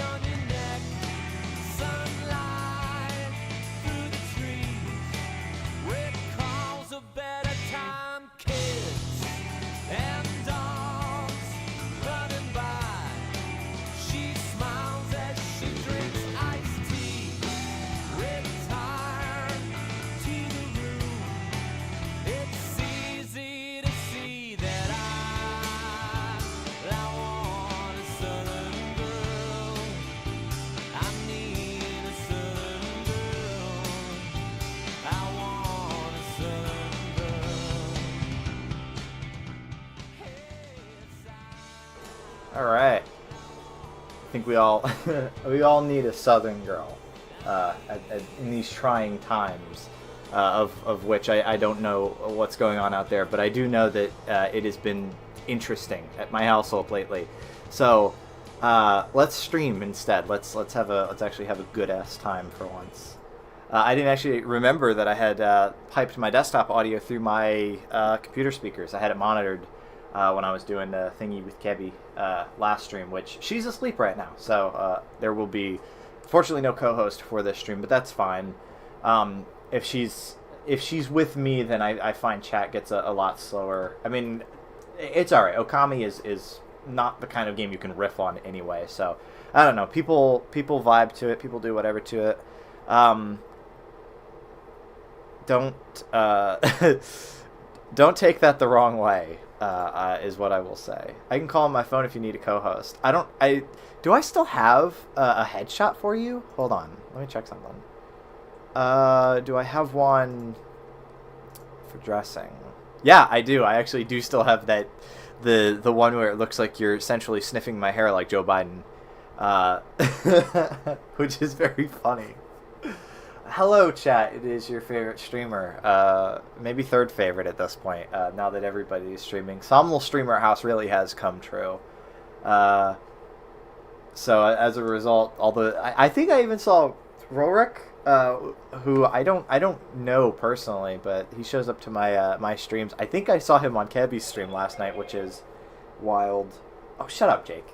on your neck, sunlight through the trees. Recalls a better time, kids and dogs running by. She smiles as she drinks iced tea. Retired to the room. It's easy to see that I want a southern girl. I need a southern girl. I want a southern girl. All right. I think we all we all need a Southern girl in these trying times, of which I don't know what's going on out there, but I do know that it has been interesting at my household lately. So let's stream instead. Let's actually have a good ass time for once. I didn't actually remember that I had piped my desktop audio through my computer speakers. I had it monitored when I was doing the thingy with Kebby last stream, which she's asleep right now. So there will be, fortunately, no co-host for this stream, but that's fine. If she's with me, then I find chat gets a lot slower. I mean, it's all right. Okami is not the kind of game you can riff on anyway. So I don't know. People vibe to it. People do whatever to it. Don't don't take that the wrong way. Is what I will say. I can call on my phone if you need a co-host. Do I still have a headshot for you? Hold on, let me check something. Do I have one for dressing? Yeah, I do. I actually do still have that, the one where it looks like you're essentially sniffing my hair like Joe Biden, which is very funny. Hello, chat. It is your favorite streamer. Maybe third favorite at this point, now that everybody is streaming. Some little streamer house really has come true. So as a result, although I think I even saw Rorik, who I don't know personally, but he shows up to my my streams. I think I saw him on Kebby's stream last night, which is wild. Oh, shut up, Jake.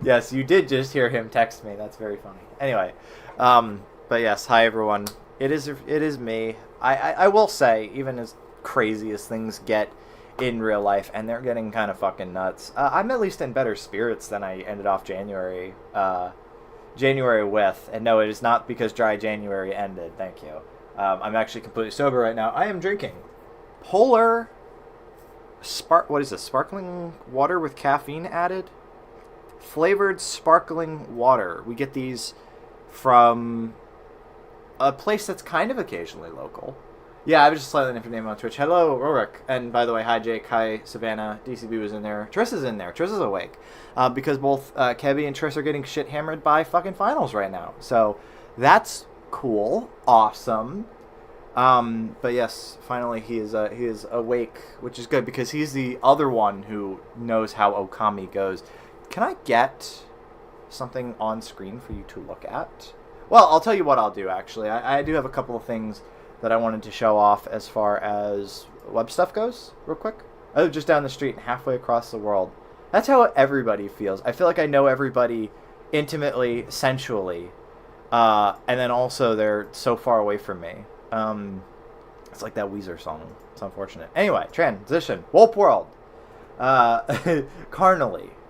Yes, you did just hear him text me. That's very funny. Anyway, but yes, hi everyone. It is me. I will say, even as crazy as things get in real life, and they're getting kind of fucking nuts, I'm at least in better spirits than I ended off January with. And no, it is not because dry January ended. Thank you. I'm actually completely sober right now. I am drinking Polar what is this? Sparkling water with caffeine added? Flavored sparkling water. We get these from a place that's kind of occasionally local. Yeah, I was just slightly different name on Twitch. Hello, Rorik. And by the way, hi Jake, hi Savannah, DCB was in there. Triss is in there. Triss is awake. Because both Kebby and Triss are getting shit hammered by fucking finals right now. So that's cool. Awesome. But yes, finally he is awake, which is good because he's the other one who knows how Okami goes. Can I get something on screen for you to look at? Well, I'll tell you what I'll do, actually. I do have a couple of things that I wanted to show off as far as web stuff goes, real quick. I live just down the street and halfway across the world. That's how everybody feels. I feel like I know everybody intimately, sensually, and then also they're so far away from me. It's like that Weezer song. It's unfortunate. Anyway, transition. wolp.world.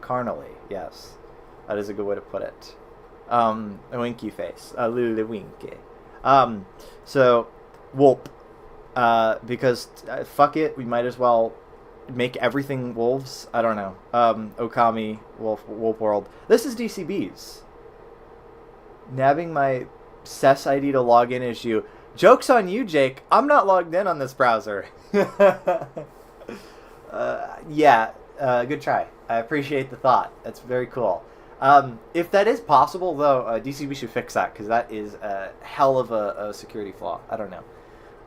Carnally, yes. That is a good way to put it. A winky face. A little winky. So, wolp. Because, fuck it, we might as well make everything wolves. I don't know. Okami, wolp.world. This is DCB's. Nabbing my SES ID to log in as you. Joke's on you, Jake. I'm not logged in on this browser. Yeah, good try. I appreciate the thought. That's very cool. If that is possible, though, DCB should fix that, because that is a hell of a security flaw. I don't know.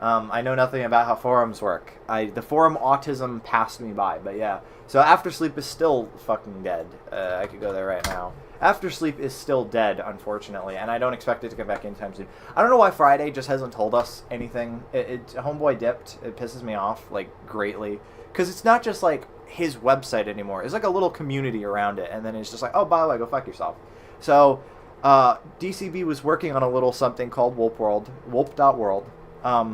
I know nothing about how forums work. The forum autism passed me by, but yeah. So After Sleep is still fucking dead. I could go there right now. After Sleep is still dead, unfortunately, and I don't expect it to come back anytime soon. I don't know why Friday just hasn't told us anything. Homeboy dipped. It pisses me off, like, greatly. Because it's not just, like, his website anymore. It's like a little community around it, and then it's just like, oh, by the way, go fuck yourself. So, DCB was working on a little something called wolp.world,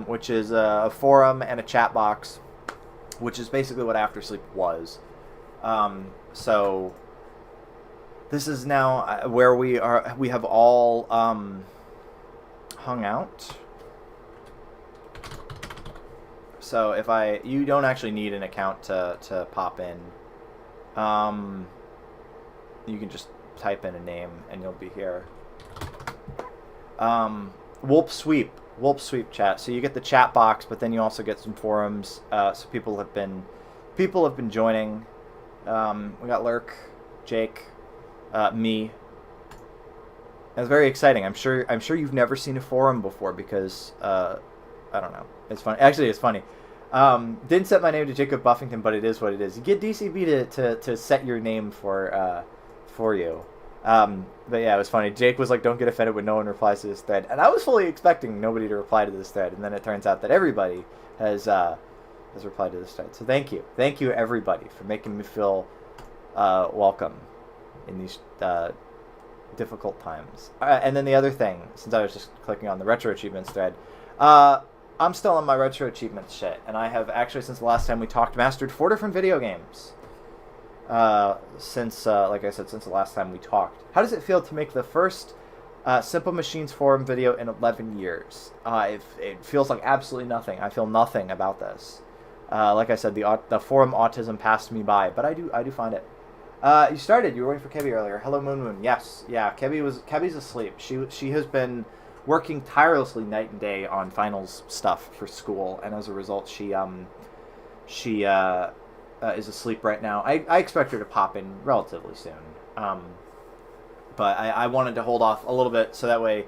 which is a forum and a chat box, which is basically what After Sleep was. So this is now where we have all hung out. So you don't actually need an account to pop in. You can just type in a name and you'll be here. Wolp Sweep chat. So you get the chat box, but then you also get some forums. So people have been joining. We got Lurk, Jake, me. It's very exciting. I'm sure you've never seen a forum before because I don't know. It's funny. Actually, it's funny. Didn't set my name to Jacob Buffington, but it is what it is. You get DCB to set your name for you. But yeah, it was funny. Jake was like, "Don't get offended when no one replies to this thread," and I was fully expecting nobody to reply to this thread, and then it turns out that everybody has replied to this thread. So thank you everybody for making me feel welcome in these difficult times. And then the other thing, since I was just clicking on the retro achievements thread, I'm still on my retro achievements shit, and I have actually, since the last time we talked, mastered 4 different video games. Since like I said, since the last time we talked. How does it feel to make the first Simple Machines forum video in 11 years? It feels like absolutely nothing. I feel nothing about this. Like I said, the forum autism passed me by, but I do find it. You were waiting for Kebby earlier. Hello, Moon. Yes, yeah. Keby's asleep. She has been working tirelessly night and day on finals stuff for school, and as a result, she is asleep right now. I expect her to pop in relatively soon. But I wanted to hold off a little bit so that way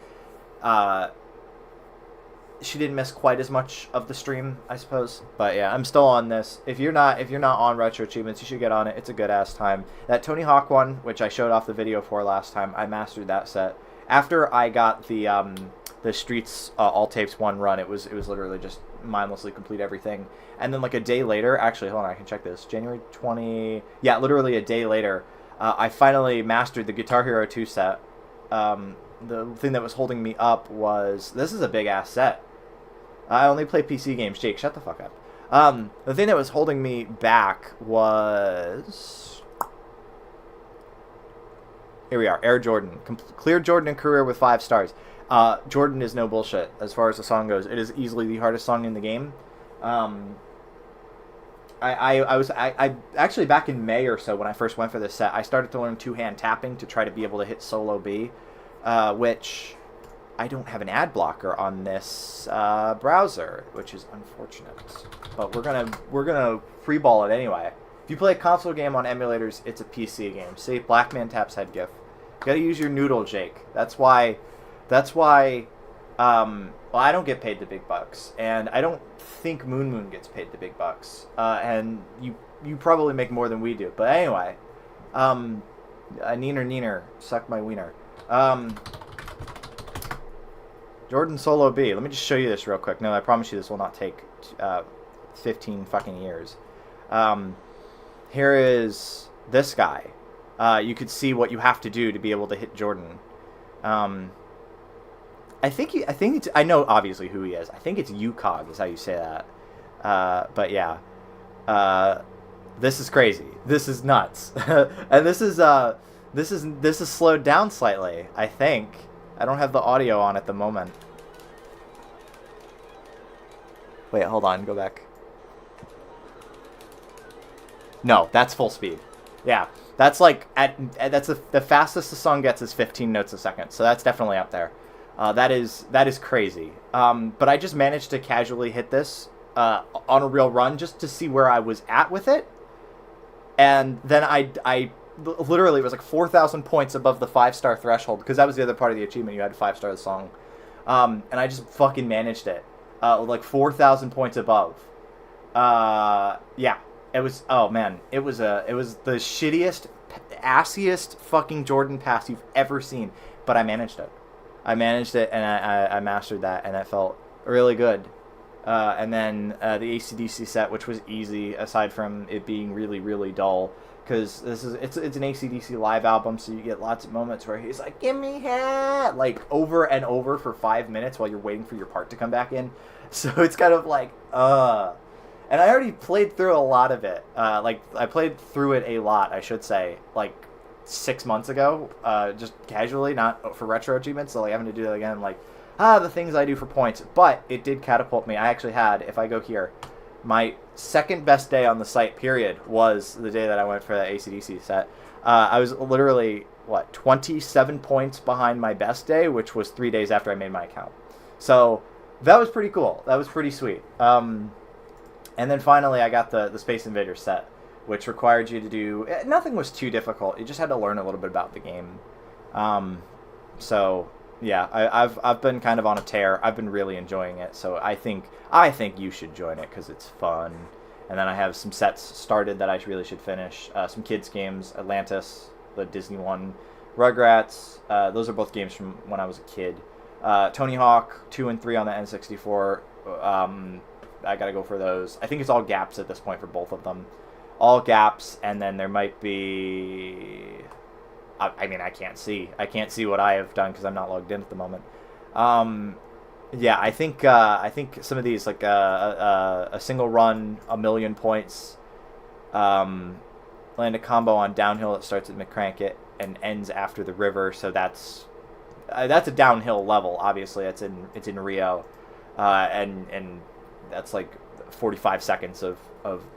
she didn't miss quite as much of the stream, I suppose. But yeah, I'm still on this. If you're not on Retro Achievements, you should get on it. It's a good ass time. That Tony Hawk one, which I showed off the video for last time, I mastered that set. After I got the Streets All Tapes 1 run, it was literally just mindlessly complete everything. And then like a day later, actually, hold on, I can check this. January 20, yeah, literally a day later, I finally mastered the Guitar Hero 2 set. The thing that was holding me up was, this is a big ass set. I only play PC games. Jake, shut the fuck up. The thing that was holding me back was, here we are, Air Jordan. Cleared Jordan in career with 5 stars. Jordan is no bullshit as far as the song goes. It is easily the hardest song in the game. I was actually back in May or so when I first went for this set, I started to learn 2-hand tapping to try to be able to hit solo B, which I don't have an ad blocker on this browser, which is unfortunate. But we're gonna freeball it anyway. If you play a console game on emulators, it's a PC game. See, Black Man Taps head gif. You gotta use your noodle, Jake. That's why. Well, I don't get paid the big bucks, and I don't think Moon gets paid the big bucks. And you probably make more than we do. But anyway, neener, suck my wiener. Jordan Solo B. Let me just show you this real quick. No, I promise you this will not take 15 fucking years. Here is this guy. You could see what you have to do to be able to hit Jordan. I think it's, I know obviously who he is. I think it's UCOG is how you say that. But yeah, this is crazy. This is nuts. And this is slowed down slightly, I think. I don't have the audio on at the moment. Wait, hold on, go back. No, that's full speed. Yeah, that's like that's the fastest the song gets is 15 notes a second. So that's definitely up there. That is crazy. But I just managed to casually hit this on a real run just to see where I was at with it. And then I literally, it was like 4,000 points above the 5-star threshold, because that was the other part of the achievement. You had to 5-star the song. And I just fucking managed it. like 4,000 points above. Yeah, it was. Oh man, it was the shittiest, assiest fucking Jordan pass you've ever seen. But I managed it. I managed it, and I mastered that, and it felt really good. And then the AC/DC set, which was easy, aside from it being really, really dull, because it's an AC/DC live album, so you get lots of moments where he's like, "Give me hat," like over and over for 5 minutes while you're waiting for your part to come back in. So it's kind of like, And I already played through a lot of it. Like I played through it a lot, I should say, like 6 months ago, just casually, not for retro achievements. So like having to do that again, like. The things I do for points, but it did catapult me. I actually had, if I go here, my second best day on the site, period, was the day that I went for the AC/DC set. I was literally, 27 points behind my best day, which was 3 days after I made my account. So that was pretty cool. That was pretty sweet. And then finally I got the Space Invaders set, which required you to do, nothing was too difficult. You just had to learn a little bit about the game. So... yeah, I've been kind of on a tear. I've been really enjoying it, so I think you should join it because it's fun. And then I have some sets started that I really should finish. Some kids games, Atlantis, the Disney one, Rugrats. Those are both games from when I was a kid. Tony Hawk 2 and 3 on the N64. I gotta go for those. I think it's all gaps at this point for both of them. All gaps, and then there might be. I mean, I can't see what I have done because I'm not logged in at the moment. Yeah, I think some of these, like a single run, 1,000,000 points, land a combo on downhill that starts at McCrankit and ends after the river. So that's a downhill level. Obviously, it's in Rio, and that's like 45 seconds of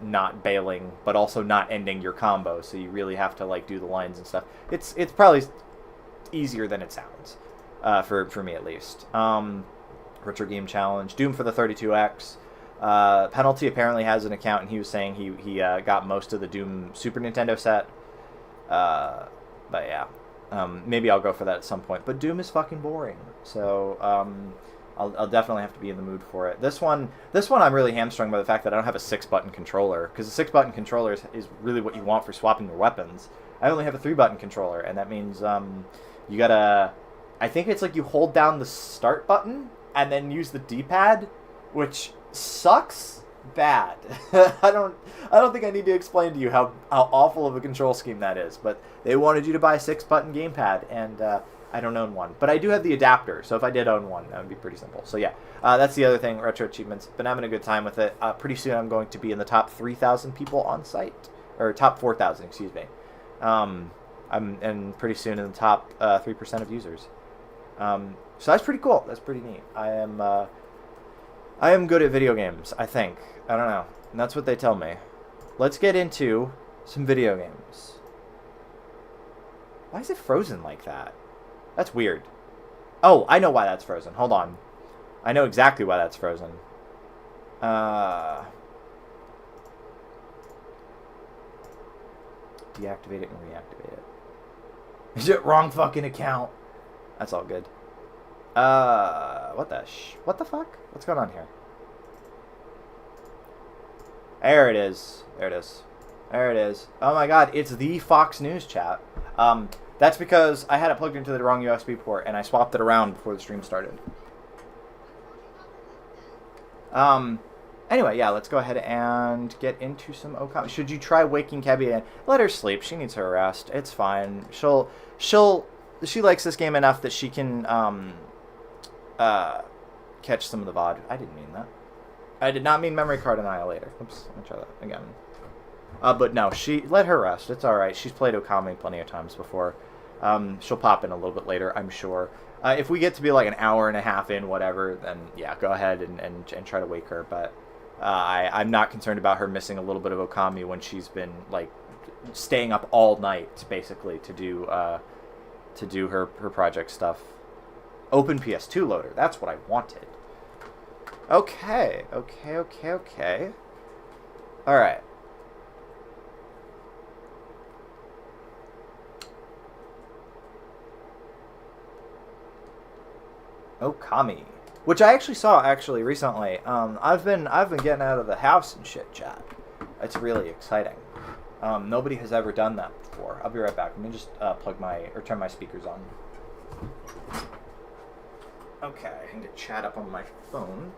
not bailing, but also not ending your combo. So you really have to like do the lines and stuff. It's probably easier than it sounds, for me at least. Retro Game Challenge, Doom for the 32X. Penalty apparently has an account, and he was saying he got most of the Doom Super Nintendo set. But yeah, maybe I'll go for that at some point. But Doom is fucking boring, so I'll definitely have to be in the mood for it. This one I'm really hamstrung by the fact that I don't have a 6-button controller, because the 6-button controller is really what you want for swapping your weapons. I only have a 3-button controller, and that means you gotta. I think it's like you hold down the start button and then use the D-pad, which sucks bad. I don't think I need to explain to you how awful of a control scheme that is. But they wanted you to buy a 6-button gamepad, and I don't own one. But I do have the adapter, so if I did own one, that would be pretty simple. So yeah, that's the other thing, retro achievements. Been having a good time with it. Pretty soon I'm going to be in the top 3,000 people on site, or top 4,000, excuse me. And pretty soon in the top 3% of users. So that's pretty cool. That's pretty neat. I am good at video games, I think. I don't know. And that's what they tell me. Let's get into some video games. Why is it frozen like that? That's weird. Oh, I know why that's frozen. Hold on. I know exactly why that's frozen. Deactivate it and reactivate it. Is it wrong fucking account? That's all good. What the fuck? What's going on here? There it is. There it is. There it is. Oh my god, it's the Fox News chat. That's because I had it plugged into the wrong USB port, and I swapped it around before the stream started. Anyway, yeah, let's go ahead and get into some Okami. Should you try waking Kebby and let her sleep? She needs her rest. It's fine. She likes this game enough that she can catch some of the VOD. I didn't mean that. I did not mean memory card annihilator. Oops, let me try that again. But no, let her rest. It's all right. She's played Okami plenty of times before. She'll pop in a little bit later, I'm sure. If we get to be like an hour and a half in, whatever, then yeah, go ahead and try to wake her. But I'm not concerned about her missing a little bit of Okami when she's been like staying up all night basically to do her project stuff. Open PS2 loader. That's what I wanted. Okay. All right. Okami. which I actually saw recently. I've been getting out of the house and shit, chat. It's really exciting. Nobody has ever done that before. I'll be right back. Let me just turn my speakers on. Okay, I can get chat up on my phone.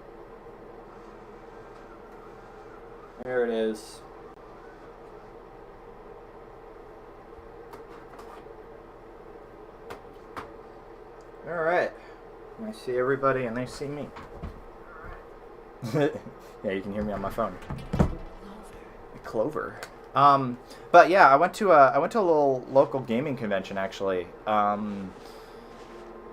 There it is. All right. I see everybody and they see me. Yeah, you can hear me on my phone. Clover. But yeah, I went to a little local gaming convention actually.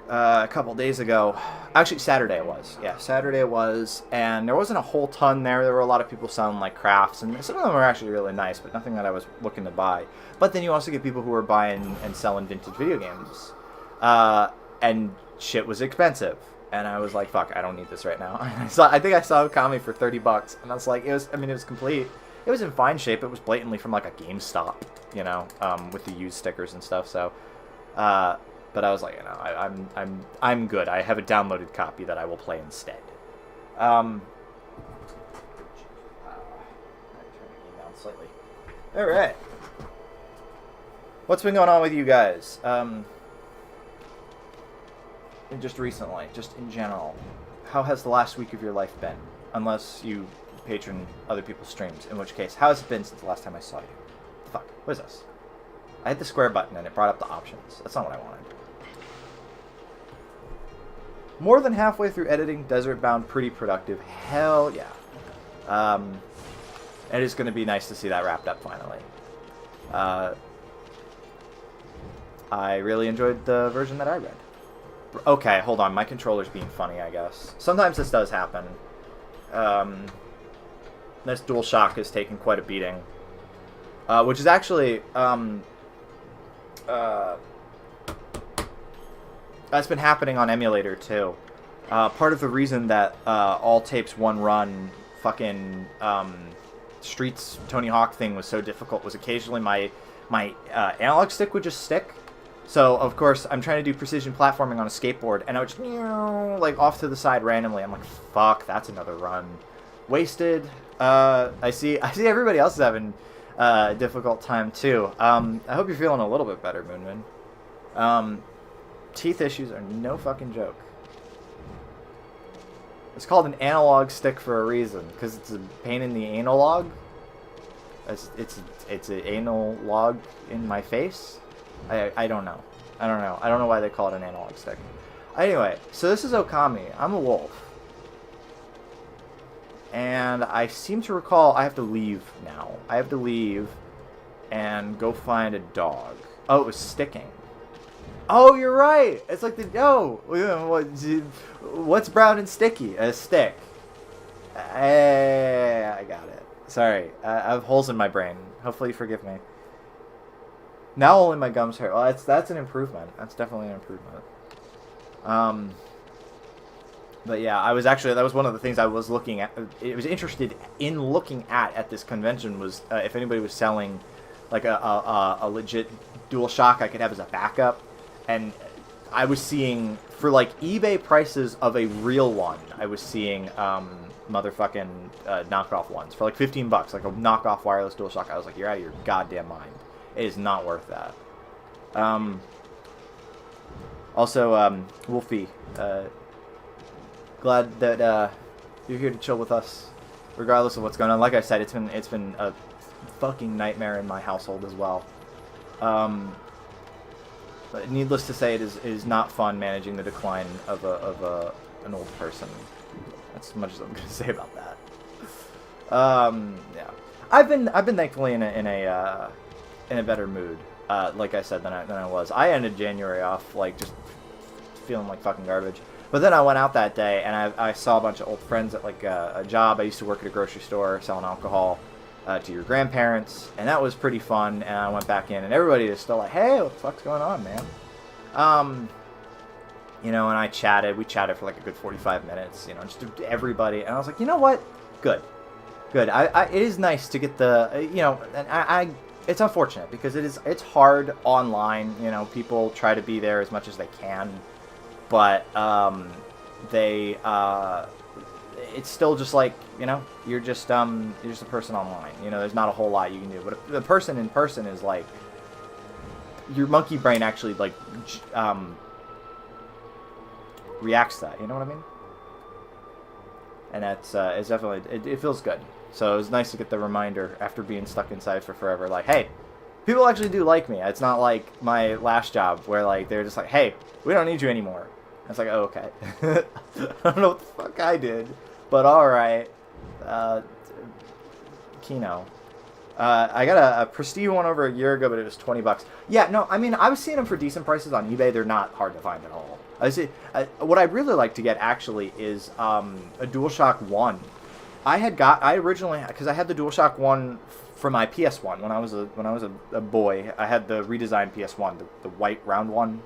A couple days ago. Actually, Saturday it was. Yeah, Saturday it was, and there wasn't a whole ton there. There were a lot of people selling like crafts, and some of them were actually really nice, but nothing that I was looking to buy. But then you also get people who are buying and selling vintage video games, and shit was expensive. And I was like, fuck, I don't need this right now. I think I saw Okami for $30, and I was like, it was complete. It was in fine shape. It was blatantly from like a GameStop, you know, with the used stickers and stuff. So, but I was like, you know, I'm good. I have a downloaded copy that I will play instead. Turn the game down slightly. All right. What's been going on with you guys? Just recently, just in general, how has the last week of your life been? Unless you patron other people's streams, in which case, how has it been since the last time I saw you? Fuck, what is this? I hit the square button and it brought up the options. That's not what I wanted. More than halfway through editing Desert Bound, pretty productive. Hell yeah. It is going to be nice to see that wrapped up finally. I really enjoyed the version that I read. Okay, hold on. My controller's being funny, I guess. Sometimes this does happen. This DualShock has taken quite a beating. Which is actually... that's been happening on emulator, too. Part of the reason that All Tapes One Run fucking Streets Tony Hawk thing was so difficult was occasionally my analog stick would just stick. So, of course, I'm trying to do precision platforming on a skateboard, and I would just, like, off to the side randomly. I'm like, fuck, that's another run. Wasted. I see everybody else is having a difficult time, too. I hope you're feeling a little bit better, Moonman. Teeth issues are no fucking joke. It's called an analog stick for a reason, because it's a pain in the analog. It's an anal log in my face. I don't know. I don't know why they call it an analog stick. Anyway, so this is Okami. I'm a wolf. And I seem to recall I have to leave now. I have to leave and go find a dog. Oh, it was sticking. Oh, you're right. It's like what's brown and sticky? A stick. I got it. Sorry. I have holes in my brain. Hopefully you forgive me. Now only my gums hurt. Well, that's an improvement. That's definitely an improvement. But yeah, that was one of the things I was looking at. I was interested in looking at this convention was if anybody was selling like a legit DualShock I could have as a backup. And I was seeing, for like eBay prices of a real one, I was seeing motherfucking knockoff ones for like $15, like a knockoff wireless DualShock. I was like, you're out of your goddamn mind. It is not worth that. Also, Wolfie, glad that you're here to chill with us, regardless of what's going on. Like I said, it's been a fucking nightmare in my household as well. But needless to say, it is not fun managing the decline of an old person. That's as much as I'm going to say about that. Yeah, I've been thankfully in a better mood, like I said, than I was. I ended January off like just feeling like fucking garbage. But then I went out that day and I saw a bunch of old friends at like a job. I used to work at a grocery store selling alcohol to your grandparents, and that was pretty fun. And I went back in, and everybody is still like, "Hey, what the fuck's going on, man?" You know, and we chatted for like a good 45 minutes. You know, just everybody, and I was like, you know what, good. It is nice to get the, you know, and it's unfortunate because it's hard online. You know, people try to be there as much as they can, but they it's still just like, you know, you're just a person online. You know, there's not a whole lot you can do. But the person in person is like, your monkey brain actually like reacts to that. You know what I mean? And that's it's definitely it feels good. So it was nice to get the reminder after being stuck inside for forever. Like, hey, people actually do like me. It's not like my last job where like they're just like, hey, we don't need you anymore. It's like, oh, okay. I don't know what the fuck I did, but all right. Kino. I got a prestige one over a year ago, but it was $20. Yeah, no, I mean, I was seeing them for decent prices on eBay. They're not hard to find at all. I see. What I'd really like to get actually is a DualShock 1. I originally, because I had the DualShock 1 for my PS1 when I was a boy. I had the redesigned PS1, the white round one.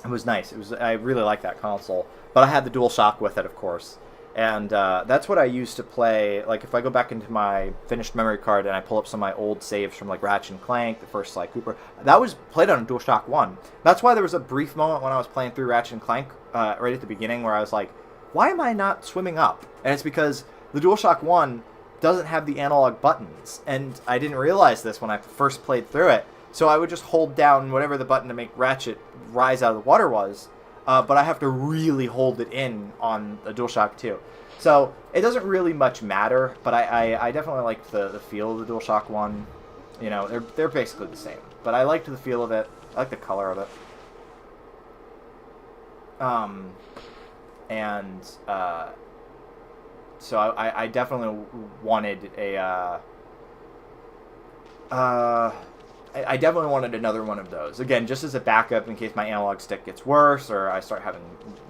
It was nice. I really liked that console, but I had the DualShock with it, of course. And that's what I used to play. Like, if I go back into my finished memory card and I pull up some of my old saves from, like, Ratchet and Clank, the first Sly Cooper, that was played on a DualShock 1. That's why there was a brief moment when I was playing through Ratchet and Clank right at the beginning where I was like, why am I not swimming up? And it's because the DualShock 1 doesn't have the analog buttons. And I didn't realize this when I first played through it. So I would just hold down whatever the button to make Ratchet rise out of the water was. But I have to really hold it in on the DualShock 2. So it doesn't really much matter, but I definitely like the feel of the DualShock 1. You know, they're basically the same. But I liked the feel of it. I like the color of it. So I definitely wanted I definitely wanted another one of those. Again, just as a backup in case my analog stick gets worse or I start having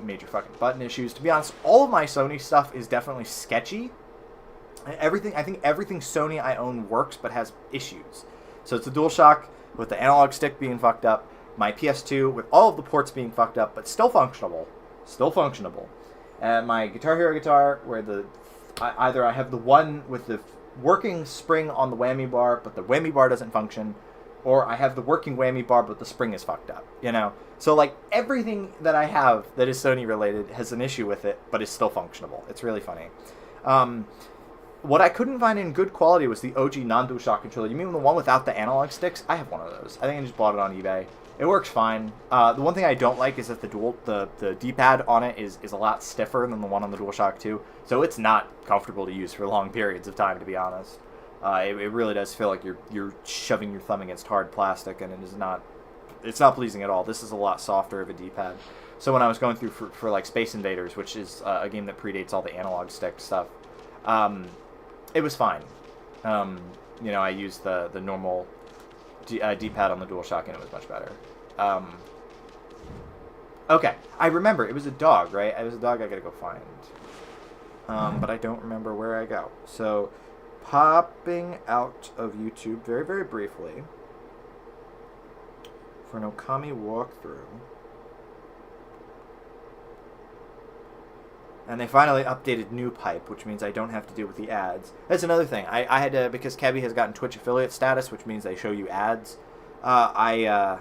major fucking button issues. To be honest, all of my Sony stuff is definitely sketchy. I think everything Sony I own works but has issues. So it's the DualShock with the analog stick being fucked up, my PS2 with all of the ports being fucked up but still functionable. And my Guitar Hero guitar where either I have the one with the working spring on the whammy bar but the whammy bar doesn't function, or I have the working whammy bar, but the spring is fucked up, you know? So, like, everything that I have that is Sony-related has an issue with it, but is still functionable. It's really funny. What I couldn't find in good quality was the OG non-DualShock controller. You mean the one without the analog sticks? I have one of those. I think I just bought it on eBay. It works fine. The one thing I don't like is that the D-pad on it is a lot stiffer than the one on the DualShock 2, so it's not comfortable to use for long periods of time, to be honest. It really does feel like you're shoving your thumb against hard plastic, and it's not pleasing at all. This is a lot softer of a D-pad. So when I was going through for like Space Invaders, which is a game that predates all the analog stick stuff, it was fine. You know, I used the normal D-pad on the DualShock, and it was much better. Okay, I remember. It was a dog, right? It was a dog I gotta go find. But I don't remember where I go. So, popping out of YouTube very, very briefly for an Okami walkthrough. And they finally updated New Pipe, which means I don't have to deal with the ads. That's another thing. I had to, because Kebby has gotten Twitch affiliate status, which means they show you ads. I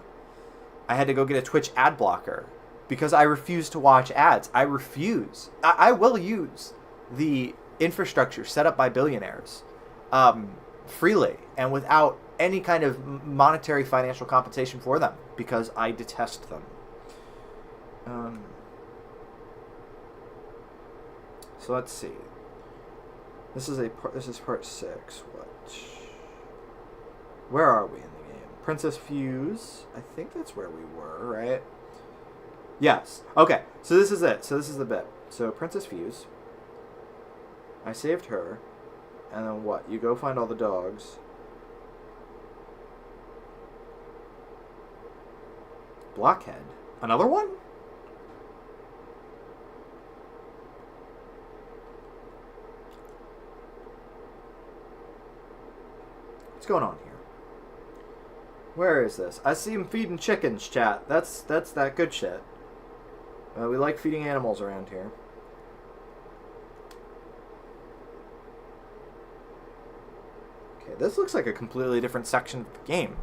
had to go get a Twitch ad blocker because I refuse to watch ads. I refuse. I will use the infrastructure set up by billionaires freely and without any kind of monetary financial compensation for them because I detest them. So let's see. This is part 6. Where are we in the game? Princess Fuse. I think that's where we were, right? Yes. Okay. So this is it. So this is the bit. So Princess Fuse. I saved her. And then what? You go find all the dogs. Blockhead. Another one? What's going on here? Where is this? I see him feeding chickens, chat. That's that good shit. We like feeding animals around here. Okay, this looks like a completely different section of the game.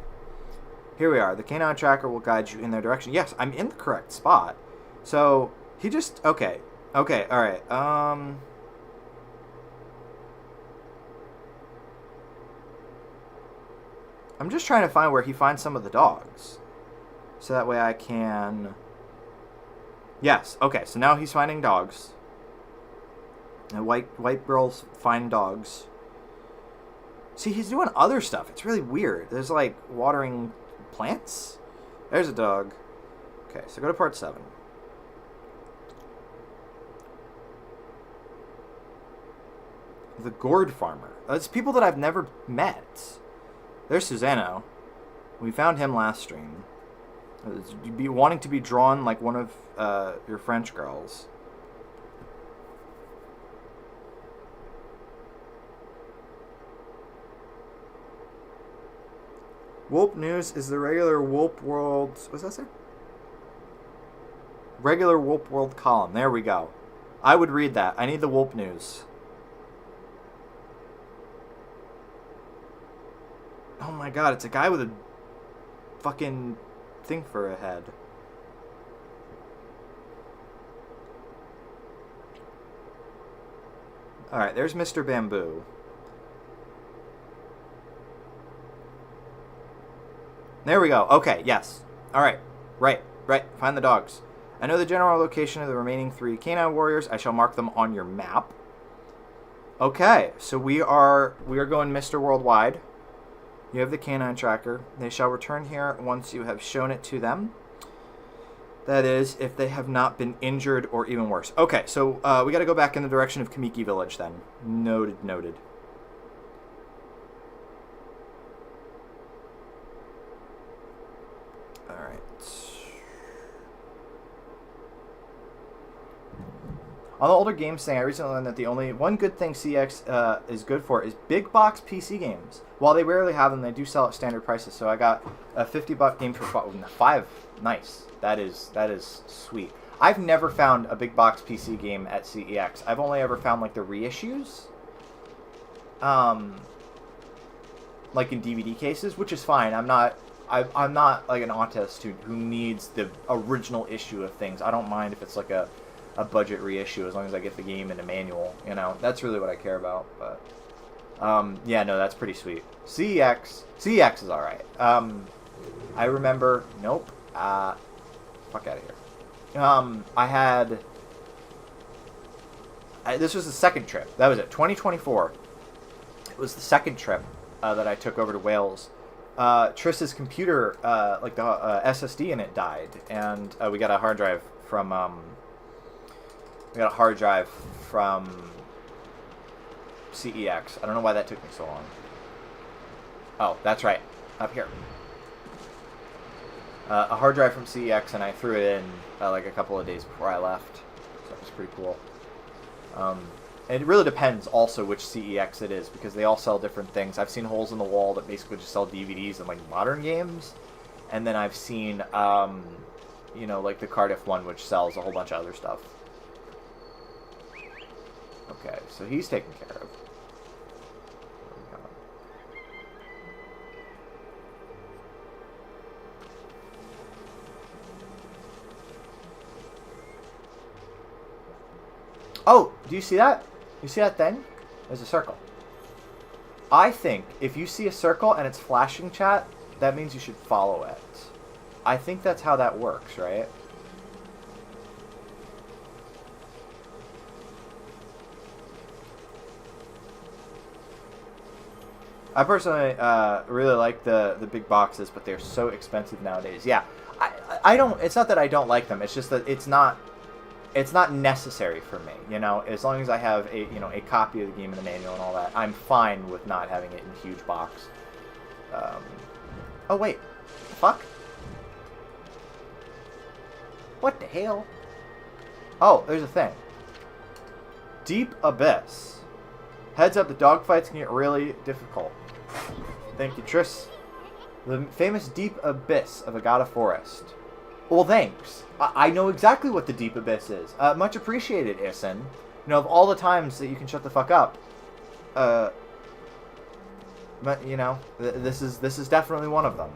Here we are. The canine tracker will guide you in their direction. Yes, I'm in the correct spot. So he just okay, all right. I'm just trying to find where he finds some of the dogs, so that way I can. Yes. Okay. So now he's finding dogs. And white girls find dogs. See, he's doing other stuff. It's really weird. There's like watering plants. There's a dog. Okay, so go to part 7. The gourd farmer. That's people that I've never met. There's Susano. We found him last stream. You'd be wanting to be drawn like one of your French girls. Wolp News is the regular wolp.world. What's that say? Regular wolp.world column. There we go. I would read that. I need the Wolp News. Oh my god, it's a guy with a fucking thing for a head. Alright, there's Mr. Bamboo. There we go. Okay, yes. Alright. Right. Find the dogs. I know the general location of the remaining 3 canine warriors. I shall mark them on your map. Okay, so we are going Mr. Worldwide. You have the canine tracker. They shall return here once you have shown it to them. That is, if they have not been injured or even worse. Okay, so we got to go back in the direction of Kamiki Village then. Noted. Alright. On the older games thing, I recently learned that the only one good thing CX is good for is big box PC games. While they rarely have them, they do sell at standard prices. So I got a $50 game for 5. Nice. That is sweet. I've never found a big box PC game at CEX. I've only ever found like the reissues, like in DVD cases, which is fine. I'm not like an autist who needs the original issue of things. I don't mind if it's like a budget reissue as long as I get the game in a manual. You know, that's really what I care about. But yeah, no, that's pretty sweet. CEX is all right. I remember. Nope. Fuck out of here. This was the second trip. That was it. 2024. It was the second trip that I took over to Wales. Triss's computer, like the SSD in it, died, and we got a hard drive from. CEX. I don't know why that took me so long. Oh, that's right. Up here. A hard drive from CEX, and I threw it in like a couple of days before I left. So it was pretty cool. And it really depends also which CEX it is, because they all sell different things. I've seen holes in the wall that basically just sell DVDs and like modern games. And then I've seen, like the Cardiff one, which sells a whole bunch of other stuff. Okay, so he's taken care of. Oh, do you see that? You see that thing? There's a circle. I think if you see a circle and it's flashing, chat, that means you should follow it. I think that's how that works, right? I personally really like the big boxes, but they're so expensive nowadays. Yeah, I don't. It's not that I don't like them. It's just that it's not necessary for me. You know, as long as I have a copy of the game and the manual and all that, I'm fine with not having it in a huge box. Oh wait, fuck. What the hell? Oh, there's a thing. Deep Abyss. Heads up, the dogfights can get really difficult. Thank you, Triss. The famous Deep Abyss of Agata Forest. Well, thanks. I know exactly what the Deep Abyss is. Much appreciated, Isin. Of all the times that you can shut the fuck up, but this is definitely one of them.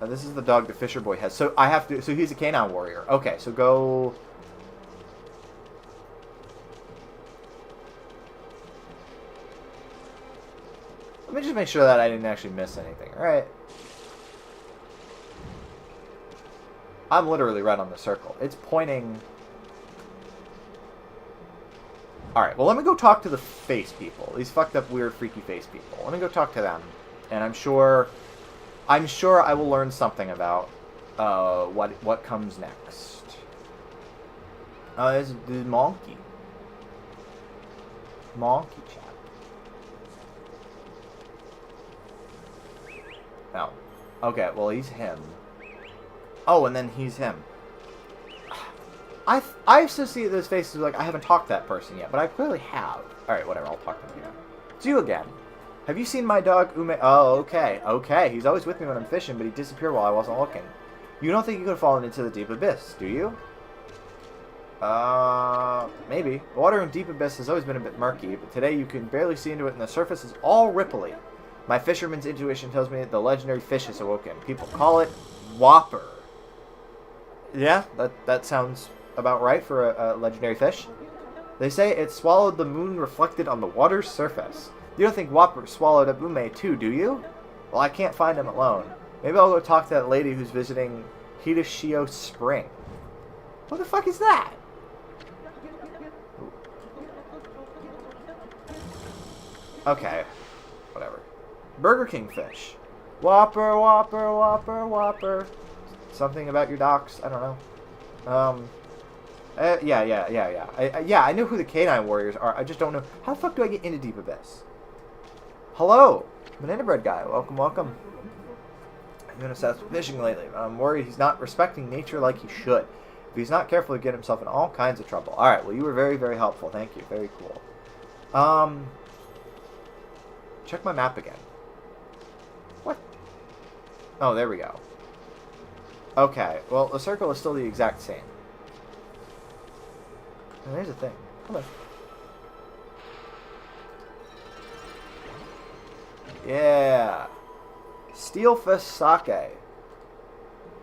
This is the dog the Fisher Boy has. So I have to. So he's a canine warrior. Okay, so go. Let me just make sure that I didn't actually miss anything. All right. I'm literally right on the circle. It's pointing. All right. Well, let me go talk to the face people. These fucked up, weird, freaky face people. Let me go talk to them, and I'm sure I will learn something about what comes next. There's the monkey chap. Oh, okay. Well, he's him. Oh, and then he's him. I associate those faces with, like, I haven't talked to that person yet, but I clearly have. All right, whatever. I'll talk to him again. It's you again. Have you seen my dog, Ume? Oh, okay. Okay. He's always with me when I'm fishing, but he disappeared while I wasn't looking. You don't think you could have fallen into the deep abyss, do you? Maybe. The water in deep abyss has always been a bit murky, but today you can barely see into it, and the surface is all ripply. My fisherman's intuition tells me that the legendary fish has awoken. People call it Whopper. Yeah, that sounds about right for a legendary fish. They say it swallowed the moon reflected on the water's surface. You don't think Whopper swallowed up Ume too, do you? Well, I can't find him alone. Maybe I'll go talk to that lady who's visiting Hidashio Spring. What the fuck is that? Okay. Whatever. Burger King fish. Whopper, Whopper, Whopper, Whopper. Something about your docks? I don't know. Yeah, I know who the Canine Warriors are. I just don't know. How the fuck do I get into Deep Abyss? Hello! Banana Bread Guy. Welcome, welcome. I've been obsessed with fishing lately, but I'm worried he's not respecting nature like he should. If he's not careful, he'll get himself in all kinds of trouble. Alright, well, you were very, very helpful. Thank you. Very cool. Check my map again. What? Oh, there we go. Okay, well, the circle is still the exact same. And there's a thing. Come on. Yeah. Steelfish Sake.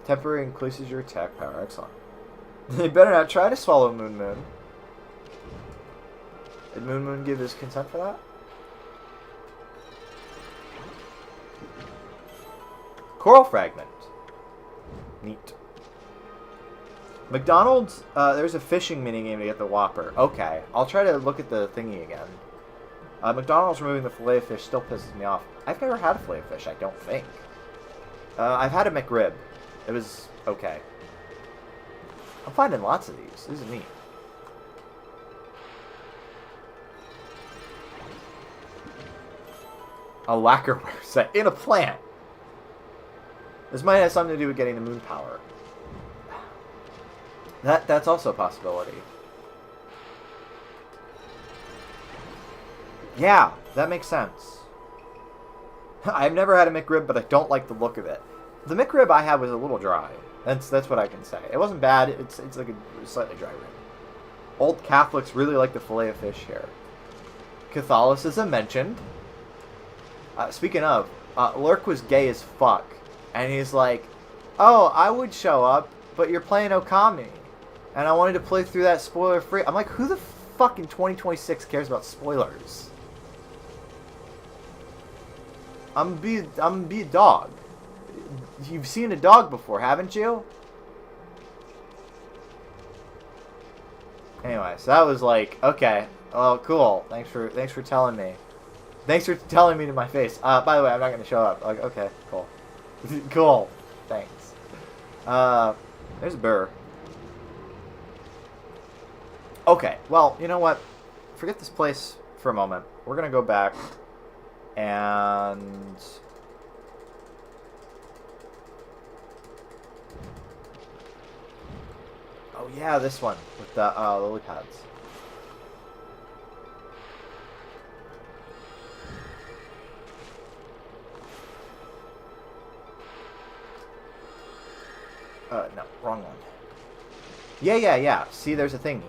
Temporary increases your attack power. Excellent. They better not try to swallow Moon Moon. Did Moon Moon give his consent for that? Coral Fragment. Neat. McDonald's, there's a fishing minigame to get the Whopper. Okay, I'll try to look at the thingy again. McDonald's removing the filet of fish still pisses me off. I've never had a filet of fish, I don't think. I've had a McRib. It was okay. I'm finding lots of these. This is neat. A lacquerware set in a plant. This might have something to do with getting the moon power. That's also a possibility. Yeah, that makes sense. I've never had a McRib, but I don't like the look of it. The McRib I had was a little dry. That's what I can say. It wasn't bad. It's like a slightly dry rib. Old Catholics really like the fillet of fish here. Catholicism mentioned. Speaking of, Lurk was gay as fuck. And he's like, oh, I would show up, but you're playing Okami. And I wanted to play through that spoiler-free. I'm like, who the fuck in 2026 cares about spoilers? I'm gonna be a dog. You've seen a dog before, haven't you? Anyway, so that was like, okay, well, cool. Thanks for telling me. Thanks for telling me to my face. By the way, I'm not gonna show up. Like, okay, cool. Cool. Thanks. There's a burr. Okay, well, you know what? Forget this place for a moment. We're gonna go back and oh yeah, this one with the lily pads. No, wrong one. Yeah. See, there's a thingy.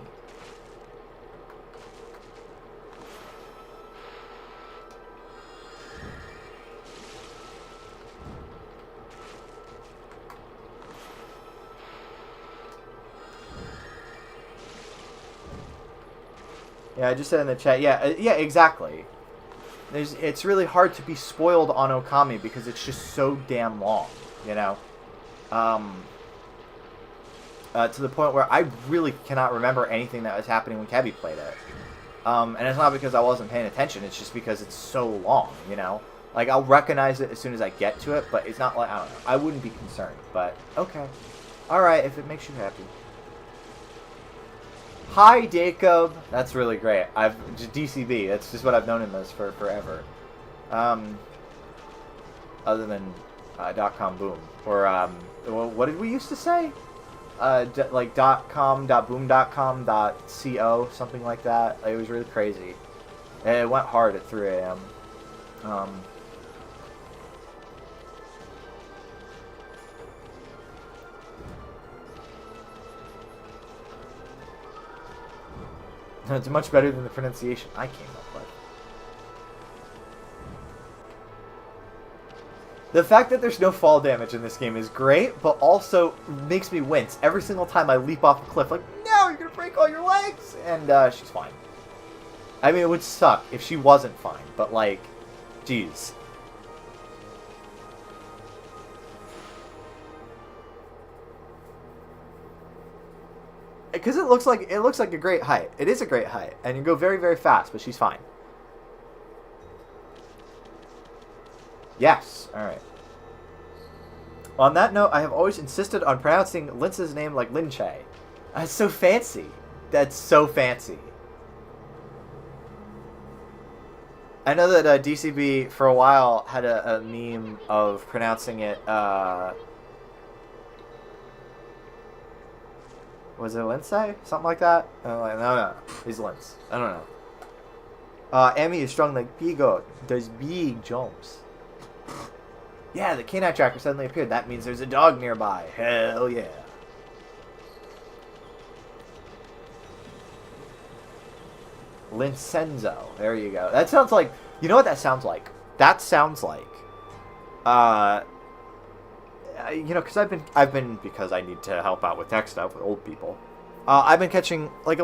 Yeah, I just said in the chat. Yeah, yeah, exactly. It's really hard to be spoiled on Okami because it's just so damn long, you know? To the point where I really cannot remember anything that was happening when Kebby played it. And it's not because I wasn't paying attention, it's just because it's so long, you know? Like, I'll recognize it as soon as I get to it, but it's not like, I don't know. I wouldn't be concerned, but okay. Alright, if it makes you happy. Hi, Jacob! That's really great. Just DCB, that's just what I've known him as for forever. Other than .com boom. Or, what did we used to say? Like .com, .boom.com, .co, something like that. It was really crazy. And it went hard at 3 a.m. It's much better than the pronunciation I came up with. The fact that there's no fall damage in this game is great, but also makes me wince every single time I leap off a cliff. Like, no, you're gonna break all your legs! And she's fine. I mean, it would suck if she wasn't fine, but like, jeez. Because it looks like a great height. It is a great height, and you go very, very fast, but she's fine. Yes. All right. On that note, I have always insisted on pronouncing Lince's name like Linche. That's so fancy. That's so fancy. I know that DCB for a while had a meme of pronouncing it. Was it Lince? Something like that? No. He's Lince. I don't know. Amy is strong like Bigot. Does big jumps. Yeah, the canine tracker suddenly appeared. That means there's a dog nearby. Hell yeah. Lincenzo. There you go. That sounds like... You know what that sounds like? That sounds like... you know, because I've been because I need to help out with tech stuff with old people. I've been catching like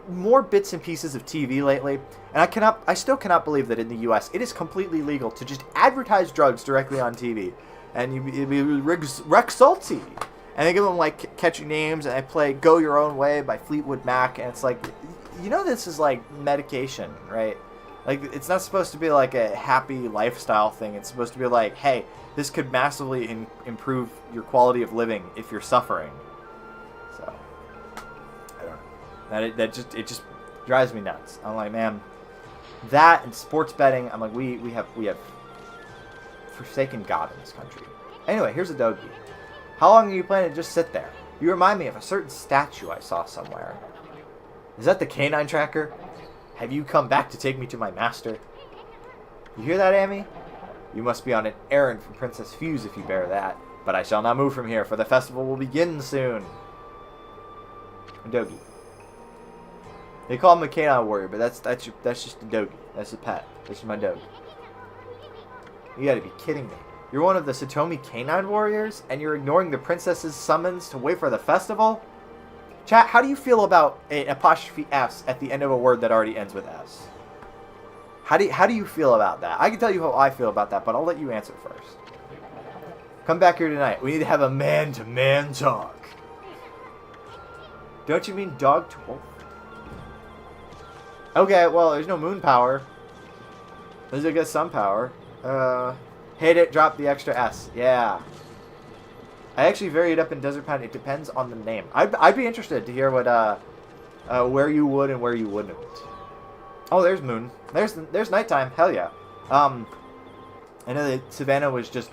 more bits and pieces of TV lately, and I still cannot believe that in the U.S. it is completely legal to just advertise drugs directly on TV, and it'd be Rexulti, and they give them like catchy names, and I play "Go Your Own Way" by Fleetwood Mac, and it's like, you know, this is like medication, right? Like, it's not supposed to be like a happy lifestyle thing. It's supposed to be like, hey, this could massively improve your quality of living if you're suffering. So, I don't know. It just drives me nuts. I'm like, man, that and sports betting. I'm like, we have forsaken God in this country. Anyway, here's a doggy. How long are you planning to just sit there? You remind me of a certain statue I saw somewhere. Is that the canine tracker? Have you come back to take me to my master? You hear that, Amy? You must be on an errand from Princess Fuse if you bear that. But I shall not move from here, for the festival will begin soon. Dogi. They call him a canine warrior, but that's just a Dogi. That's a pet. This is my dog. You gotta be kidding me. You're one of the Satomi canine warriors, and you're ignoring the princess's summons to wait for the festival? Chat, how do you feel about an apostrophe S at the end of a word that already ends with S? How do you feel about that? I can tell you how I feel about that, but I'll let you answer first. Come back here tonight. We need to have a man-to-man talk. Don't you mean dog to wolf? Okay, well, there's no moon power. There's, I guess, sun power. Hit it, drop the extra S. Yeah. I actually vary it up in Desert Pound. It depends on the name. I'd be interested to hear what where you would and where you wouldn't. Oh, there's moon. There's nighttime. Hell yeah. I know that Savannah was just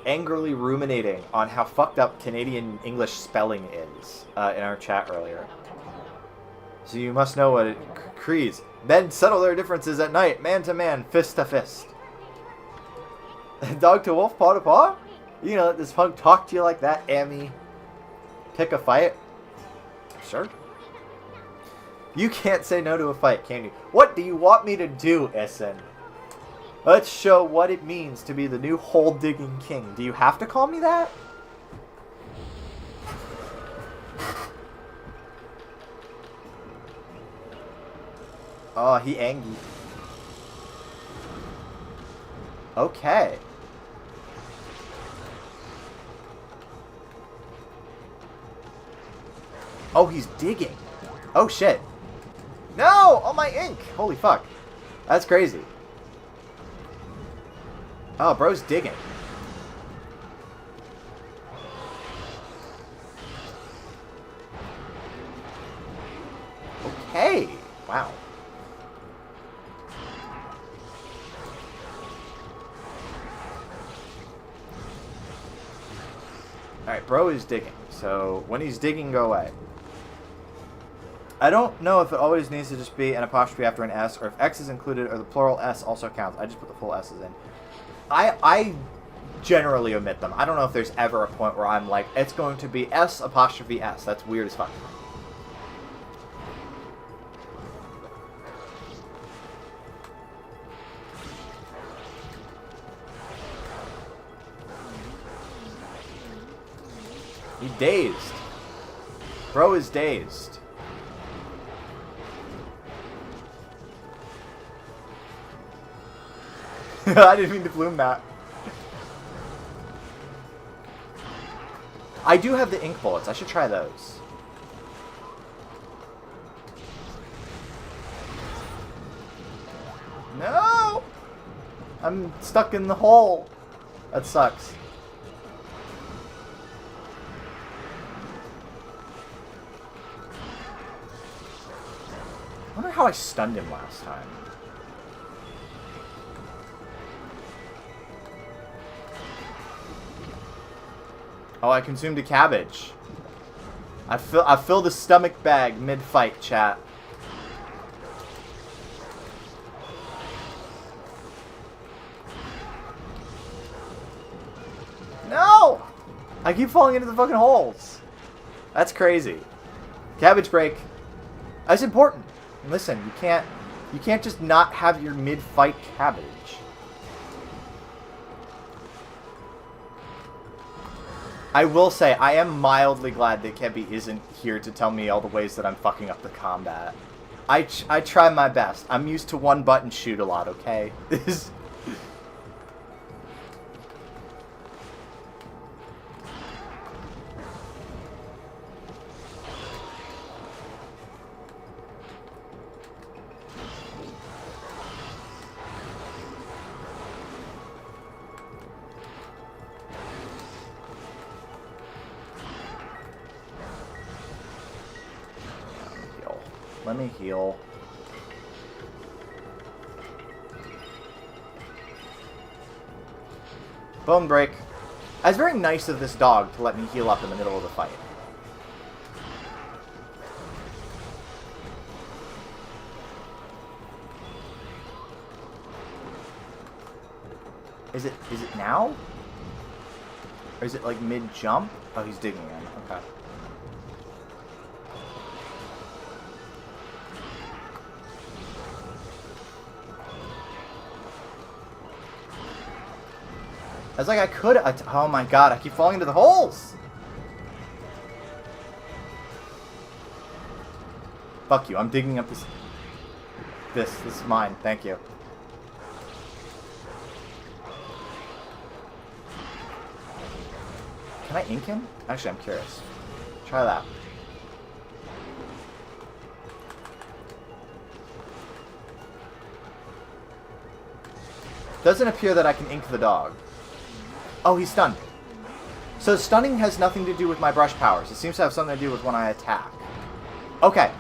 angrily ruminating on how fucked up Canadian English spelling is in our chat earlier. So you must know what it creeds. Men settle their differences at night, man to man, fist to fist. Dog to wolf, paw to paw? You know, let this punk talk to you like that, Amy. Pick a fight? Sure. You can't say no to a fight, can you? What do you want me to do, Essen? Let's show what it means to be the new hole-digging king. Do you have to call me that? Oh, he angry. Okay. Oh, he's digging. Oh, shit. No! Oh, my ink! Holy fuck. That's crazy. Oh, bro's digging. Okay. Wow. Alright, bro is digging. So, when he's digging, go away. I don't know if it always needs to just be an apostrophe after an S, or if X is included, or the plural S also counts. I just put the full S's in. I generally omit them. I don't know if there's ever a point where I'm like, it's going to be S apostrophe S. That's weird as fuck. He dazed. Bro is dazed. I didn't mean to bloom that. I do have the ink bullets. I should try those. No! I'm stuck in the hole. That sucks. I wonder how I stunned him last time. Oh, I consumed a cabbage. I filled the stomach bag mid-fight, chat. No! I keep falling into the fucking holes. That's crazy. Cabbage break. That's important. Listen, you can't just not have your mid-fight cabbage. I will say, I am mildly glad that Kebby isn't here to tell me all the ways that I'm fucking up the combat. I try my best. I'm used to one button shoot a lot, okay? This. Let me heal. Bone break. It's very nice of this dog to let me heal up in the middle of the fight. Is it now? Or is it like mid-jump? Oh, he's digging in. Okay. I was like, I could. Oh my god, I keep falling into the holes! Fuck you, I'm digging up this. This is mine, thank you. Can I ink him? Actually, I'm curious. Try that. Doesn't appear that I can ink the dog. Oh, he's stunned. So stunning has nothing to do with my brush powers. It seems to have something to do with when I attack. Okay.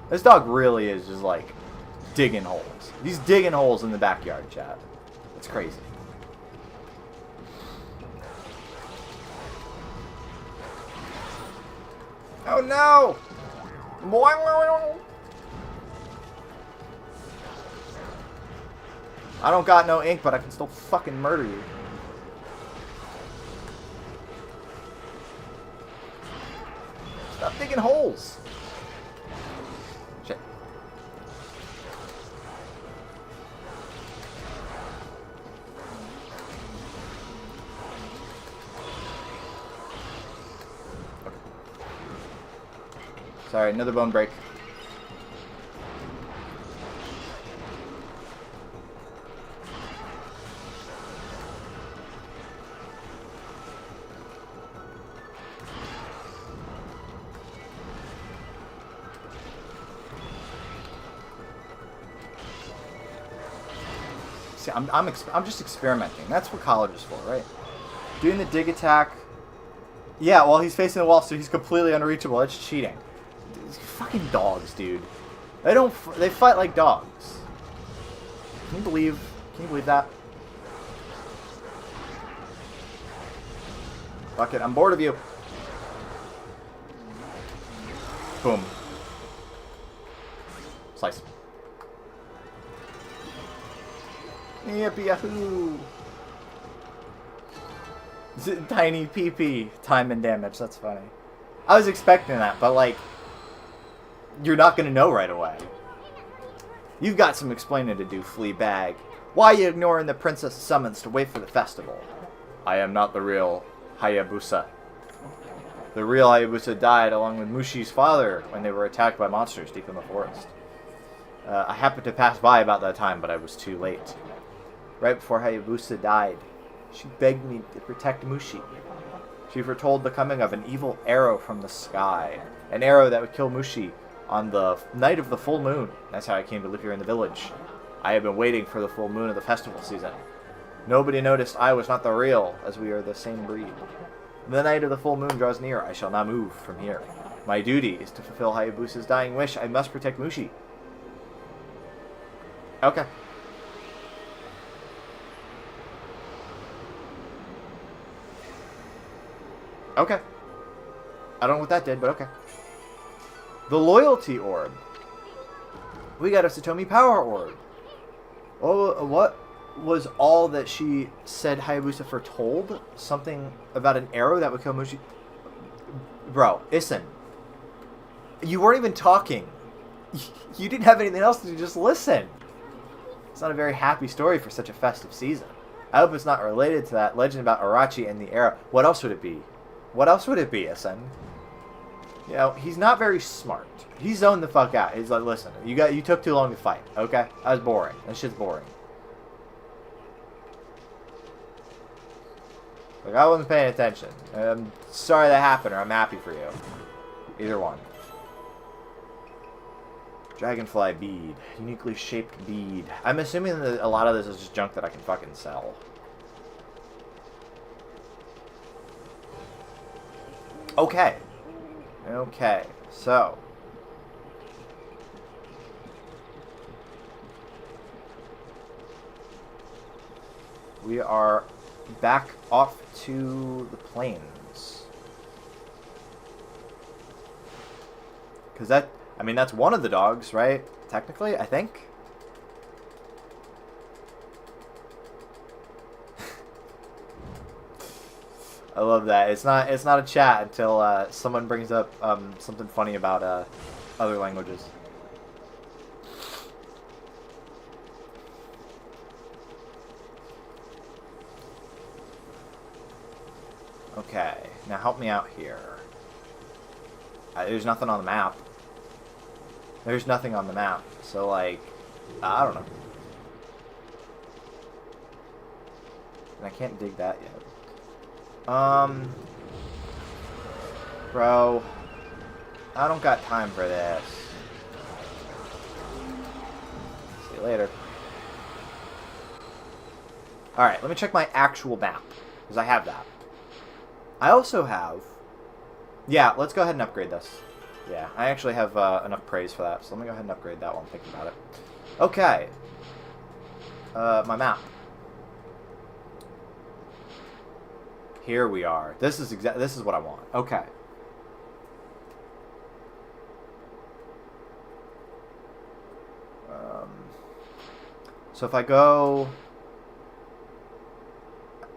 This dog really is just like digging holes. He's digging holes in the backyard, chat. It's crazy. Oh no! I don't got no ink, but I can still fucking murder you. Stop digging holes. Shit. Sorry, another bone break. See, I'm just experimenting. That's what college is for, right? Doing the dig attack. Yeah, well, he's facing the wall, so he's completely unreachable. That's cheating. These fucking dogs, dude. They fight like dogs. Can you believe that? Fuck it, I'm bored of you. Boom. Slice. Yippee yahoo! Tiny PP time and damage. That's funny. I was expecting that, but like, you're not gonna know right away. You've got some explaining to do, Fleabag. Why are you ignoring the princess' summons to wait for the festival? I am not the real Hayabusa. The real Hayabusa died along with Mushi's father when they were attacked by monsters deep in the forest. I happened to pass by about that time, but I was too late. Right before Hayabusa died, she begged me to protect Mushi. She foretold the coming of an evil arrow from the sky. An arrow that would kill Mushi on the night of the full moon. That's how I came to live here in the village. I have been waiting for the full moon of the festival season. Nobody noticed I was not the real, as we are the same breed. When the night of the full moon draws near, I shall not move from here. My duty is to fulfill Hayabusa's dying wish. I must protect Mushi. Okay. Okay. I don't know what that did, but okay. The Loyalty Orb. We got a Satomi Power Orb. Oh, what was all that she said Hayabusa foretold? Something about an arrow that would kill Mushi? Bro, listen. You weren't even talking. You didn't have anything else to do, just listen. It's not a very happy story for such a festive season. I hope it's not related to that legend about Arachi and the arrow. What else would it be? What else would it be, Asen? You know, he's not very smart. He's zoned the fuck out. He's like, listen, you took too long to fight, okay? That was boring. That shit's boring. Like, I wasn't paying attention. I'm sorry that happened, or I'm happy for you. Either one. Dragonfly bead. Uniquely shaped bead. I'm assuming that a lot of this is just junk that I can fucking sell. Okay. Okay. So. We are back off to the plains. Because that, I mean, that's one of the dogs, right? Technically, I think. I love that. It's not a chat until someone brings up something funny about other languages. Okay, now help me out here. There's nothing on the map. There's nothing on the map, so like, I don't know. And I can't dig that yet. Bro, I don't got time for this. See you later. Alright, let me check my actual map, because I have that. I also have... Yeah, let's go ahead and upgrade this. Yeah, I actually have enough praise for that, so let me go ahead and upgrade that while I'm thinking about it. Okay. My map. Here we are. This is what I want. Okay. So if I go,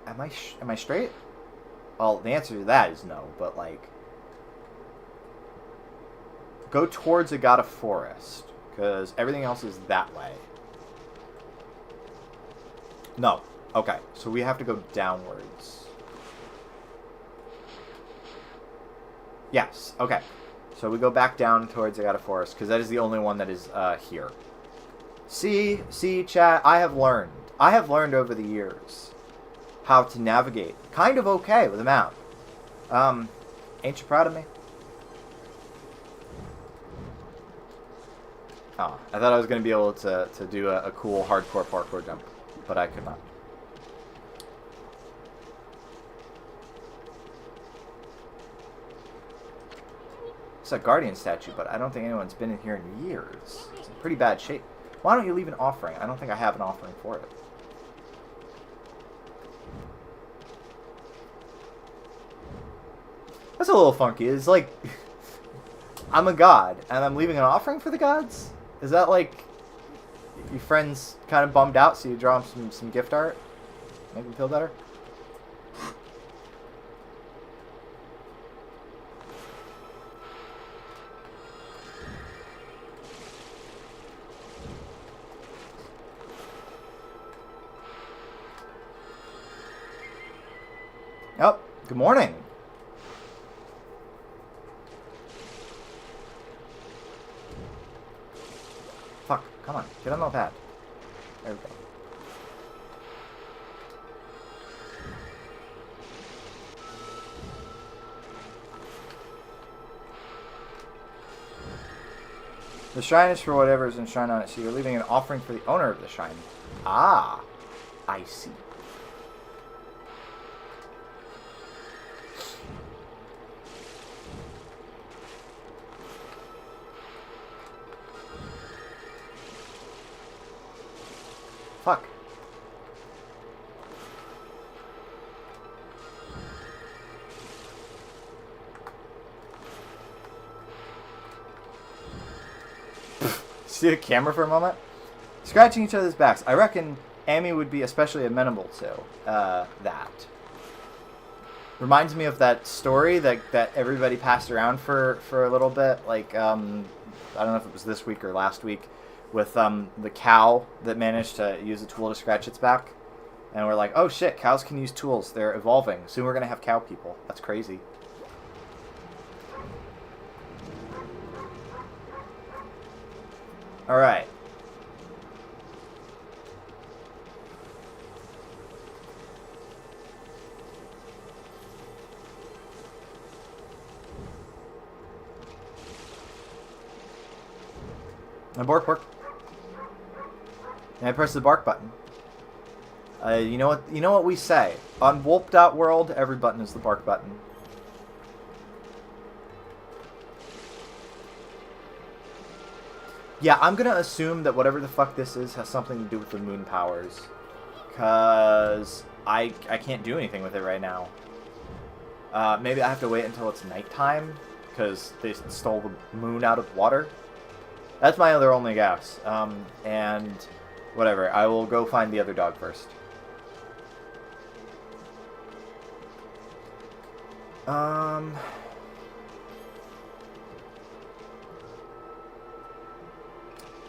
am I straight? Well, the answer to that is no. But like, go towards Agata Forest because everything else is that way. No. Okay. So we have to go downwards. Yes. Okay. So So we go back down towards Agata Forest, because that is the only one that is here. See, chat, I have learned. I have learned over the years how to navigate kind of okay with a map. Ain't you proud of me? Oh, I thought I was going to be able to do a cool hardcore parkour jump, but I could not. It's a guardian statue, but I don't think anyone's been in here in years. It's in pretty bad shape. Why don't you leave an offering? I don't think I have an offering for it. That's a little funky. It's like, I'm a god, and I'm leaving an offering for the gods? Is that like, your friend's kind of bummed out, so you draw him some gift art? Make him feel better? Oh, good morning. Fuck, come on, get on the pad. There we go. The shrine is for whatever is enshrined on it, so you're leaving an offering for the owner of the shrine. Ah, I see. Fuck. See the camera for a moment? Scratching each other's backs. I reckon Amy would be especially amenable to that. Reminds me of that story that everybody passed around for a little bit. Like, I don't know if it was this week or last week. With the cow that managed to use a tool to scratch its back. And we're like, oh shit, cows can use tools. They're evolving. Soon we're going to have cow people. That's crazy. Alright. And bark. And I press the bark button. You know what we say. On wolp.world, every button is the bark button. Yeah, I'm gonna assume that whatever the fuck this is has something to do with the moon powers. Cause I can't do anything with it right now. Maybe I have to wait until it's nighttime, because they stole the moon out of water. That's my other only guess. And whatever, I will go find the other dog first.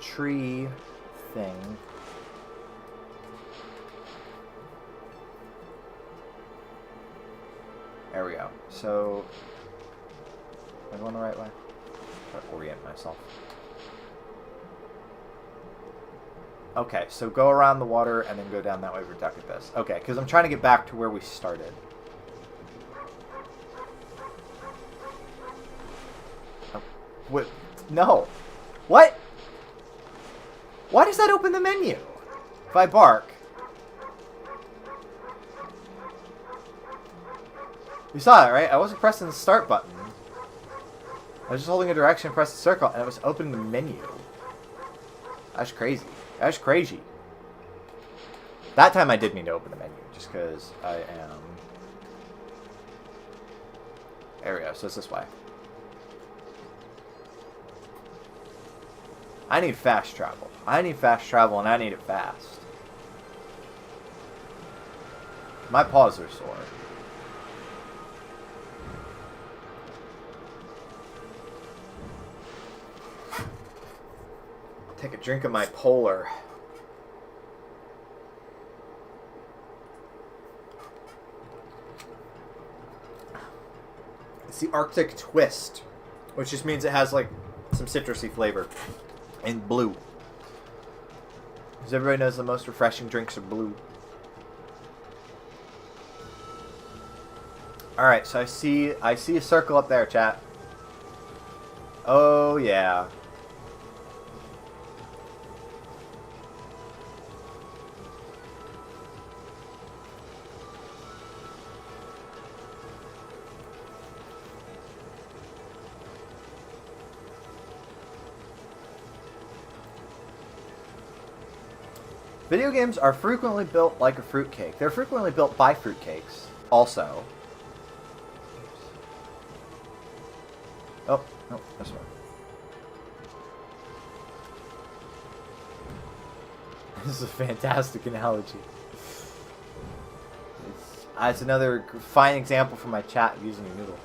Tree thing. There we go. So, am I going the right way? Try to orient myself. Okay, so go around the water and then go down that way for Duck Abyss. Okay, because I'm trying to get back to where we started. Oh, what? No. What? Why does that open the menu? If I bark. You saw it, right? I wasn't pressing the start button. I was just holding a direction, press the circle, and it was opening the menu. That's crazy. That's crazy. That time I did mean to open the menu, just because I am... There we go, so it's this way. I need fast travel. I need fast travel, and I need it fast. My paws are sore. Take a drink of my polar. It's the Arctic twist which just means it has like some citrusy flavor, and blue. Because everybody knows the most refreshing drinks are blue. All right, so I see a circle up there, chat. Oh yeah. Video games are frequently built like a fruitcake. They're frequently built by fruitcakes, also. Oh, no, this one. This is a fantastic analogy. It's another fine example from my chat using a noodle.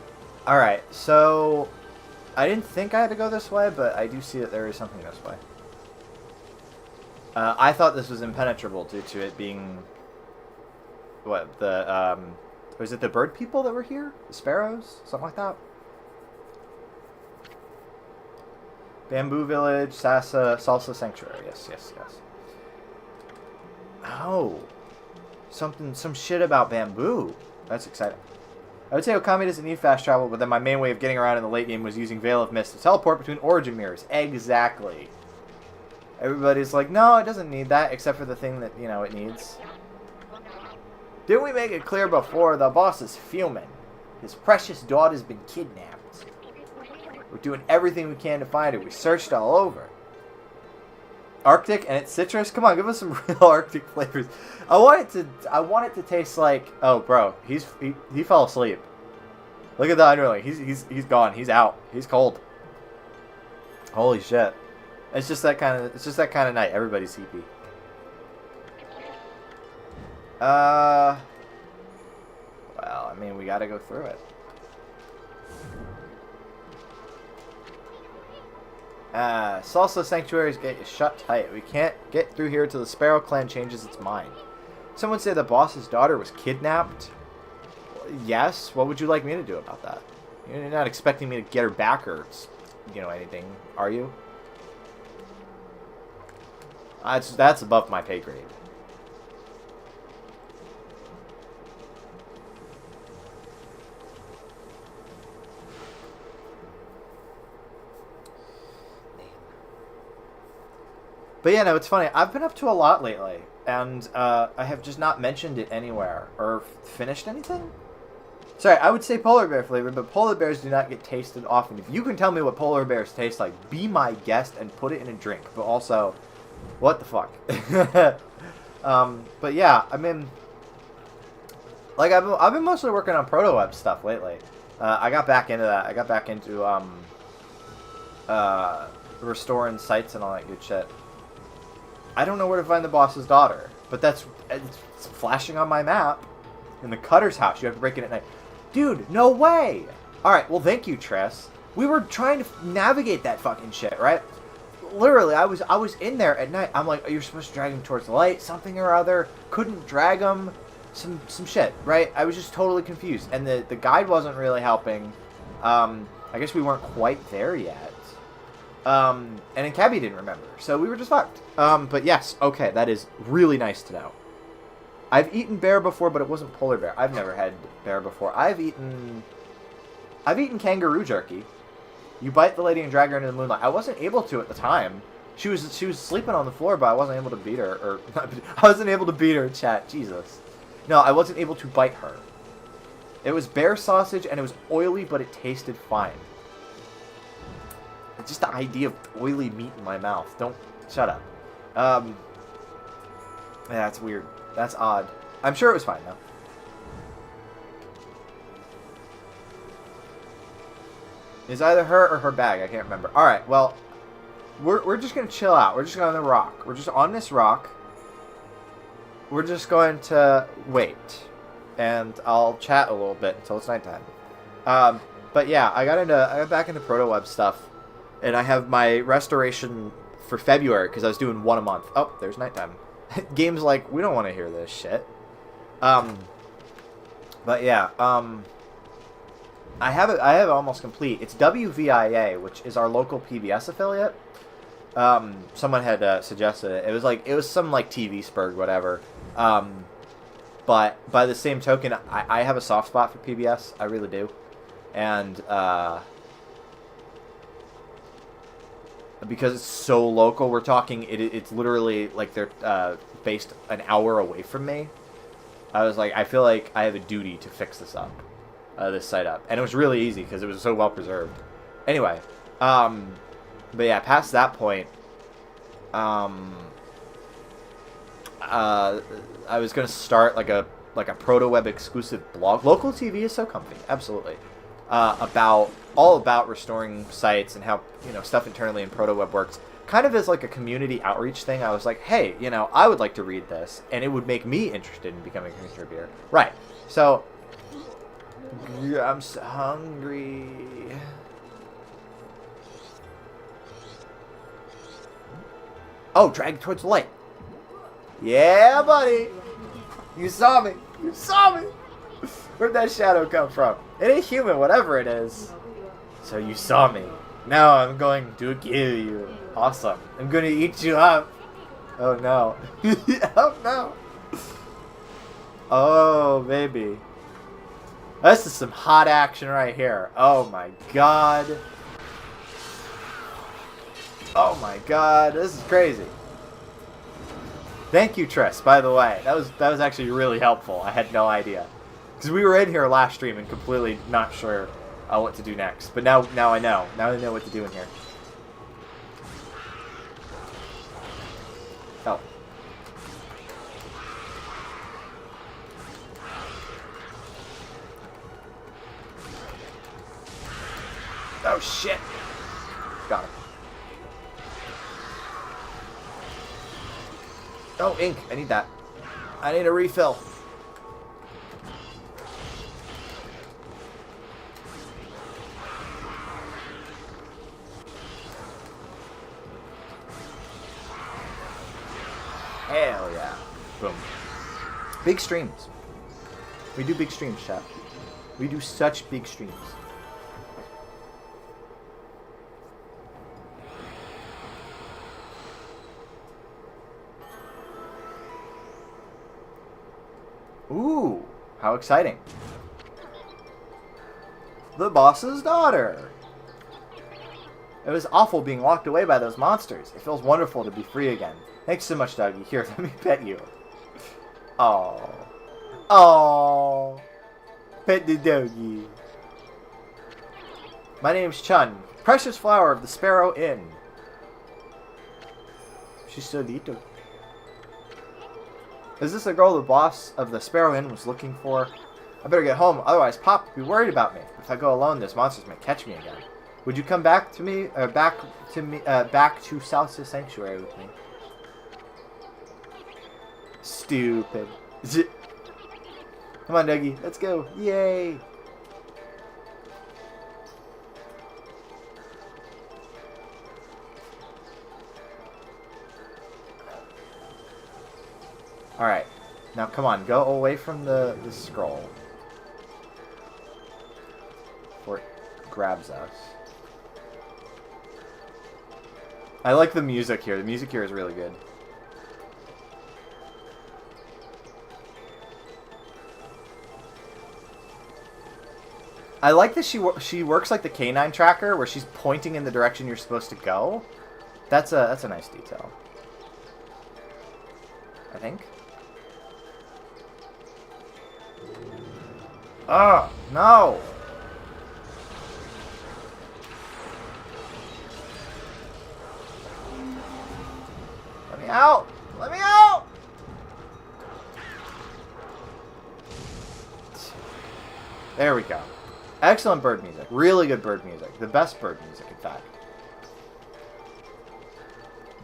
Alright, so I didn't think I had to go this way, but I do see that there is something this way. I thought this was impenetrable due to it being... What, was it the bird people that were here? The sparrows? Something like that? Bamboo Village, Salsa Sanctuary. Yes, yes, yes. Oh. Some shit about bamboo. That's exciting. I would say Okami doesn't need fast travel, but then my main way of getting around in the late game was using Veil of Mist to teleport between origin mirrors. Exactly. Everybody's like, no, it doesn't need that, except for the thing that, you know, it needs. Didn't we make it clear before? The boss is fuming. His precious daughter's been kidnapped. We're doing everything we can to find her. We searched all over. Arctic and it's citrus? Come on, give us some real Arctic flavors. I want it to taste like... Oh, bro, he fell asleep. Look at the underling. He's gone. He's out. He's cold. Holy shit. It's just that kind of night. Everybody's sleepy. Well, I mean, we gotta go through it. Salsa Sanctuaries get you shut tight. We can't get through here until the Sparrow Clan changes its mind. Someone said the boss's daughter was kidnapped. Yes. What would you like me to do about that? You're not expecting me to get her back or, you know, anything, are you? That's above my pay grade. But yeah, no, it's funny. I've been up to a lot lately, and I have just not mentioned it anywhere or finished anything. Sorry, I would say polar bear flavor, but polar bears do not get tasted often. If you can tell me what polar bears taste like, be my guest and put it in a drink. But also, what the fuck? But yeah, I mean, like I've been mostly working on proto web stuff lately. I got back into that. I got back into restoring sites and all that good shit. I don't know where to find the boss's daughter, but it's flashing on my map. In the Cutter's house, you have to break it at night. Dude, no way! Alright, well thank you, Tress. We were trying to navigate that fucking shit, right? Literally, I was in there at night. I'm like, oh, you're supposed to drag him towards the light, something or other. Couldn't drag him. Some shit, right? I was just totally confused. And the guide wasn't really helping. I guess we weren't quite there yet. And then Cabby didn't remember. So we were just fucked. But yes, okay, that is really nice to know. I've eaten bear before, but it wasn't polar bear. I've never had bear before. I've eaten kangaroo jerky. You bite the lady and drag her into the moonlight. I wasn't able to at the time. She was sleeping on the floor, but I wasn't able to beat her. Or I wasn't able to beat her in chat. Jesus. No, I wasn't able to bite her. It was bear sausage, and it was oily, but it tasted fine. It's just the idea of oily meat in my mouth. Don't... Shut up. Yeah, that's weird. That's odd. I'm sure it was fine, though. It's either her or her bag. I can't remember. Alright, well, we're just going to chill out. We're just going on the rock. We're just on this rock. We're just going to wait. And I'll chat a little bit until it's nighttime. But yeah, I got back into proto web stuff. And I have my restoration for February because I was doing one a month. Oh, there's nighttime. Game's like, we don't want to hear this shit. But yeah, I have it. I have it almost complete. It's WVIA, which is our local PBS affiliate. Someone had suggested it. It was some like TV spurg, whatever. But by the same token, I have a soft spot for PBS. I really do, and because it's so local, we're talking. It's literally like they're based an hour away from me. I was like, I feel like I have a duty to fix this up, this site up, and it was really easy because it was so well preserved. Anyway, but yeah, past that point, I was gonna start like a proto web exclusive blog. Local TV is so comfy, absolutely. All about restoring sites and how stuff internally in proto web works. Kind of as like a community outreach thing. I was like, hey, I would like to read this, and it would make me interested in becoming a contributor. Right. So I'm so hungry. Oh, drag towards the light. Yeah, buddy. You saw me. You saw me. Where'd that shadow come from? It ain't human, whatever it is. So you saw me. Now I'm going to kill you. Awesome. I'm going to eat you up. Oh, no. Oh, no. Oh, baby. This is some hot action right here. Oh, my God. Oh, my God. This is crazy. Thank you, Triss, by the way. That was actually really helpful. I had no idea. Because we were in here last stream and completely not sure what to do next. But now I know. Now I know what to do in here. Oh. Oh, shit. Got him. Oh, ink. I need that. I need a refill. Hell yeah. Boom. Big streams. We do big streams, chat. We do such big streams. Ooh, how exciting. The boss's daughter. It was awful being locked away by those monsters. It feels wonderful to be free again. Thanks so much, doggy. Here, let me pet you. Oh. Oh. Pet the doggy. My name's Chun, precious flower of the Sparrow Inn. She's so little. Is this the girl the boss of the Sparrow Inn was looking for? I better get home, otherwise Pop will be worried about me. If I go alone, those monsters might catch me again. Would you come back to me, back to South's Sanctuary with me? Stupid. Come on, Dougie, let's go. Yay! Alright. Now, come on. Go away from the scroll. Before it grabs us. I like the music here. The music here is really good. I like that she works like the canine tracker, where she's pointing in the direction you're supposed to go. That's a nice detail. I think. Oh, no! Let me out! Let me out! There we go. Excellent bird music. Really good bird music. The best bird music, in fact.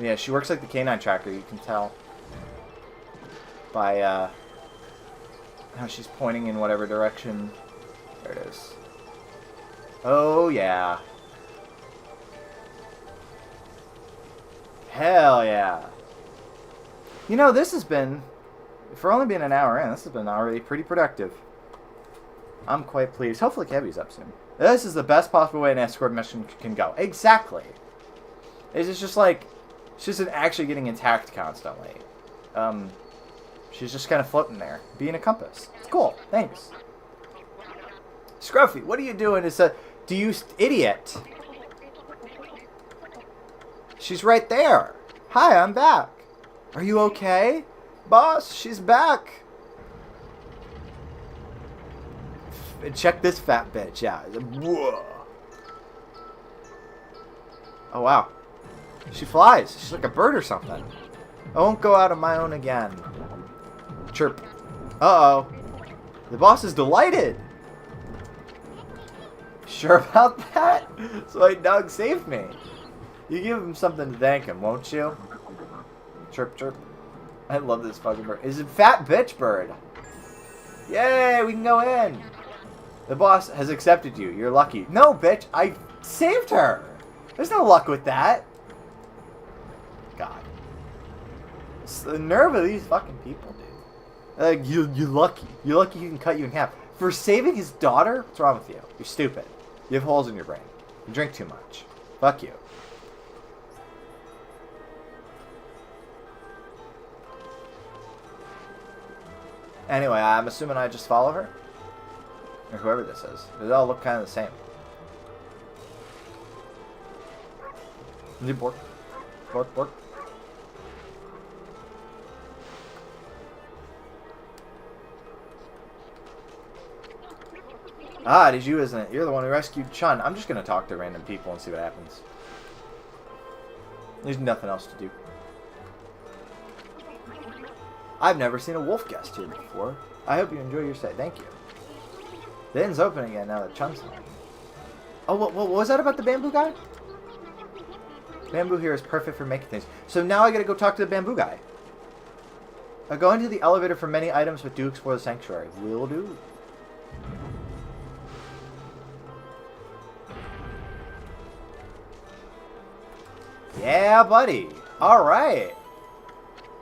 Yeah, she works like the canine tracker, you can tell. By, how she's pointing in whatever direction. There it is. Oh, yeah. Hell yeah. You know, this has been, for only being an hour in, this has been already pretty productive. I'm quite pleased. Hopefully Kevy's up soon. This is the best possible way an escort mission can go. Exactly. It's just like, she isn't actually getting attacked constantly. She's just kind of floating there, being a compass. It's cool. Thanks. Scruffy, what are you doing? Do you idiot? She's right there. Hi, I'm back. Are you okay? Boss, she's back. Check this fat bitch out. Whoa. Oh, wow. She flies. She's like a bird or something. I won't go out on my own again. Chirp. Uh-oh. The boss is delighted. Sure about that? So Doug saved me. You give him something to thank him, won't you? Chirp, chirp. I love this fucking bird. It's a fat bitch bird. Yay, we can go in. The boss has accepted you. You're lucky. No, bitch. I saved her. There's no luck with that. God. It's the nerve of these fucking people, dude. Like, you're lucky. You're lucky he can cut you in half. For saving his daughter? What's wrong with you? You're stupid. You have holes in your brain. You drink too much. Fuck you. Anyway, I'm assuming I just follow her? Or whoever this is. They all look kind of the same. Bork. Bork, bork. Ah, it is you, isn't it? You're the one who rescued Chun. I'm just going to talk to random people and see what happens. There's nothing else to do. I've never seen a wolf guest here before. I hope you enjoy your stay. Thank you. The inn's open again now that Chun's here. Oh, what was that about the bamboo guy? Bamboo here is perfect for making things. So now I gotta go talk to the bamboo guy. Go into the elevator for many items, but do explore the sanctuary. Will do. Yeah, buddy. Alright.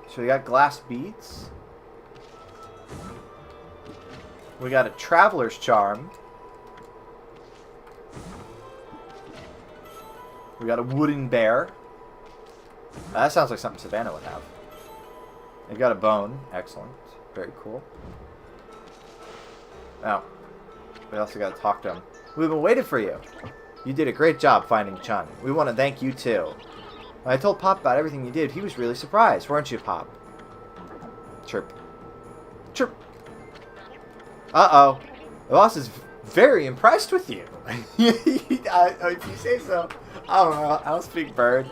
So we got glass beads. We got a traveler's charm. We got a wooden bear. That sounds like something Savannah would have. They've got a bone. Excellent. Very cool. Now, we also got to talk to him. We've been waiting for you. You did a great job finding Chun. We want to thank you too. When I told Pop about everything you did, he was really surprised, weren't you, Pop? Chirp. Chirp. Uh-oh. The boss is very impressed with you. If you say so. I don't know. I don't speak bird.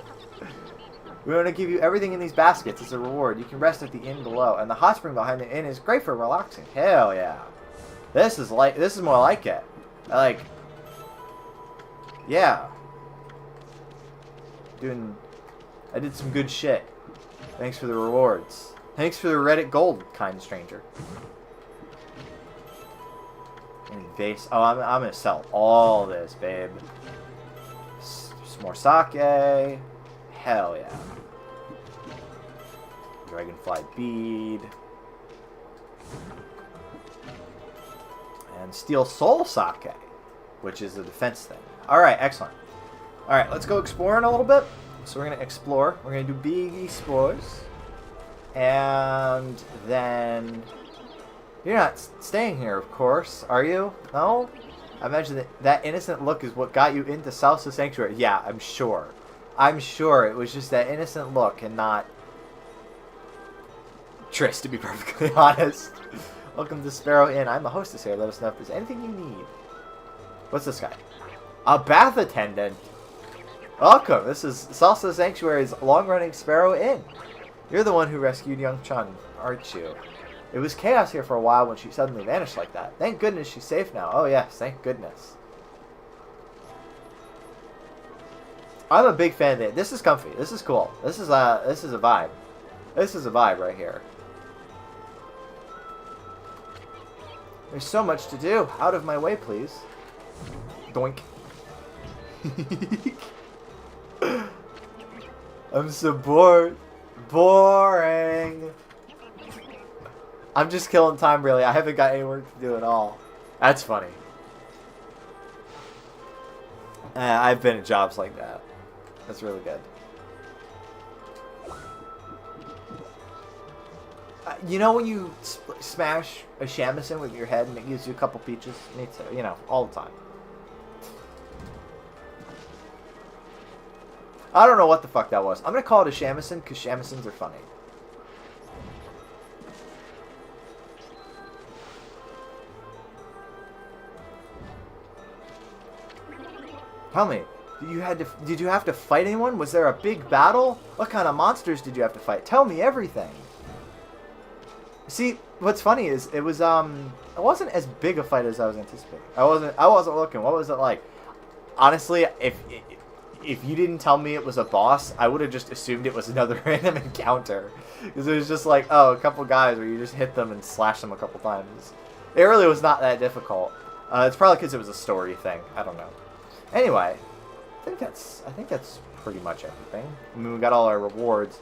We want to give you everything in these baskets as a reward. You can rest at the inn below. And the hot spring behind the inn is great for relaxing. Hell yeah. This is more like it. Yeah. I did some good shit. Thanks for the rewards. Thanks for the Reddit gold, kind stranger. Any vase? Oh, I'm gonna sell all this, babe. Some more sake. Hell yeah. Dragonfly bead. And steel soul sake, which is a defense thing. Alright, excellent. Alright, let's go exploring a little bit. So we're going to explore. We're going to do big explores. And then... You're not staying here, of course, are you? No? I imagine that innocent look is what got you into Salsa Sanctuary. Yeah, I'm sure. I'm sure it was just that innocent look and not... Triss, to be perfectly honest. Welcome to Sparrow Inn. I'm the hostess here. Let us know if there's anything you need. What's this guy? A bath attendant. Welcome. This is Salsa Sanctuary's long-running Sparrow Inn. You're the one who rescued young Chun, aren't you? It was chaos here for a while when she suddenly vanished like that. Thank goodness she's safe now. Oh yes, thank goodness. I'm a big fan of it. This is comfy. This is cool. This is a vibe. This is a vibe right here. There's so much to do. Out of my way, please. Doink. I'm so bored. Boring. I'm just killing time, really. I haven't got any work to do at all. That's funny. I've been at jobs like that. That's really good. You know when you smash a shamisen with your head and it gives you a couple peaches? Me too. You know, all the time. I don't know what the fuck that was. I'm going to call it a shamisen because shamisens are funny. Tell me, did you have to fight anyone? Was there a big battle? What kind of monsters did you have to fight? Tell me everything. See, what's funny is it wasn't as big a fight as I was anticipating. I wasn't looking. What was it like? Honestly, if you didn't tell me it was a boss, I would have just assumed it was another random encounter. Because it was just like, oh, a couple guys where you just hit them and slash them a couple times. It really was not that difficult. It's probably because it was a story thing. I don't know. Anyway, I think that's pretty much everything. I mean, we got all our rewards.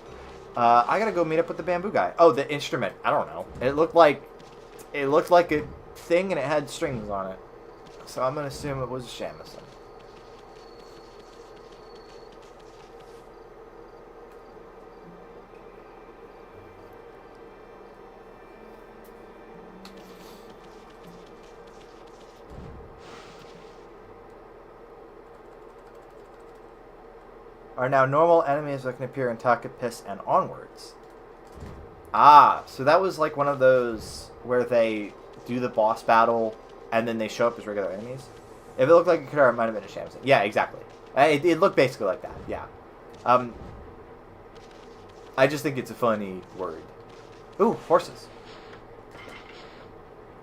I gotta go meet up with the bamboo guy. Oh, the instrument. I don't know. It looked like a thing and it had strings on it. So I'm gonna assume it was a shamisen. Are now normal enemies that can appear in Takapis and onwards. Ah, so that was like one of those where they do the boss battle and then they show up as regular enemies. If it looked like a Kadara, it might have been a shamisen. Yeah, exactly. It looked basically like that. Yeah. I just think it's a funny word. Ooh, horses.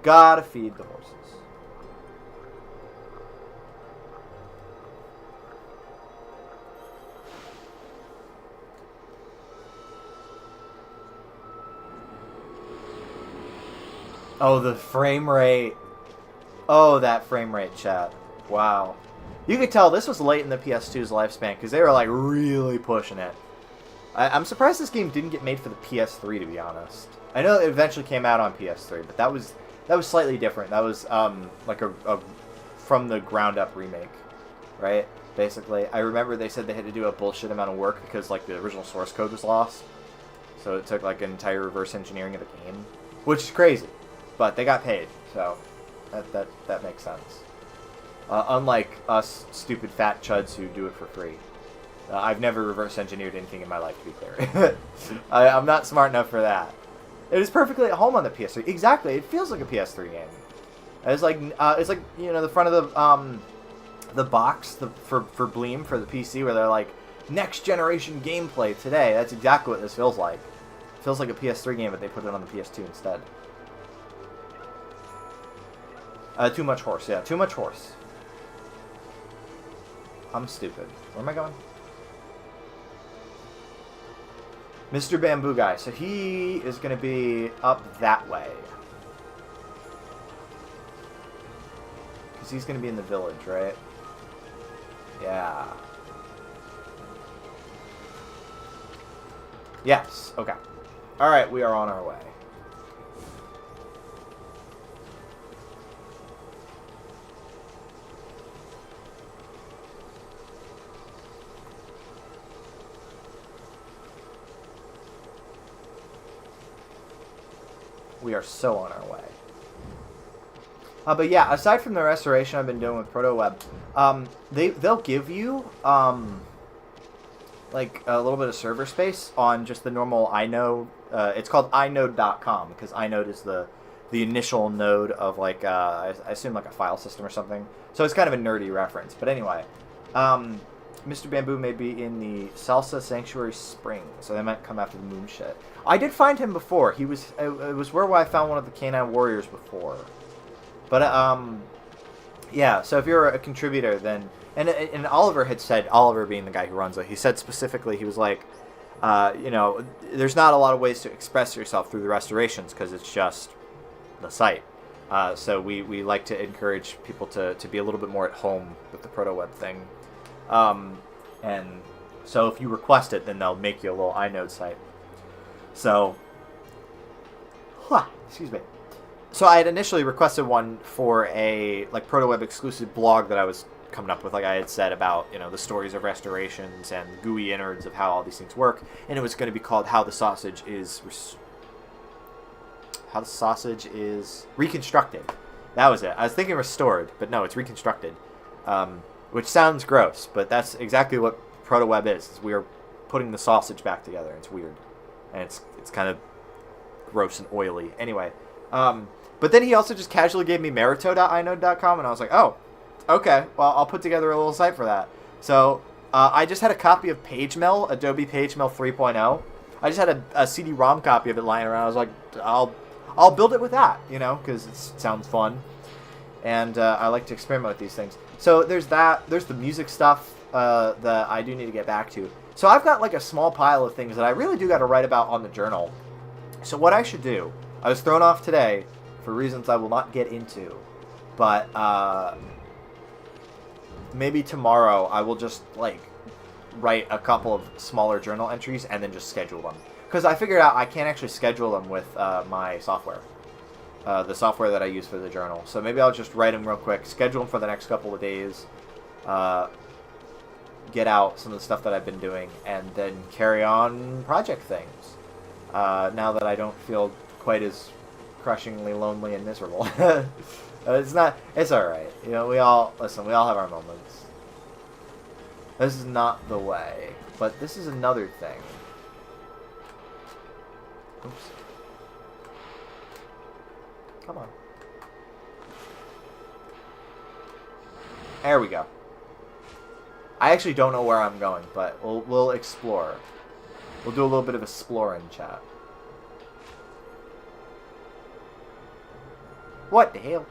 Gotta feed the horses. Oh, the frame rate. Oh, that frame rate, chat. Wow. You could tell this was late in the PS2's lifespan because they were like really pushing it. I'm surprised this game didn't get made for the PS3, to be honest. I know it eventually came out on PS3, but that was slightly different. That was like a from the ground up remake, right? Basically, I remember they said they had to do a bullshit amount of work because like the original source code was lost, so it took like an entire reverse engineering of the game, which is crazy. But they got paid, so that makes sense. Unlike us stupid fat chuds who do it for free. I've never reverse engineered anything in my life, to be clear. I'm not smart enough for that. It is perfectly at home on the PS3. Exactly, it feels like a PS3 game. It's like you know the front of the box for Bleem for the PC where they're like next generation gameplay today. That's exactly what this feels like. It feels like a PS3 game, but they put it on the PS2 instead. Too much horse, yeah. Too much horse. I'm stupid. Where am I going? Mr. Bamboo Guy. So he is going to be up that way. Because he's going to be in the village, right? Yeah. Yes. Okay. Alright, we are on our way. We are so on our way. But yeah, aside from the restoration I've been doing with ProtoWeb, they'll give you like a little bit of server space on just the normal inode. It's called inode.com because inode is the initial node of like I assume like a file system or something. So it's kind of a nerdy reference. But anyway, Mr. Bamboo may be in the Salsa Sanctuary Spring, so they might come after the moon shit. I did find him before. It was where I found one of the Canine Warriors before. But yeah. So if you're a contributor, then and Oliver had said, Oliver being the guy who runs it, he said specifically, he was like, you know, there's not a lot of ways to express yourself through the restorations because it's just the site. So we like to encourage people to be a little bit more at home with the ProtoWeb thing. And so if you request it, then they'll make you a little inode site. So, excuse me. So I had initially requested one for a like ProtoWeb exclusive blog that I was coming up with, like I had said, about, you know, the stories of restorations and GUI innards of how all these things work, and it was going to be called How the Sausage is Reconstructed. That was it. I was thinking restored, but no, it's reconstructed, which sounds gross, but that's exactly what ProtoWeb is we are putting the sausage back together. It's weird, and it's kind of gross and oily. Anyway, but then he also just casually gave me merito.inode.com, and I was like, oh, okay, well, I'll put together a little site for that. So I just had a copy of PageMill, Adobe PageMill 3.0. I just had a CD-ROM copy of it lying around. I was like, I'll build it with that, you know, because it sounds fun, and I like to experiment with these things. So there's that. There's the music stuff that I do need to get back to. So I've got like a small pile of things that I really do got to write about on the journal. So what I should do, I was thrown off today for reasons I will not get into, but maybe tomorrow I will just like write a couple of smaller journal entries and then just schedule them. Because I figured out I can't actually schedule them with my software, the software that I use for the journal. So maybe I'll just write them real quick, schedule them for the next couple of days, get out some of the stuff that I've been doing, and then carry on project things. Now that I don't feel quite as crushingly lonely and miserable. It's alright. You know, we all have our moments. This is not the way, but this is another thing. Oops. Come on. There we go. I actually don't know where I'm going, but we'll explore. We'll do a little bit of exploring, chat. What the hell?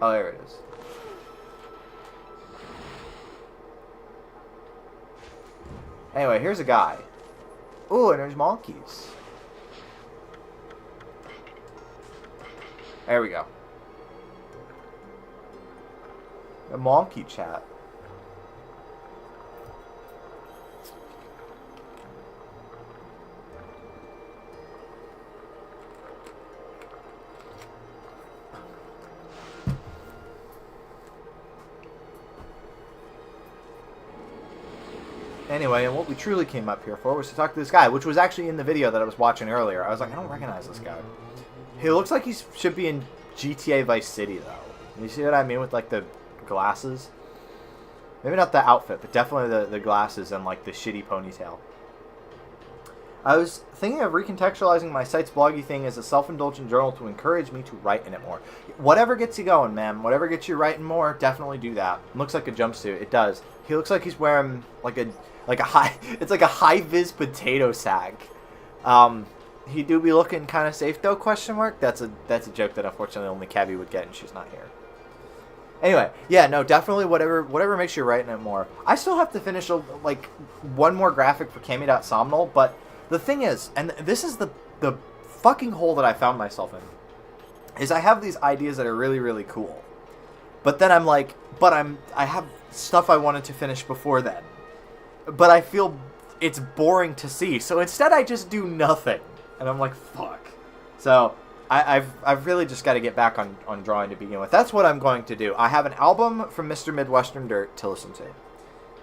Oh, there it is. Anyway, here's a guy. Ooh, and there's monkeys. There we go. A monkey chat. Anyway, and what we truly came up here for was to talk to this guy, which was actually in the video that I was watching earlier. I was like, I don't recognize this guy. He looks like he should be in GTA Vice City, though. You see what I mean with, like, the glasses? Maybe not the outfit, but definitely the glasses and, like, the shitty ponytail. I was thinking of recontextualizing my site's bloggy thing as a self-indulgent journal to encourage me to write in it more. Whatever gets you going, man. Whatever gets you writing more, definitely do that. Looks like a jumpsuit. It does. He looks like he's wearing, like a it's like a high-vis potato sack. He do be looking kind of safe though? Question mark. That's a joke that unfortunately only Cabby would get, and she's not here. Anyway, yeah, no, definitely whatever makes you writing it more. I still have to finish like one more graphic for Kami.Somnol, but the thing is, and this is the fucking hole that I found myself in, is I have these ideas that are really, really cool, but then I'm like, I have stuff I wanted to finish before then. But I feel it's boring to see, so instead I just do nothing, and I'm like, fuck. So I've really just got to get back on drawing to begin with. That's what I'm going to do. I have an album from Mr. Midwestern Dirt to listen to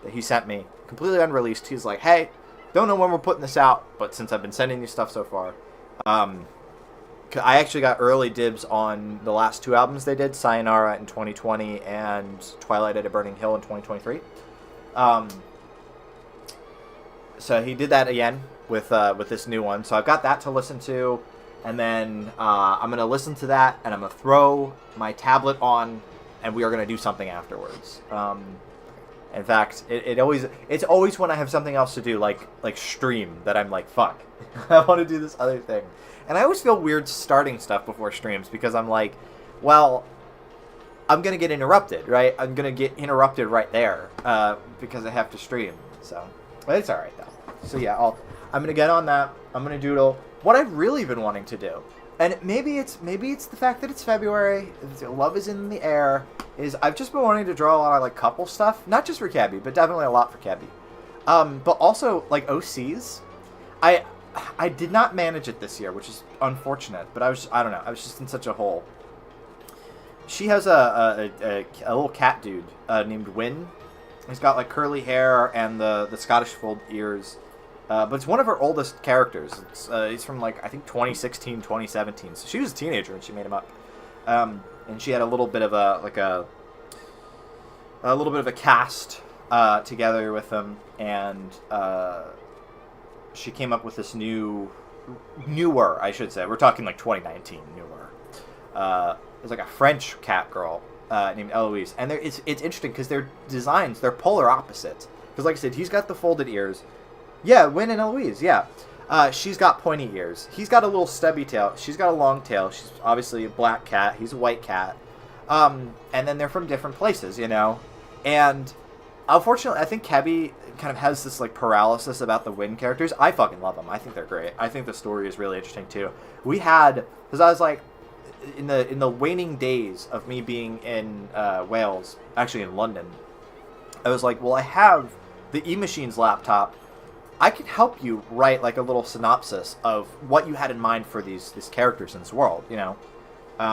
that he sent me, completely unreleased. He's like, hey, don't know when we're putting this out, but since I've been sending you stuff so far, I actually got early dibs on the last two albums they did, Sayonara in 2020 and Twilight at a Burning Hill in 2023. So he did that again with this new one. So I've got that to listen to, and then I'm going to listen to that, and I'm going to throw my tablet on, and we are going to do something afterwards. In fact, it's always when I have something else to do, like stream, that I'm like, fuck, I want to do this other thing. And I always feel weird starting stuff before streams, because I'm like, well, I'm going to get interrupted, right? I'm going to get interrupted right there because I have to stream. So, but it's all right, though. So yeah, I'm going to get on that. I'm going to doodle what I've really been wanting to do. And maybe it's the fact that it's February, love is in the air, is I've just been wanting to draw a lot of like couple stuff, not just for Cabby, but definitely a lot for Cabby. But also like OCs. I I did not manage it this year, which is unfortunate. But I don't know. I was just in such a hole. She has a little cat dude named Win. He's got like curly hair and the Scottish fold ears. But it's one of her oldest characters. He's from like I think 2016, 2017. So she was a teenager when she made him up. And she had a little bit of a little bit of a cast together with him, and she came up with this newer, I should say. We're talking like 2019 newer. There's like a French cat girl named Eloise, and it's interesting because their designs, they're polar opposites. Because like I said, he's got the folded ears. Yeah, Win and Eloise, yeah. She's got pointy ears. He's got a little stubby tail. She's got a long tail. She's obviously a black cat. He's a white cat. And then they're from different places, you know? And unfortunately, I think Kebby kind of has this like paralysis about the Win characters. I fucking love them. I think they're great. I think the story is really interesting too. Because I was like, in the waning days of me being in Wales, actually in London, I was like, well, I have the E-Machines laptop. I can help you write like a little synopsis of what you had in mind for these characters in this world, you know.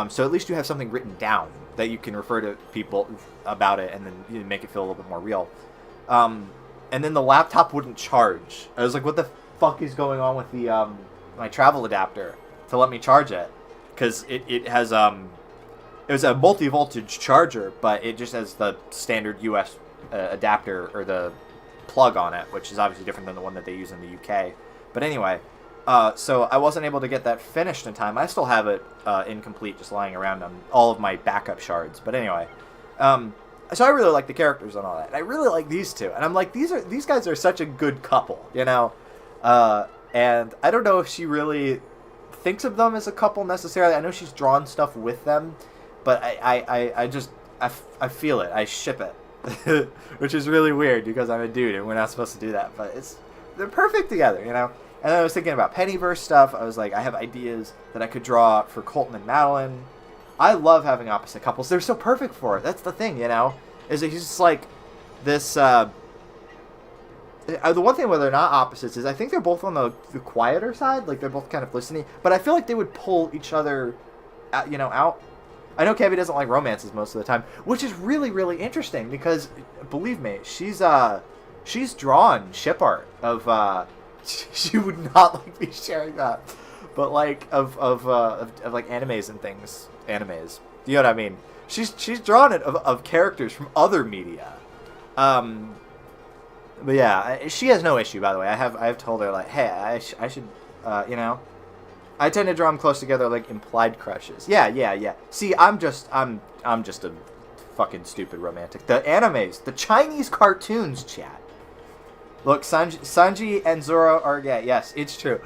So at least you have something written down that you can refer to people about it, and then you make it feel a little bit more real. And then the laptop wouldn't charge. I was like, what the fuck is going on with the my travel adapter to let me charge it? Because it has it was a multi-voltage charger, but it just has the standard US adapter or the plug on it, which is obviously different than the one that they use in the UK. But anyway, so I wasn't able to get that finished in time. I still have it incomplete, just lying around on all of my backup shards. But anyway, so I really like the characters and all that. And I really like these two, and I'm like, these guys are such a good couple, you know. And I don't know if she really thinks of them as a couple necessarily. I know she's drawn stuff with them, but I feel it. I ship it. Which is really weird because I'm a dude and we're not supposed to do that, but they're perfect together, you know. And then I was thinking about Pennyverse stuff. I was like, I have ideas that I could draw for Colton and Madeline. I love having opposite couples. They're so perfect for it. That's the thing, you know, is that he's just like this. The one thing where they're not opposites is I think they're both on the quieter side. Like they're both kind of listening, but I feel like they would pull each other, you know, out. I know Kebby doesn't like romances most of the time, which is really, really interesting because, believe me, she's drawn ship art of, she would not like me sharing that, but like of like animes and things, you know what I mean? She's drawn it of characters from other media, but yeah, she has no issue, by the way. I have told her like, hey, I should, you know. I tend to draw them close together like implied crushes. Yeah. See, I'm just a fucking stupid romantic. The animes, the Chinese cartoons, chat. Look, Sanji and Zoro are gay. Yes, it's true.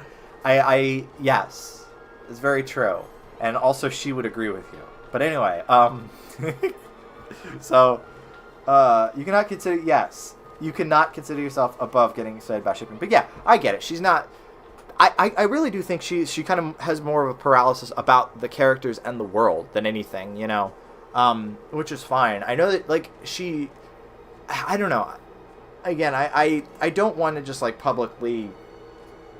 Yes, it's very true. And also, she would agree with you. But anyway, so, you cannot consider yourself above getting excited about shipping. But yeah, I get it. She's not. I really do think she kind of has more of a paralysis about the characters and the world than anything, you know, which is fine. I know that, like, I don't know. Again, I don't want to just, like, publicly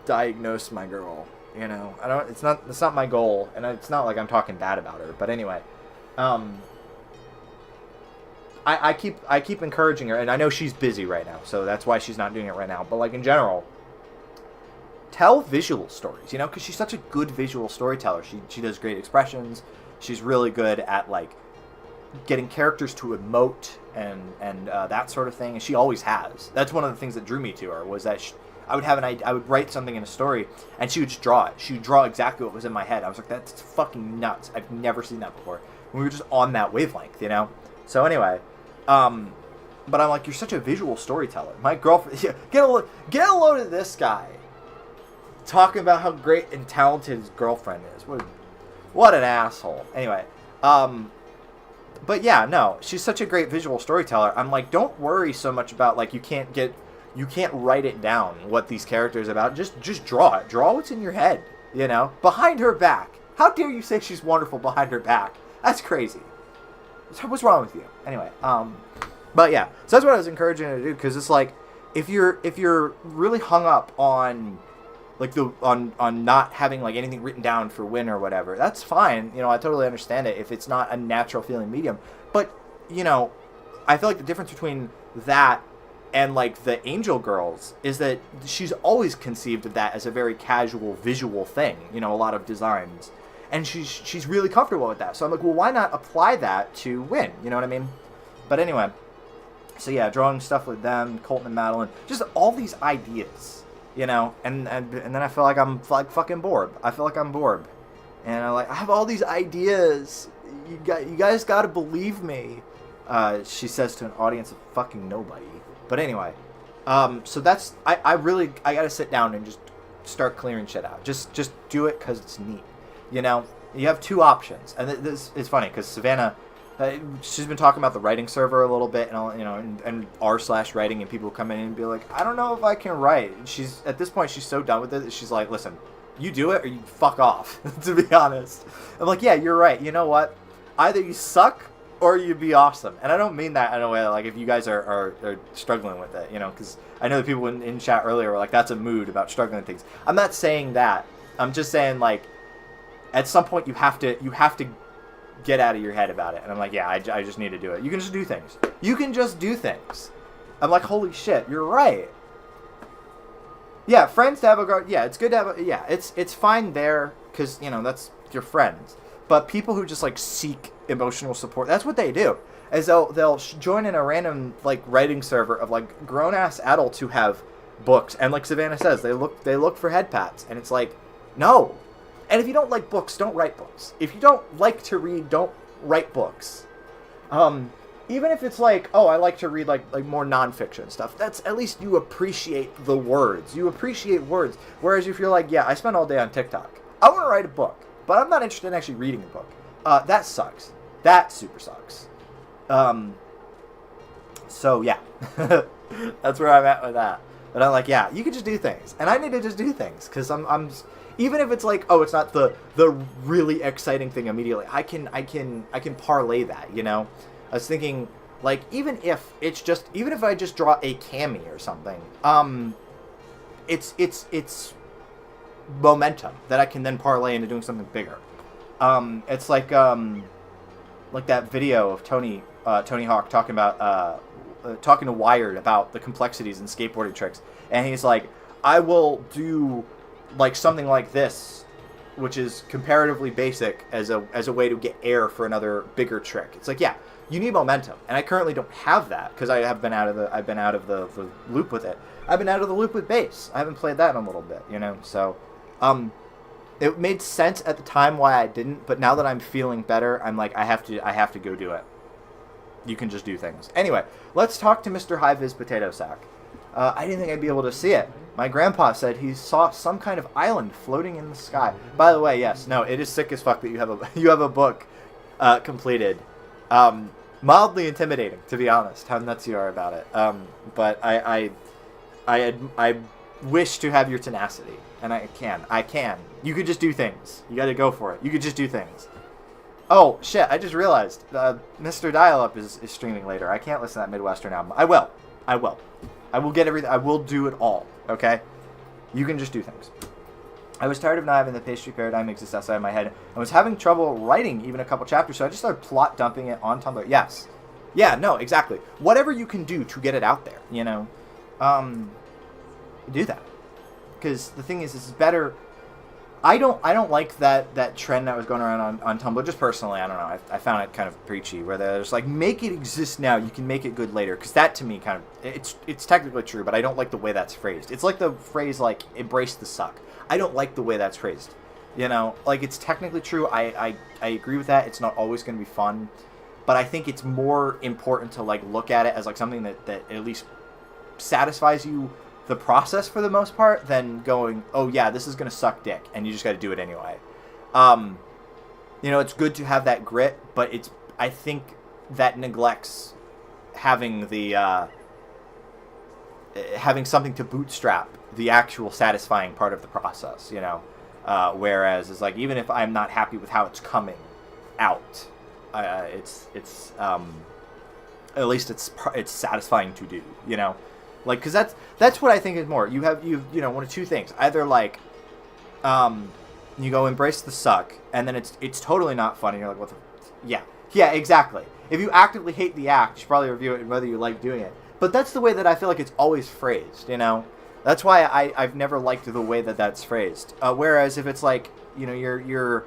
diagnose my girl, you know. It's not my goal, and it's not like I'm talking bad about her, but anyway. I keep encouraging her, and I know she's busy right now, so that's why she's not doing it right now, but, like, in general, tell visual stories, you know, because she's such a good visual storyteller. She does great expressions. She's really good at like getting characters to emote and that sort of thing. And she always has. That's one of the things that drew me to her was that I would write something in a story and she would just draw it. She would draw exactly what was in my head. I was like, that's fucking nuts. I've never seen that before. And we were just on that wavelength, you know. So anyway, but I'm like, you're such a visual storyteller. My girlfriend, get a load of this guy. Talking about how great and talented his girlfriend is. What an asshole. Anyway, but yeah, no, she's such a great visual storyteller. I'm like, don't worry so much about like you can't write it down what these characters are about. Just draw it. Draw what's in your head. You know, behind her back. How dare you say she's wonderful behind her back? That's crazy. What's wrong with you? Anyway, but yeah, so that's what I was encouraging her to do because it's like if you're really hung up on like the on not having like anything written down for when or whatever. That's fine. You know, I totally understand it if it's not a natural feeling medium. But, you know, I feel like the difference between that and like the Angel Girls is that she's always conceived of that as a very casual visual thing, you know, a lot of designs. And she's really comfortable with that. So I'm like, well, why not apply that to Win? You know what I mean? But anyway, so yeah, drawing stuff with them, Colton and Madeline, just all these ideas, you know, and then I feel like I'm like fucking bored. I feel like I'm bored. And I have all these ideas. You guys got to believe me. She says to an audience of fucking nobody. But anyway, so that's I gotta sit down and just start clearing shit out. Just do it because it's neat. You know, you have two options, and this is funny because Savannah, she's been talking about the writing server a little bit, and all, you know, and r/writing, and people come in and be like, I don't know if I can write. And she's at this point, she's so done with it that she's like, listen, you do it or you fuck off. To be honest, I'm like, yeah, you're right. You know what? Either you suck or you'd be awesome. And I don't mean that in a way like if you guys are struggling with it, you know, because I know the people in chat earlier were like, that's a mood about struggling with things. I'm not saying that. I'm just saying like at some point you have to get out of your head about it. And I'm like, yeah, I just need to do it. You can just do things. You can just do things. I'm like, holy shit, you're right. Yeah, friends to have a guard. Yeah, it's good to have a, yeah, it's fine there because, you know, that's your friends. But people who just like seek emotional support, that's what they do. As they'll join in a random like writing server of like grown ass adults who have books, and like Savannah says, they look for head pats, and it's like, no. And if you don't like books, don't write books. If you don't like to read, don't write books. Even if it's like, oh, I like to read like more nonfiction stuff. That's at least you appreciate the words. You appreciate words. Whereas if you're like, yeah, I spend all day on TikTok. I want to write a book, but I'm not interested in actually reading a book. That sucks. That super sucks. So yeah, that's where I'm at with that. But I'm like, yeah, you can just do things, and I need to just do things because I'm even if it's like, oh, it's not the really exciting thing immediately. I can parlay that, you know. I was thinking like even if I just draw a cami or something, it's momentum that I can then parlay into doing something bigger. It's like that video of Tony Hawk talking to Wired about the complexities in skateboarding tricks, and he's like, I will do like something like this, which is comparatively basic as a way to get air for another bigger trick. It's like, yeah, you need momentum, and I currently don't have that because I've been out of the loop with it. I've been out of the loop with bass. I haven't played that in a little bit, you know. So, it made sense at the time why I didn't, but now that I'm feeling better, I'm like, I have to go do it. You can just do things. Anyway, let's talk to Mr. High-Vis Potato Sack. I didn't think I'd be able to see it. My grandpa said he saw some kind of island floating in the sky. By the way, yes, no, it is sick as fuck that you have a book completed. Mildly intimidating, to be honest, how nuts you are about it. But I wish to have your tenacity, and I can. You could just do things. You got to go for it. You could just do things. Oh shit! I just realized Mr. Dial-Up is streaming later. I can't listen to that Midwestern album. I will. I will get everything. I will do it all. Okay? You can just do things. I was tired of not having the pastry paradigm exist outside my head. I was having trouble writing even a couple chapters, so I just started plot dumping it on Tumblr. Yes. Yeah, no, exactly. Whatever you can do to get it out there, you know. Do that. Because the thing is, it's better. I don't like that trend that was going around on Tumblr, just personally. I don't know. I found it kind of preachy, where they're just like, make it exist now, you can make it good later. Because that, to me, kind of, it's technically true, but I don't like the way that's phrased. It's like the phrase, like, embrace the suck. I don't like the way that's phrased. You know, like, it's technically true. I agree with that. It's not always going to be fun. But I think it's more important to, like, look at it as, like, something that at least satisfies you the process for the most part than going, oh yeah, this is going to suck dick, and you just got to do it anyway. You know, it's good to have that grit, but I think that neglects having having something to bootstrap the actual satisfying part of the process, you know. Whereas it's like, even if I'm not happy with how it's coming out, it's at least it's satisfying to do, you know. Like, because that's what I think is more. You have one of two things. Either like, you go embrace the suck, and then it's totally not funny. You're like, what the, yeah, exactly. If you actively hate the act, you should probably review it whether you like doing it. But that's the way that I feel like it's always phrased. That's why I've never liked the way that that's phrased. Whereas if it's like, you're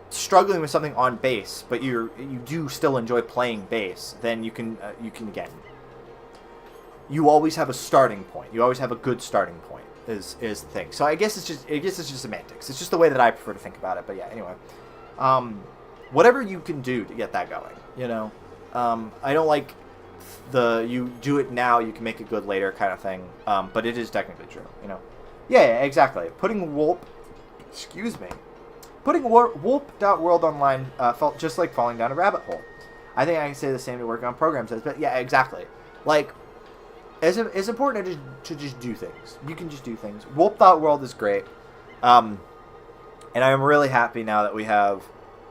struggling with something on bass, but you do still enjoy playing bass, then you can again. You always have a starting point. You always have a good starting point. Is the thing. So I guess it's just semantics. It's just the way that I prefer to think about it. But yeah, anyway, whatever you can do to get that going. I don't like you do it now, you can make it good later kind of thing. But it is technically true. Yeah, exactly. Putting wolp.world online felt just like falling down a rabbit hole. I think I can say the same to work on programs as, but yeah, exactly. Like, it's important to just do things. You can just do things. Wolp.world is great. And I'm really happy now that we have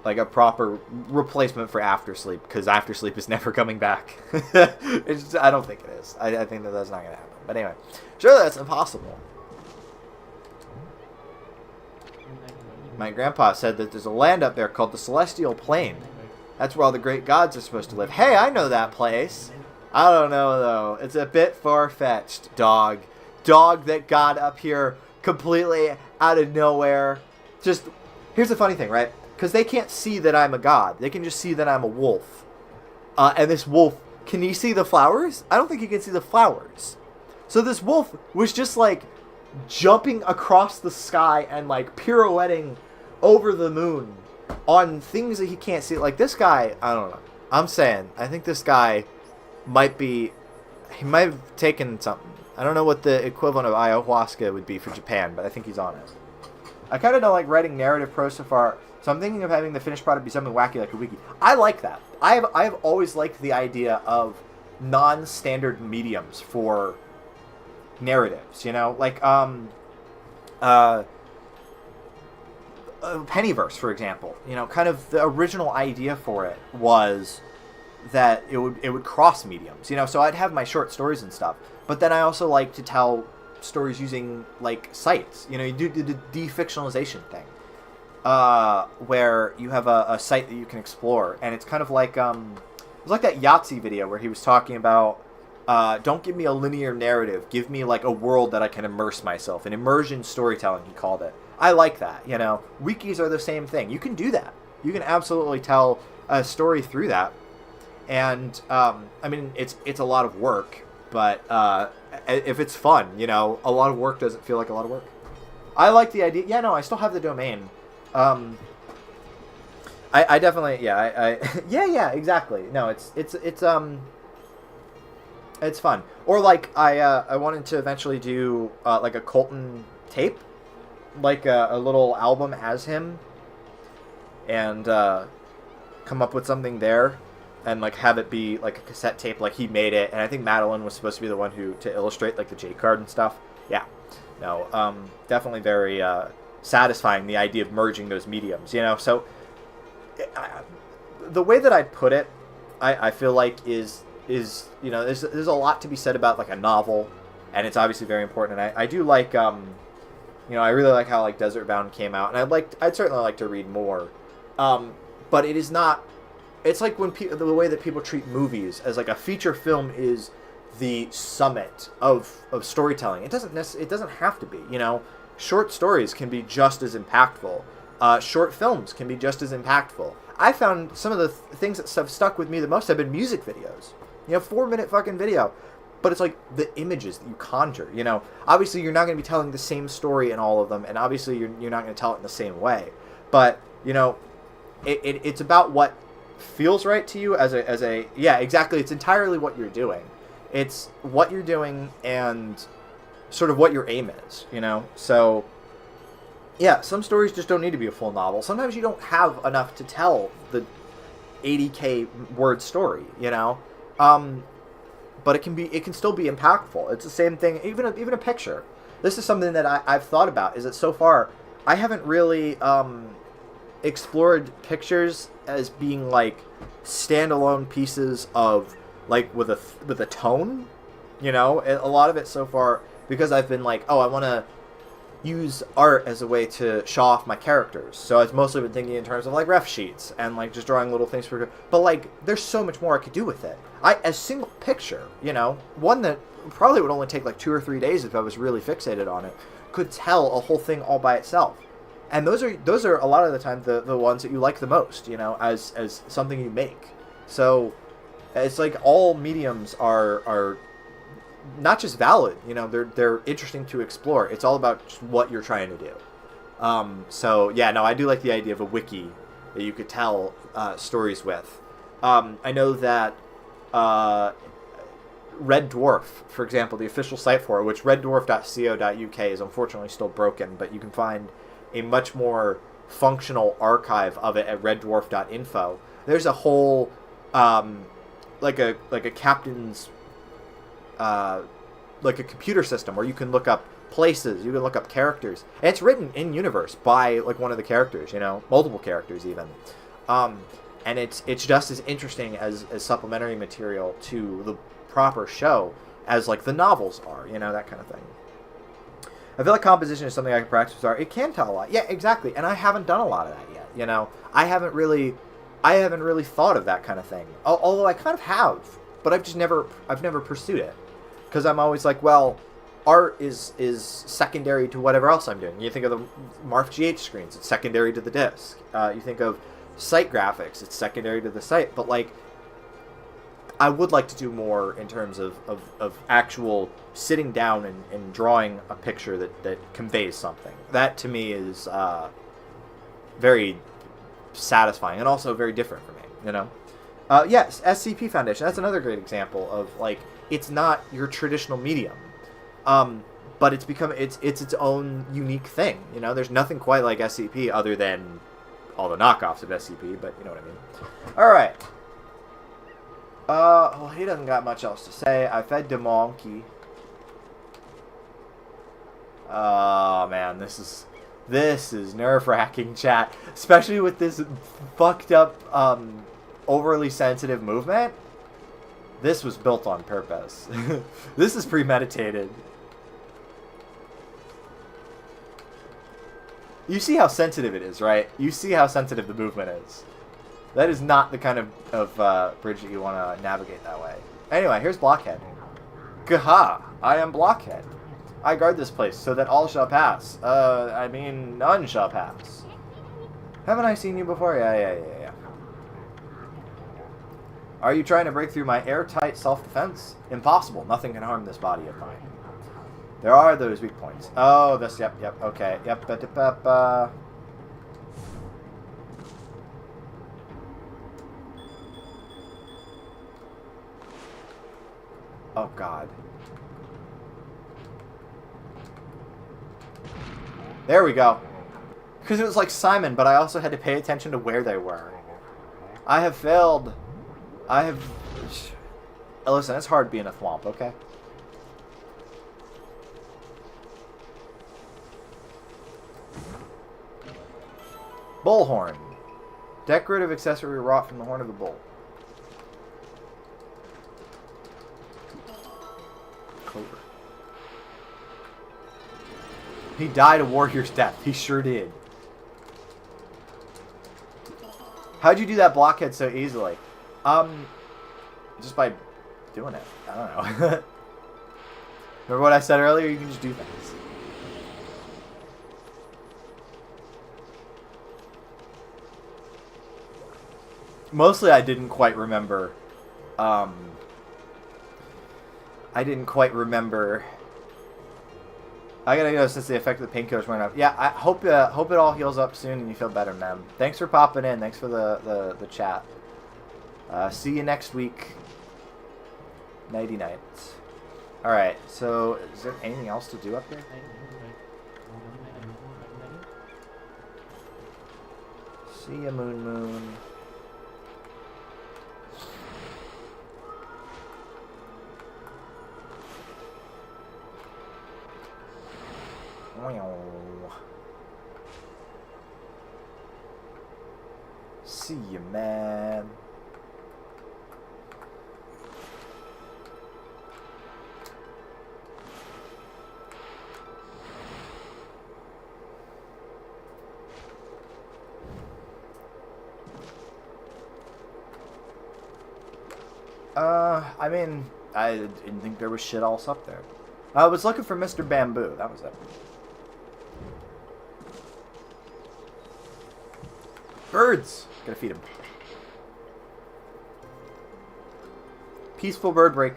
like a proper replacement for After Sleep, because After Sleep is never coming back. I don't think it is. I think that's not going to happen. But anyway, sure, that's impossible. My grandpa said that there's a land up there called the Celestial Plain. That's where all the great gods are supposed to live. Hey, I know that place. I don't know, though. It's a bit far-fetched, dog. Dog that got up here completely out of nowhere. Just, here's the funny thing, right? Because they can't see that I'm a god. They can just see that I'm a wolf. And this wolf, can you see the flowers? I don't think he can see the flowers. So this wolf was just, like, jumping across the sky and, like, pirouetting over the moon on things that he can't see. Like, this guy, I don't know. I'm saying, I think this guy he might have taken something. I don't know what the equivalent of ayahuasca would be for Japan, but I think he's on it. I kind of don't like writing narrative prose so far, so I'm thinking of having the finished product be something wacky like a wiki. I like that. I have always liked the idea of non-standard mediums for narratives, like Pennyverse, for example. Kind of the original idea for it was that it would cross mediums, so I'd have my short stories and stuff, but then I also like to tell stories using like sites. You do the defictionalization thing, where you have a site that you can explore, and it's kind of like it was like that Yahtzee video where he was talking about don't give me a linear narrative, give me like a world that I can immerse myself in. Immersion storytelling, he called it. I like that. Wikis are the same thing. You can do that. You can absolutely tell a story through that. And, I mean, it's a lot of work, but if it's fun, a lot of work doesn't feel like a lot of work. I like the idea. Yeah, no, I still have the domain. I definitely, yeah, yeah, exactly. No, it's fun. Or like, I wanted to eventually do, like a Colton tape, like a little album as him, and, come up with something there. And, like, have it be, like, a cassette tape, like, he made it. And I think Madeline was supposed to be the one to illustrate, like, the J card and stuff. Yeah. No, definitely very satisfying, the idea of merging those mediums, So, the way that I put it, I feel like is there's a lot to be said about, like, a novel. And it's obviously very important. And I do like, I really like how, like, Desert Bound came out. And I'd certainly like to read more. But it is not... It's like when the way that people treat movies as like a feature film is the summit of storytelling. It doesn't have to be. Short stories can be just as impactful. Short films can be just as impactful. I found some of the things that have stuck with me the most have been music videos. 4-minute fucking video, but it's like the images that you conjure. Obviously you're not going to be telling the same story in all of them, and obviously you're not going to tell it in the same way. But it's about what feels right to you as a yeah, exactly. It's entirely what you're doing. It's what you're doing and sort of what your aim is, So yeah, some stories just don't need to be a full novel. Sometimes you don't have enough to tell the 80k word story, but it can still be impactful. It's the same thing, even a picture. This is something that I've thought about, is that so far I haven't really explored pictures as being like standalone pieces of like with a tone. You know, a lot of it so far, because I've been like, oh, I want to use art as a way to show off my characters. So I've mostly been thinking in terms of like ref sheets and like just drawing little things for. But like, there's so much more I could do with it. A single picture, you know, one that probably would only take like 2 or 3 days if I was really fixated on it, could tell a whole thing all by itself. And those are a lot of the time the ones that you like the most, you know, as something you make. So it's like all mediums are not just valid, you know, they're interesting to explore. It's all about just what you're trying to do. So yeah, no, I do like the idea of a wiki that you could tell stories with. I know that Red Dwarf, for example, the official site for it, which reddwarf.co.uk is unfortunately still broken, but you can find a much more functional archive of it at reddwarf.info. There's a whole like a captain's like a computer system where you can look up places, you can look up characters, and it's written in universe by like one of the characters, you know, multiple characters even, and it's just as interesting as supplementary material to the proper show as like the novels are, you know, that kind of thing. I feel like composition is something I can practice with art. It can tell a lot, yeah, exactly, and I haven't done a lot of that yet, you know. I haven't really thought of that kind of thing, although I kind of have, but I've never pursued it. Because I'm always like, well, art is secondary to whatever else I'm doing. You think of the Marf GH screens, it's secondary to the disc. You think of site graphics, it's secondary to the site. But, like, I would like to do more in terms of actual sitting down and drawing a picture that conveys something. That, to me, is very satisfying and also very different for me, you know? Yes, SCP Foundation, that's another great example of, like, it's not your traditional medium, but it's become its own unique thing. You know, there's nothing quite like SCP other than all the knockoffs of SCP, but you know what I mean. All right. Well, he doesn't got much else to say. I fed the monkey. Oh man, this is nerve-wracking, chat, especially with this fucked up, overly sensitive movement. This was built on purpose. This is premeditated. You see how sensitive it is, right? You see how sensitive the movement is. That is not the kind of bridge that you want to navigate that way. Anyway, here's Blockhead. Gaha! I am Blockhead. I guard this place so that all shall pass. I mean, none shall pass. Haven't I seen you before? Yeah. Are you trying to break through my airtight self-defense? Impossible. Nothing can harm this body of mine. There are those weak points. Oh, this, yep, okay. Yep, Oh, God. There we go. Because it was like Simon, but I also had to pay attention to where they were. I have failed. Listen, it's hard being a thwomp, okay? Bullhorn. Decorative accessory wrought from the horn of the bull. Clover. He died a warrior's death. He sure did. How'd you do that blockhead so easily? Just by doing it. I don't know. Remember what I said earlier? You can just do things. Mostly I didn't quite remember. I gotta go since the effect of the painkillers went up. Yeah, I hope it all heals up soon and you feel better, man. Thanks for popping in. Thanks for the chat. See you next week. Nighty night. Alright, so is there anything else to do up here? See ya, Moon. See ya, man. I mean, I didn't think there was shit else up there. I was looking for Mr. Bamboo. That was it. Birds! Gotta feed them. Peaceful bird break.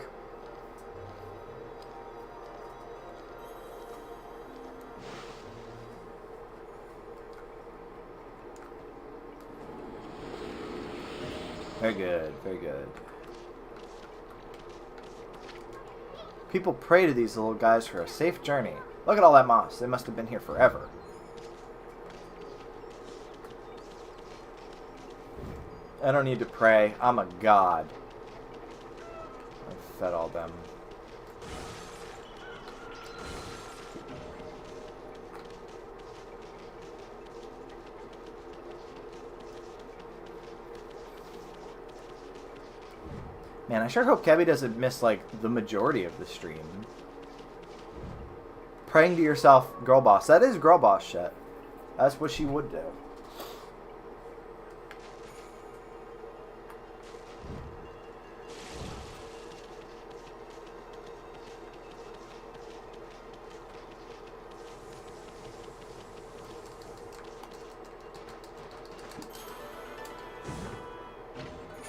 Very good, very good. People pray to these little guys for a safe journey. Look at all that moss. They must have been here forever. I don't need to pray. I'm a god. I've fed all them. Man, I sure hope Kebby doesn't miss, like, the majority of the stream. Praying to yourself, girl boss. That is girl boss shit. That's what she would do.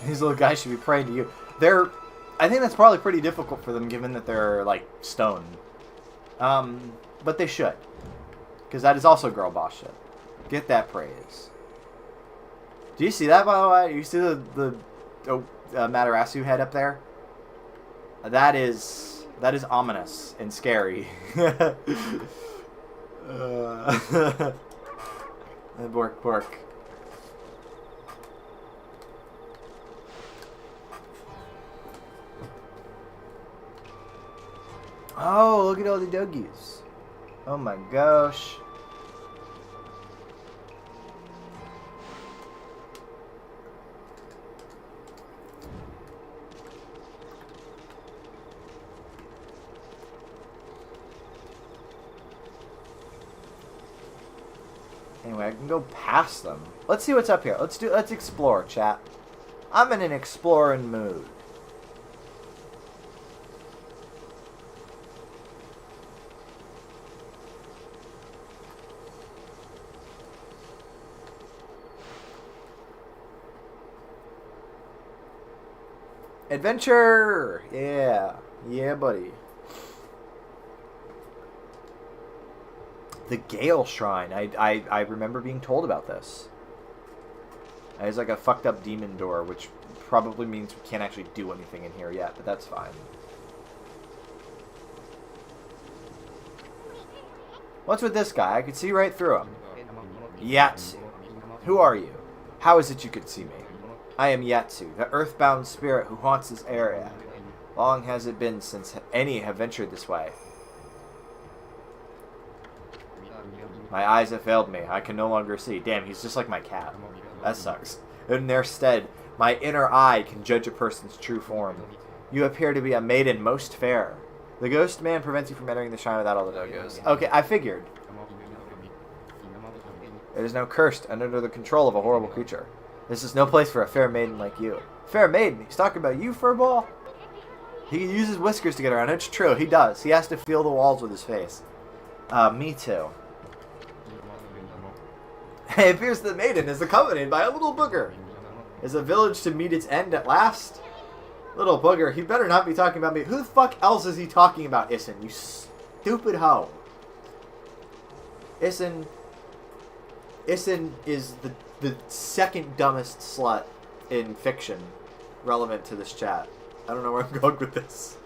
These little guys should be praying to you. I think that's probably pretty difficult for them, given that they're, like, stone. But they should. Because that is also girl boss shit. Get that praise. Do you see that, by the way? You see the Matarasu head up there? That is ominous and scary. Bork, bork. Oh, look at all the doggies. Oh my gosh. Anyway, I can go past them. Let's see what's up here. Let's explore, chat. I'm in an exploring mood. Adventure! Yeah. Yeah, buddy. The Gale Shrine. I remember being told about this. It's like a fucked up demon door, which probably means we can't actually do anything in here yet, but that's fine. What's with this guy? I could see right through him. Yatsu. Who are you? How is it you could see me? I am Yatsu, the earthbound spirit who haunts this area. Long has it been since any have ventured this way. My eyes have failed me. I can no longer see. Damn, he's just like my cat. That sucks. In their stead, my inner eye can judge a person's true form. You appear to be a maiden most fair. The ghost man prevents you from entering the shrine without all the doggos. Okay, I figured. It is now cursed and under the control of a horrible creature. This is no place for a fair maiden like you. Fair maiden? He's talking about you, furball? He uses whiskers to get around. It's true, he does. He has to feel the walls with his face. Me too. It appears the maiden is accompanied by a little booger. Is a village to meet its end at last? Little booger, he better not be talking about me. Who the fuck else is he talking about, Issen? You stupid hoe. Issen is the second dumbest slut in fiction relevant to this chat. I don't know where I'm going with this.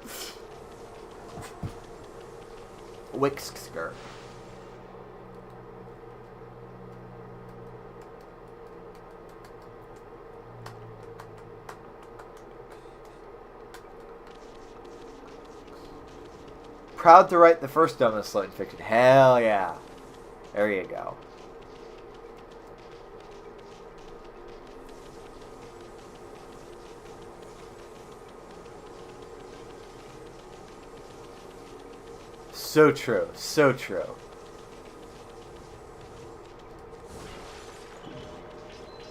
Wixker. Proud to write the first dumbest slut in fiction. Hell yeah. There you go. So true. So true.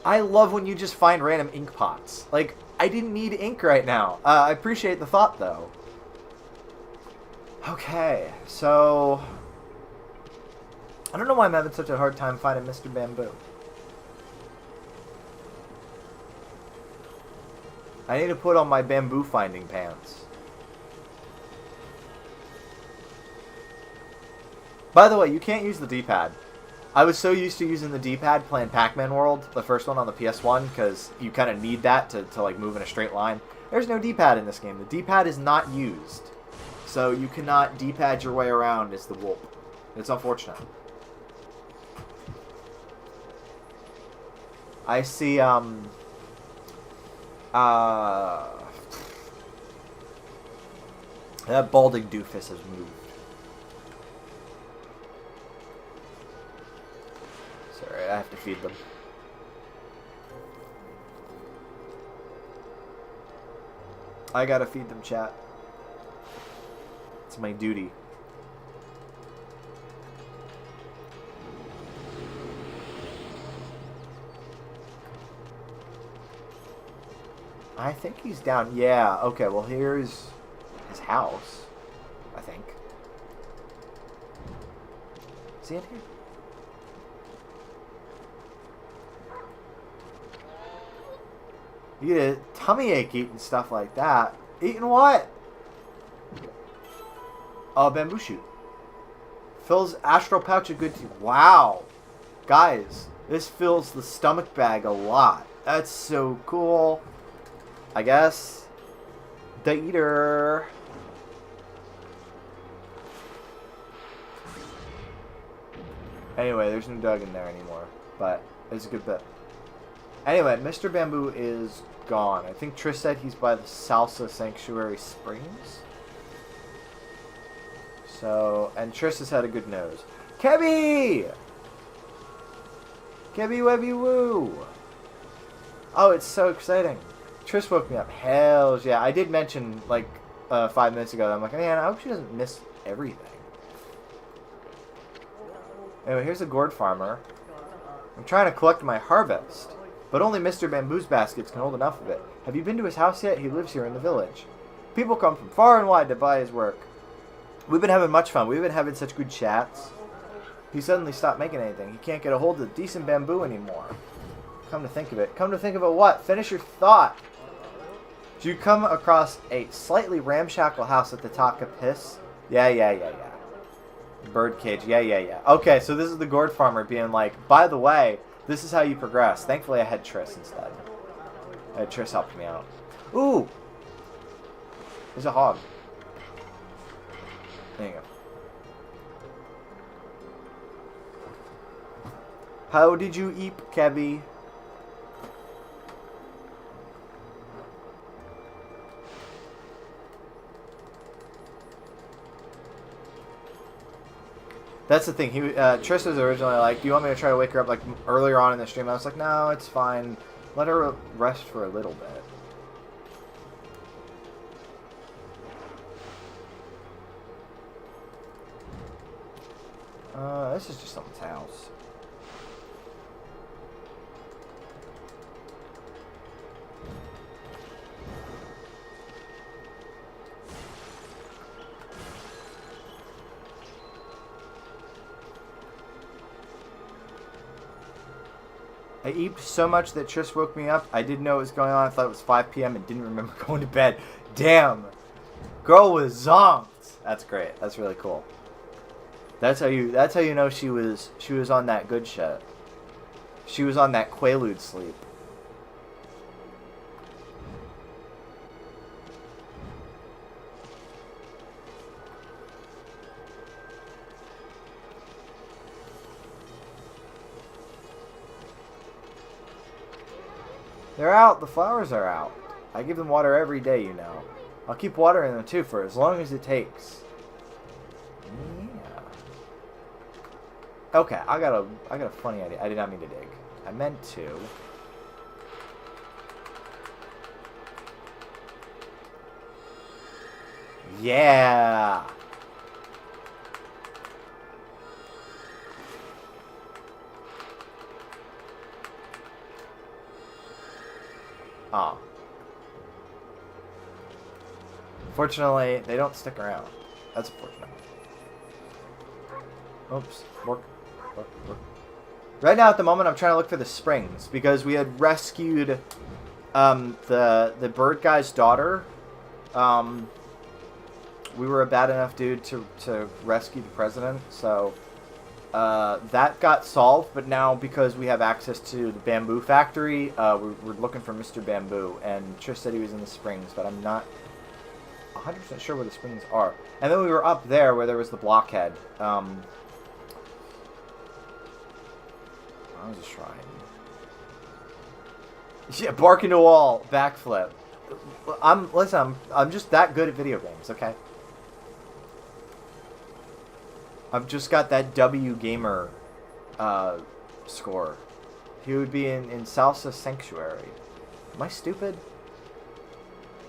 I love when you just find random ink pots. Like, I didn't need ink right now. I appreciate the thought, though. Okay, so... I don't know why I'm having such a hard time finding Mr. Bamboo. I need to put on my bamboo finding pants. By the way, you can't use the D-pad. I was so used to using the D-pad playing Pac-Man World, the first one on the PS1, because you kind of need that to like move in a straight line. There's no D-pad in this game. The D-pad is not used. So you cannot D-pad your way around as the wolp. It's unfortunate. I see, that balding doofus has moved. Sorry, I have to feed them. I gotta feed them, chat. It's my duty. I think he's down. Yeah, okay, well, here's his house, I think. Is he in here? You get a tummy ache eating stuff like that. Eating what? Oh, bamboo shoot. Fills astral pouch a good tea. Wow. Guys, this fills the stomach bag a lot. That's so cool. I guess. The eater. Anyway, there's no Doug in there anymore. But it's a good bit. Anyway, Mr. Bamboo is gone. I think Trish said he's by the Salsa Sanctuary Springs. So, and Trish has had a good nose. Kebby! Kebby Webby Woo! Oh, it's so exciting. Trish woke me up. Hells yeah. I did mention, like, 5 minutes ago, I'm like, man, I hope she doesn't miss everything. Anyway, here's a gourd farmer. I'm trying to collect my harvest, but only Mr. Bamboo's baskets can hold enough of it. Have you been to his house yet? He lives here in the village. People come from far and wide to buy his work. We've been having much fun. We've been having such good chats. He suddenly stopped making anything. He can't get a hold of decent bamboo anymore. Come to think of it. Come to think of it what? Finish your thought. Did you come across a slightly ramshackle house at the top of Piss? Yeah. Birdcage. Yeah. Okay, so this is the gourd farmer being like, by the way, this is how you progress. Thankfully, I had Triss instead. Triss helped me out. Ooh! There's a hog. There you go. How did you eat, Kebby? That's the thing. Trish was originally like, do you want me to try to wake her up like earlier on in the stream? I was like, no, it's fine. Let her rest for a little bit. This is just someone's house. I eat so much that Trish woke me up. I didn't know what was going on. I thought it was 5 p.m. and didn't remember going to bed. Damn. Girl was zonked. That's great. That's really cool. That's how you know she was on that good shit. She was on that Quaalude sleep. They're out. The flowers are out. I give them water every day, you know. I'll keep watering them too for as long as it takes. Yeah. Okay, I got a funny idea. I did not mean to dig. I meant to. Yeah. Oh. Unfortunately, they don't stick around. That's unfortunate. Oops. Work. Right now, at the moment, I'm trying to look for the springs because we had rescued the bird guy's daughter. We were a bad enough dude to rescue the president, so that got solved. But now, because we have access to the bamboo factory, we're looking for Mr. Bamboo. And Trish said he was in the springs, but I'm not 100% sure where the springs are. And then we were up there where there was the blockhead. That was a shrine. Yeah, bark into a wall, backflip. Listen, I'm just that good at video games, okay? I've just got that W gamer score. He would be in Salsa Sanctuary. Am I stupid?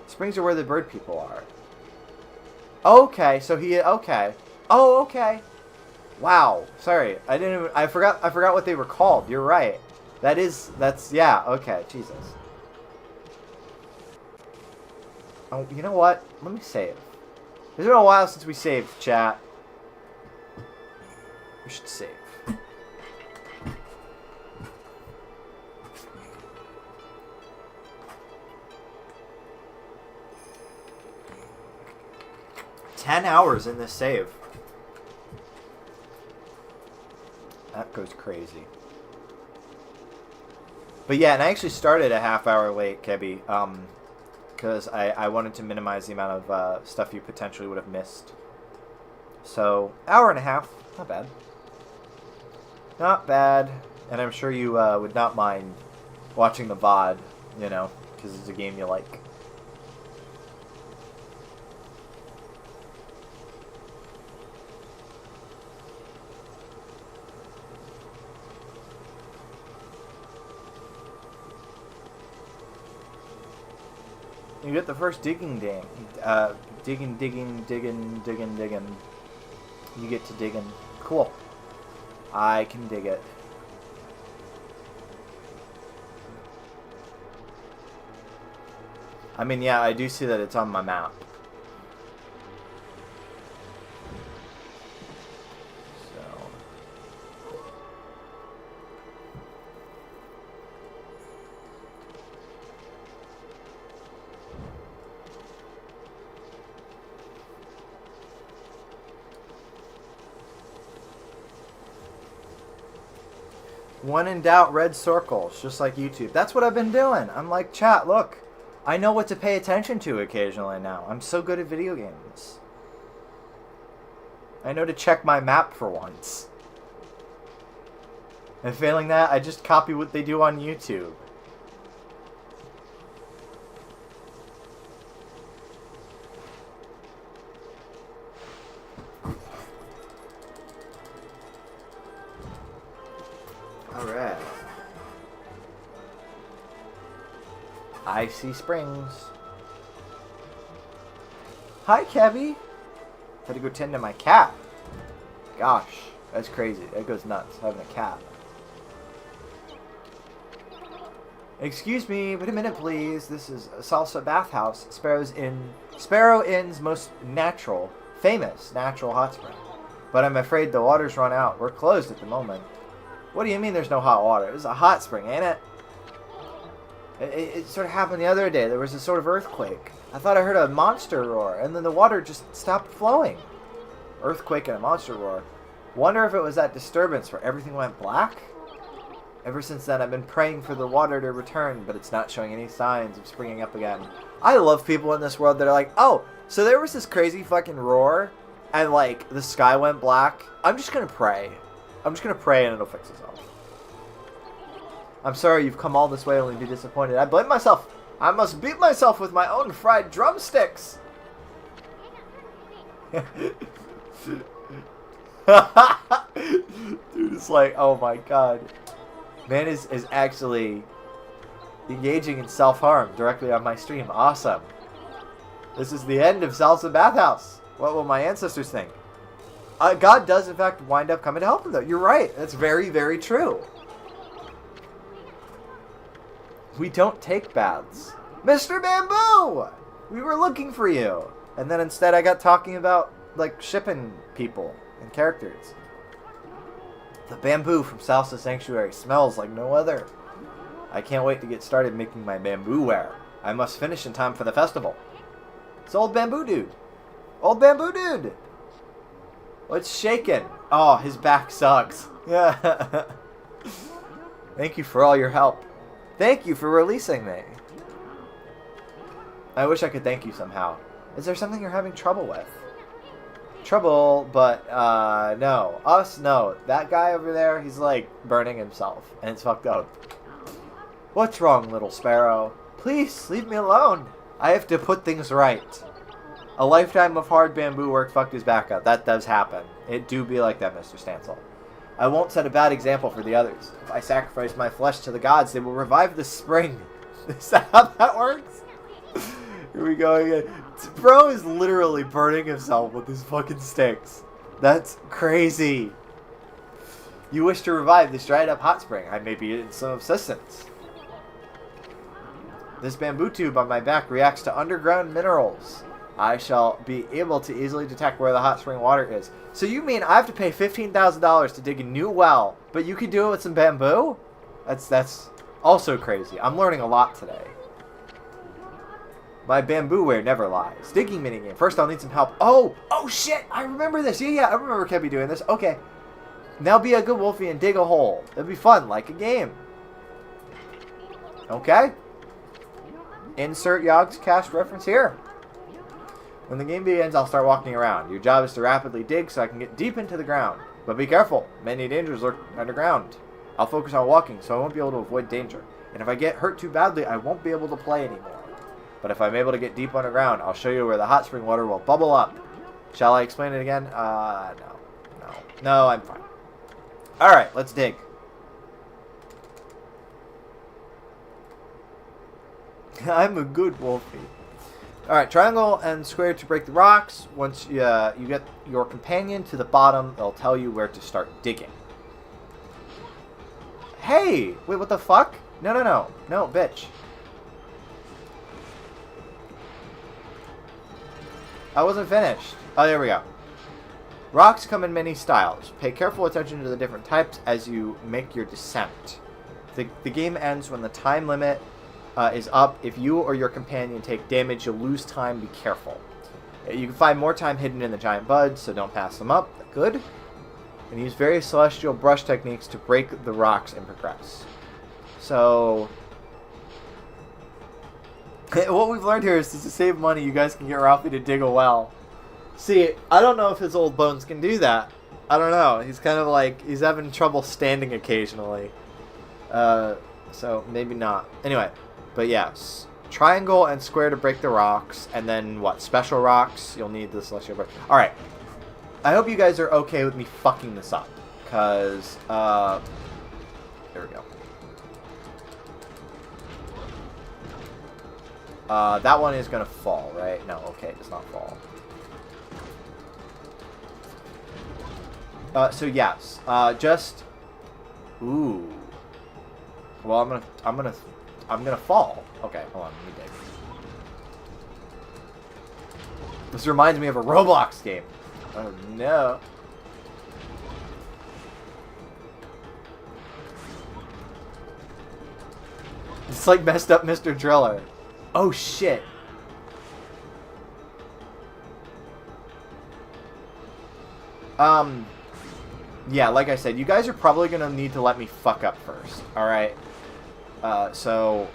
Springs are where the bird people are. Okay, so okay. Oh, okay. Wow. Sorry. I forgot what they were called. You're right. Yeah, okay. Jesus. Oh, you know what? Let me save. It's been a while since we saved, chat. We should save. $10 hours in this save. That goes crazy. But yeah, and I actually started a half hour late, Kebby, because I wanted to minimize the amount of stuff you potentially would have missed. So, hour and a half, not bad. Not bad, and I'm sure you would not mind watching the VOD, you know, because it's a game you like. You get the first digging dam. Digging. You get to digging. Cool. I can dig it. I mean, yeah, I do see that it's on my map. When in doubt, red circles, just like YouTube. That's what I've been doing. I'm like, chat, look. I know what to pay attention to occasionally now. I'm so good at video games. I know to check my map for once. And failing that, I just copy what they do on YouTube. Alright. Icy Springs. Hi, Kevy. Had to go tend to my cat. Gosh, that's crazy. That goes nuts, having a cat. Excuse me, wait a minute, please. This is a Salsa Bathhouse, Sparrow Inn's most famous natural hot spring. But I'm afraid the water's run out. We're closed at the moment. What do you mean there's no hot water? It's a hot spring, ain't it? It sort of happened the other day. There was a sort of earthquake. I thought I heard a monster roar, and then the water just stopped flowing. Earthquake and a monster roar. Wonder if it was that disturbance where everything went black? Ever since then, I've been praying for the water to return, but it's not showing any signs of springing up again. I love people in this world that are like, oh, so there was this crazy fucking roar, and like, the sky went black. I'm just gonna pray. I'm just gonna pray and it'll fix itself. I'm sorry you've come all this way only to be disappointed. I blame myself. I must beat myself with my own fried drumsticks. Dude, it's like, oh my god. Man is actually engaging in self-harm directly on my stream. Awesome. This is the end of Salsa Bathhouse. What will my ancestors think? God does, in fact, wind up coming to help him, though. You're right. That's very, very true. We don't take baths. Mr. Bamboo! We were looking for you. And then instead I got talking about, like, shipping people and characters. The bamboo from Salsa Sanctuary smells like no other. I can't wait to get started making my bamboo ware. I must finish in time for the festival. It's Old Bamboo Dude. Old Bamboo Dude! What's shaking? Oh, his back sucks. Yeah. Thank you for all your help. Thank you for releasing me. I wish I could thank you somehow. Is there something you're having trouble with? Trouble, but, no. Us, no. That guy over there, he's, like, burning himself. And it's fucked up. What's wrong, little sparrow? Please, leave me alone. I have to put things right. A lifetime of hard bamboo work fucked his back up. That does happen. It do be like that, Mr. Stancil. I won't set a bad example for the others. If I sacrifice my flesh to the gods, they will revive the spring. Is that how that works? Here we go again. Bro is literally burning himself with his fucking sticks. That's crazy. You wish to revive this dried up hot spring. I may be in some assistance. This bamboo tube on my back reacts to underground minerals. I shall be able to easily detect where the hot spring water is. So you mean I have to pay $15,000 to dig a new well, but you could do it with some bamboo? That's also crazy. I'm learning a lot today. My bamboo ware never lies. Digging minigame. First I'll need some help. Oh shit! I remember this. Yeah, I remember Kebby doing this. Okay. Now be a good wolfie and dig a hole. It'll be fun, like a game. Okay. Insert Yogg's cast reference here. When the game begins, I'll start walking around. Your job is to rapidly dig so I can get deep into the ground. But be careful. Many dangers lurk underground. I'll focus on walking so I won't be able to avoid danger. And if I get hurt too badly, I won't be able to play anymore. But if I'm able to get deep underground, I'll show you where the hot spring water will bubble up. Shall I explain it again? No, I'm fine. Alright, let's dig. I'm a good wolfie. Alright, triangle and square to break the rocks. Once you get your companion to the bottom, they'll tell you where to start digging. Hey! Wait, what the fuck? No, bitch. I wasn't finished. Oh, there we go. Rocks come in many styles. Pay careful attention to the different types as you make your descent. The game ends when the time limit is up. If you or your companion take damage, you'll lose time. Be careful. You can find more time hidden in the giant buds, so don't pass them up. Good. And use various celestial brush techniques to break the rocks and progress. So what we've learned here is to save money, you guys can get Ralphie to dig a well. See, I don't know if his old bones can do that. I don't know. He's kind of like, he's having trouble standing occasionally. So maybe not. Anyway, but yes. Triangle and square to break the rocks. And then what? Special rocks. You'll need the celestial brush. Alright. I hope you guys are okay with me fucking this up. Because, there we go. That one is going to fall, right? No, okay, it does not fall. So yes, just, ooh. Well, I'm gonna fall. Okay, hold on, let me dig. This reminds me of a Roblox game. Oh no. It's like messed up Mr. Driller. Oh shit. Yeah, like I said, you guys are probably gonna need to let me fuck up first. Alright. So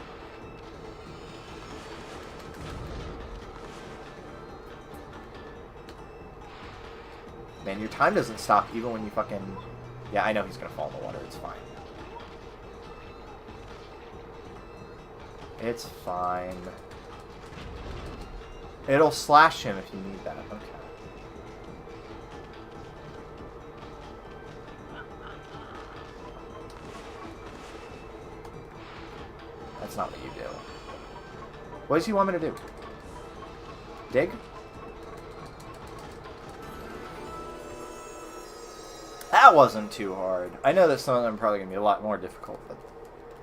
man, your time doesn't stop even when you fucking... Yeah, I know he's gonna fall in the water. It's fine. It's fine. It'll slash him if you need that. Okay. That's not what you do. What does he want me to do? Dig? That wasn't too hard. I know that some of them are probably going to be a lot more difficult, but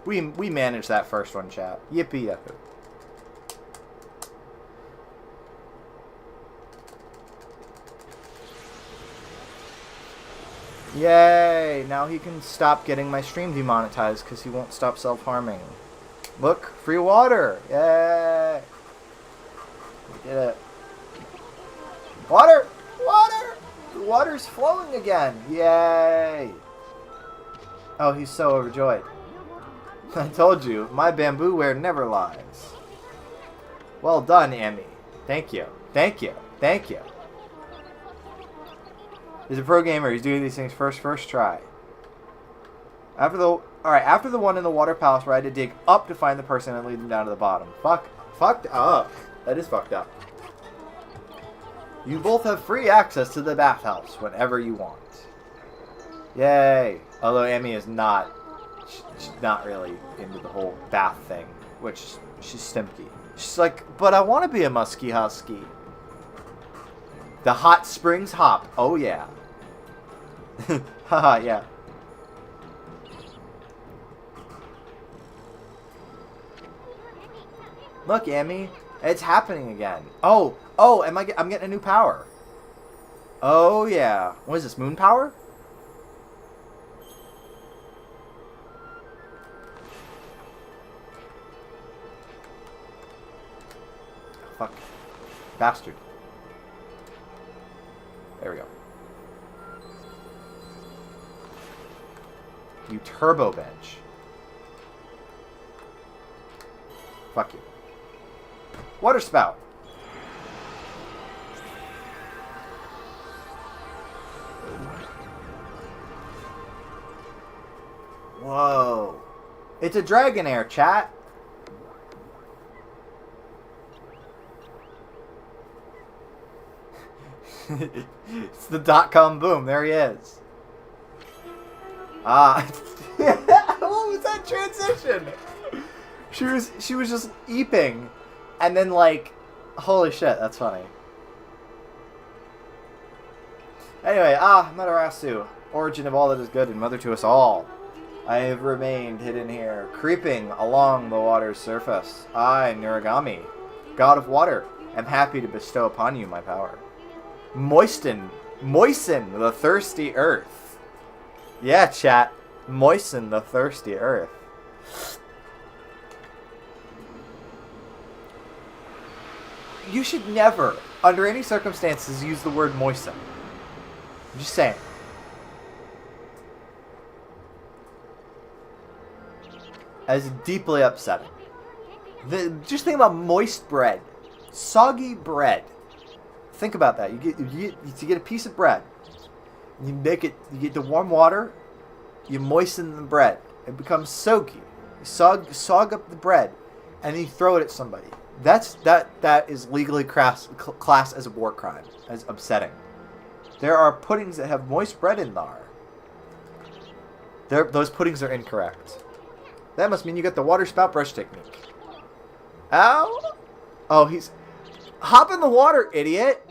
we managed that first one, chat. Yippee yahoo. Yay! Now he can stop getting my stream demonetized because he won't stop self-harming. Look, free water! Yay! We did it. Water! Water! The water's flowing again! Yay! Oh, he's so overjoyed. I told you, my bamboo ware never lies. Well done, Emmy. Thank you. Thank you. Thank you. He's a pro gamer. He's doing these things first try. After the one in the water palace where I had to dig up to find the person and lead them down to the bottom. Fucked up. That is fucked up. You both have free access to the bathhouse whenever you want. Yay. Although Emmy is not, she's not really into the whole bath thing, which she's stimpy. She's like, but I want to be a musky husky. The hot springs hop. Oh yeah. Haha, yeah. Look, Emmy, it's happening again. Oh, I'm getting a new power. Oh yeah. What is this? Moon power? Fuck. Bastard. There we go. You turbo bench. Fuck you. Water spout. Whoa. It's a dragon air, chat. It's the .com boom. There he is. Ah. What was that transition? She was just eeping, and then like, holy shit, that's funny. Anyway, Matarasu, origin of all that is good and mother to us all. I have remained hidden here, creeping along the water's surface. I, Nuragami, god of water, am happy to bestow upon you my power. Moisten the thirsty earth. Yeah, chat. Moisten the thirsty earth. You should never, under any circumstances, use the word moisten. I'm just saying. As deeply upsetting. Just think about moist bread. Soggy bread. Think about that. You get a piece of bread. You make it. You get the warm water. You moisten the bread. It becomes soggy. You sog up the bread, and then you throw it at somebody. That is legally classed as a war crime, as upsetting. There are puddings that have moist bread in there. Those puddings are incorrect. That must mean you got the water spout brush technique. Ow! Oh, he's... Hop in the water, idiot!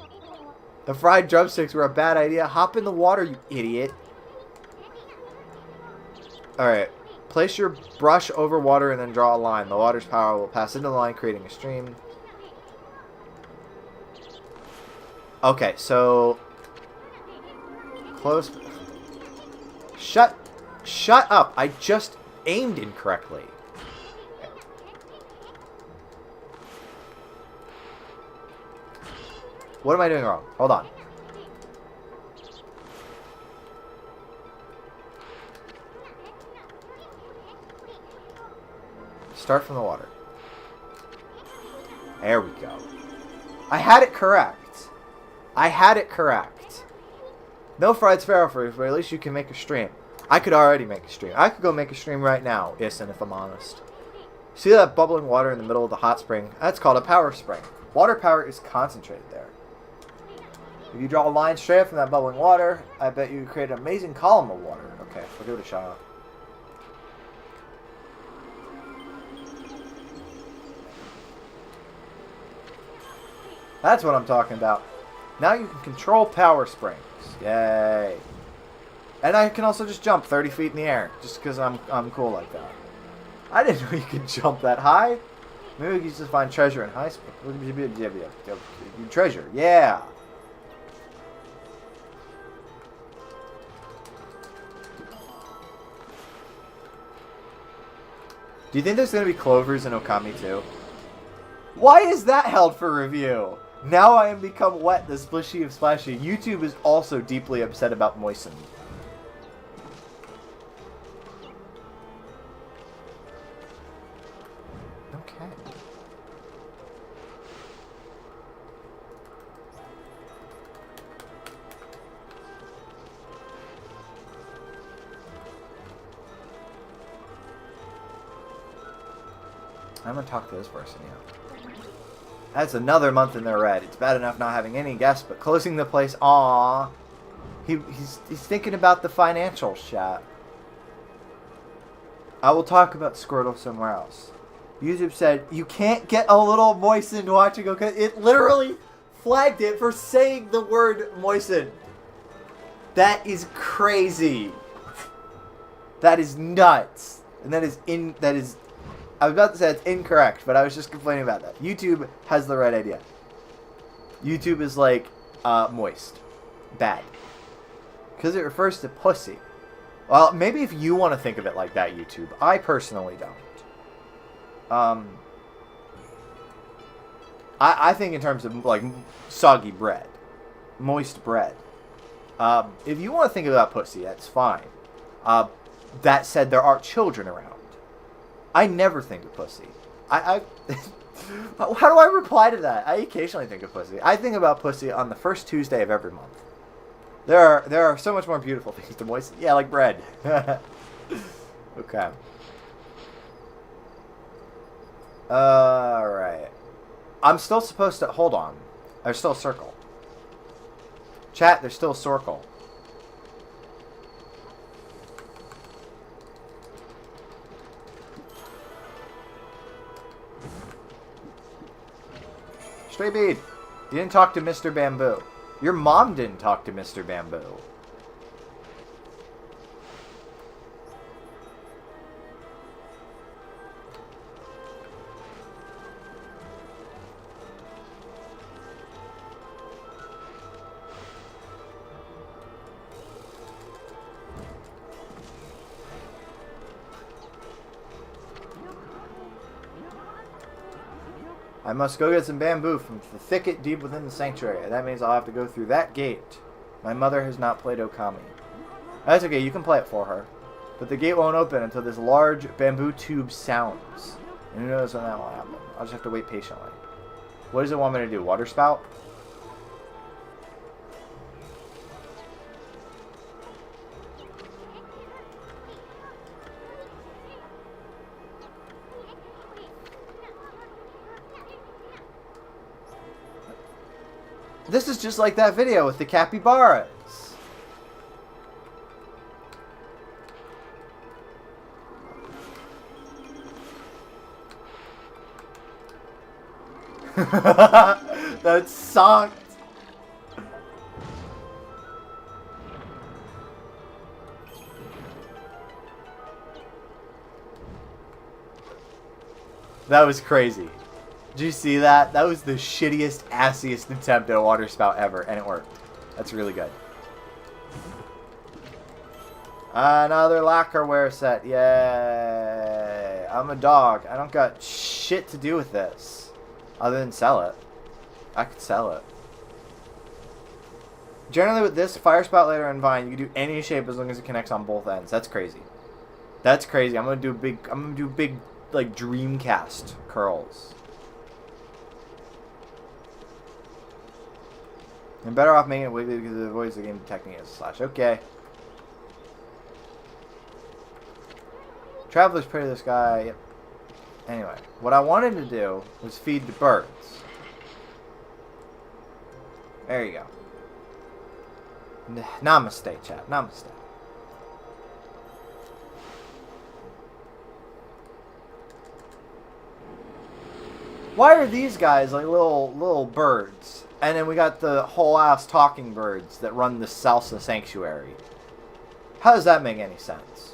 The fried drumsticks were a bad idea. Hop in the water, you idiot. Alright. Place your brush over water and then draw a line. The water's power will pass into the line, creating a stream. Okay, so... Close... Shut up! I just aimed incorrectly. What am I doing wrong? Hold on. Start from the water. There we go. I had it correct. No fried sparrow fruit, but at least you can make a stream. I could already make a stream. I could go make a stream right now, Issen, if I'm honest. See that bubbling water in the middle of the hot spring? That's called a power spring. Water power is concentrated there. If you draw a line straight up from that bubbling water, I bet you create an amazing column of water. Okay, we'll give it a shot. That's what I'm talking about. Now you can control power springs. Yay. And I can also just jump 30 feet in the air, just because I'm cool like that. I didn't know you could jump that high. Maybe we could just find treasure in high spring. Treasure, yeah. Do you think there's going to be clovers in Okami too? Why is that held for review? Now I am become wet, the splishy of splashy. YouTube is also deeply upset about moistened. Okay. I'm gonna talk to this person, yeah. That's another month in the red. It's bad enough not having any guests, but closing the place, aww. He's thinking about the financial chat. I will talk about Squirtle somewhere else. YouTube said, you can't get a little moistened watching okay? It literally flagged it for saying the word moistened. That is crazy. That is nuts. And that is I was about to say it's incorrect, but I was just complaining about that. YouTube has the right idea. YouTube is like, moist. Bad. Because it refers to pussy. Well, maybe if you want to think of it like that, YouTube. I personally don't. I think in terms of, like, soggy bread. Moist bread. If you want to think about pussy, that's fine. That said, there are children around. I never think of pussy. How do I reply to that? I occasionally think of pussy. I think about pussy on the first Tuesday of every month. There are so much more beautiful things to moisten. Yeah, like bread. Okay. Alright. I'm still supposed to... Hold on. There's still a circle. Chat, there's still a circle. Stray Bead, you didn't talk to Mr. Bamboo. Your mom didn't talk to Mr. Bamboo. I must go get some bamboo from the thicket deep within the sanctuary. That means I'll have to go through that gate. My mother has not played Okami. That's okay, you can play it for her. But the gate won't open until this large bamboo tube sounds. And who knows when that will happen. I'll just have to wait patiently. What does it want me to do? Water spout? This is just like that video with the capybaras. That sucked. That was crazy. Did you see that? That was the shittiest, assiest attempt at a water spout ever, and it worked. That's really good. Another lacquerware set. Yay. I'm a dog. I don't got shit to do with this. Other than sell it. I could sell it. Generally with this, fire spout later and vine, you can do any shape as long as it connects on both ends. That's crazy. That's crazy. I'm gonna do big like Dreamcast curls. I'm better off making it wiggly because it avoids the game detecting it as a slash. Okay. Traveler's Prey to the Sky. Yep. Anyway, what I wanted to do was feed the birds. There you go. Namaste, chat. Namaste. Why are these guys like little birds? And then we got the whole ass talking birds that run the Salsa Sanctuary. How does that make any sense?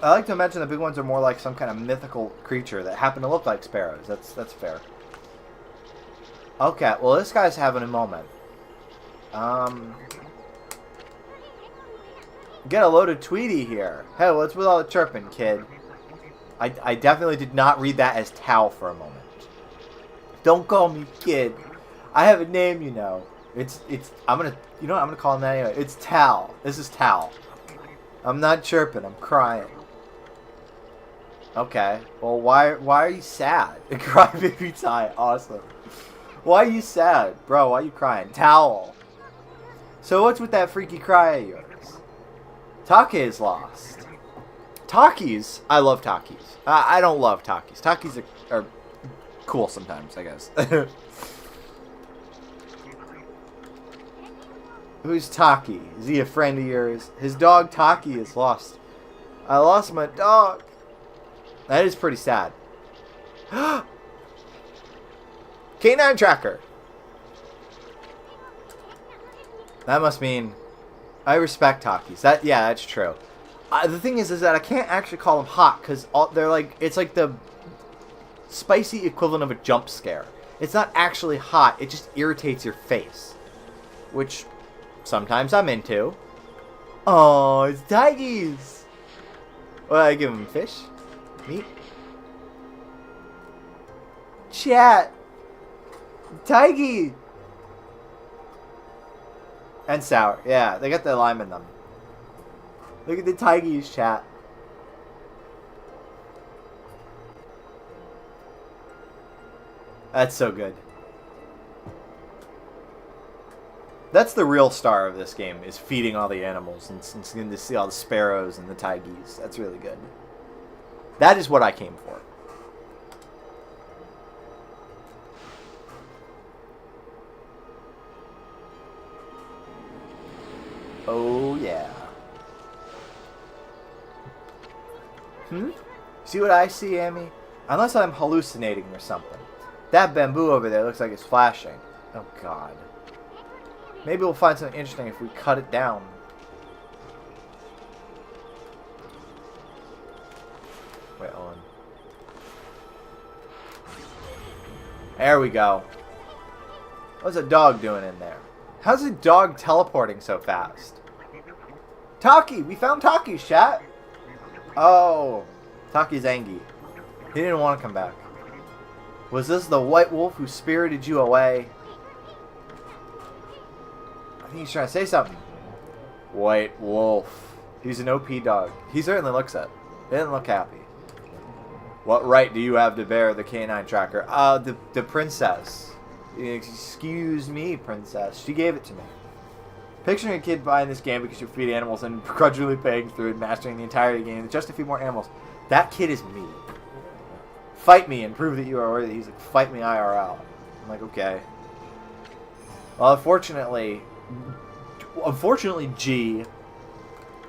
I like to imagine the big ones are more like some kind of mythical creature that happen to look like sparrows. That's fair. Okay, well this guy's having a moment. Get a load of Tweety here. Hey, what's with all the chirping, kid? I definitely did not read that as Tao for a moment. Don't call me kid. I have a name, you know. I'm gonna call him that anyway. It's Tal. This is Tal. I'm not chirping, I'm crying. Okay. Well, why are you sad? Cry baby tie. Awesome. Why are you sad? Bro, why are you crying? Towel. So what's with that freaky cry of yours? Take is lost. Takis. I love Takis. I don't love Takis. Takis are cool sometimes, I guess. Who's Taki? Is he a friend of yours? His dog Taki is lost. I lost my dog. That is pretty sad. Canine tracker. That must mean I respect Takis. Yeah, that's true. The thing is that I can't actually call them hot because they're like, it's like the spicy equivalent of a jump scare. It's not actually hot. It just irritates your face, which sometimes I'm into. Oh, it's Tigers. Well, I give them fish, meat, chat, Tiggy, and sour. Yeah, they got the lime in them. Look at the Tigers, chat. That's so good. That's the real star of this game, is feeding all the animals and getting to see all the sparrows and the tigers. That's really good. That is what I came for. Oh, yeah. See what I see, Amy? Unless I'm hallucinating or something. That bamboo over there looks like it's flashing. Oh, God. Maybe we'll find something interesting if we cut it down. Wait, hold on. There we go. What's a dog doing in there? How's a dog teleporting so fast? Taki! We found Taki's chat! Oh. Taki's angry. He didn't want to come back. Was this the white wolf who spirited you away? I think he's trying to say something. White wolf. He's an OP dog. He certainly looks it. He doesn't look happy. What right do you have to bear the canine tracker? The princess. Excuse me, princess. She gave it to me. Picturing a kid buying this game because you feed animals and begrudgingly paying through and mastering the entirety of the game just to feed more animals. That kid is me. Fight me and prove that you are worthy. He's like, fight me IRL. I'm like, okay. Well, unfortunately, G,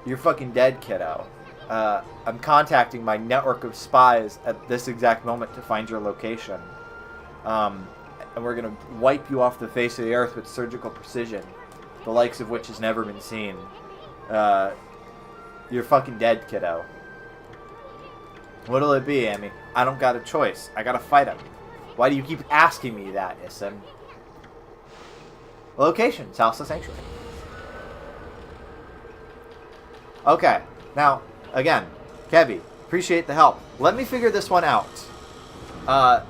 you're fucking dead, kiddo. I'm contacting my network of spies at this exact moment to find your location. And we're going to wipe you off the face of the earth with surgical precision, the likes of which has never been seen. You're fucking dead, kiddo. What'll it be, Amy? I don't got a choice. I gotta fight him. Why do you keep asking me that, Issim? Location, Salsa Sanctuary. Okay, now, again, Kevy, appreciate the help. Let me figure this one out. I'm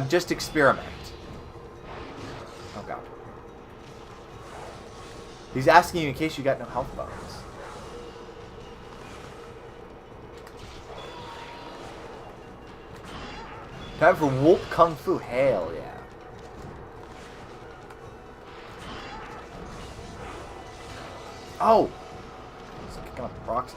just experiment. Oh god. He's asking you in case you got no health bones. Time for Wolp Kung Fu. Hell yeah. Oh! It's kicking up rocks.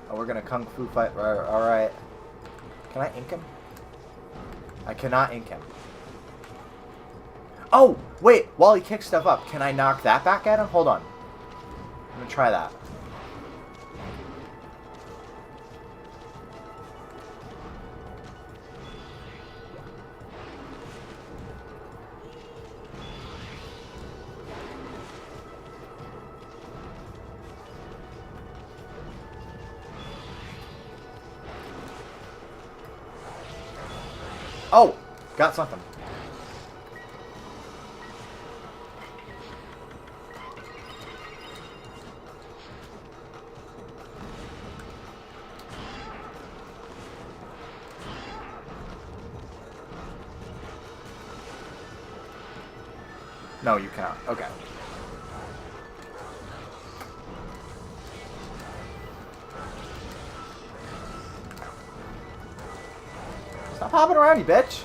Oh, we're gonna Kung Fu fight. Alright. Can I ink him? I cannot ink him. Oh! Wait! While he kicks stuff up, can I knock that back at him? Hold on. I'm gonna try that. Oh! Got something. No, you cannot. Okay. Stop hopping around, you bitch.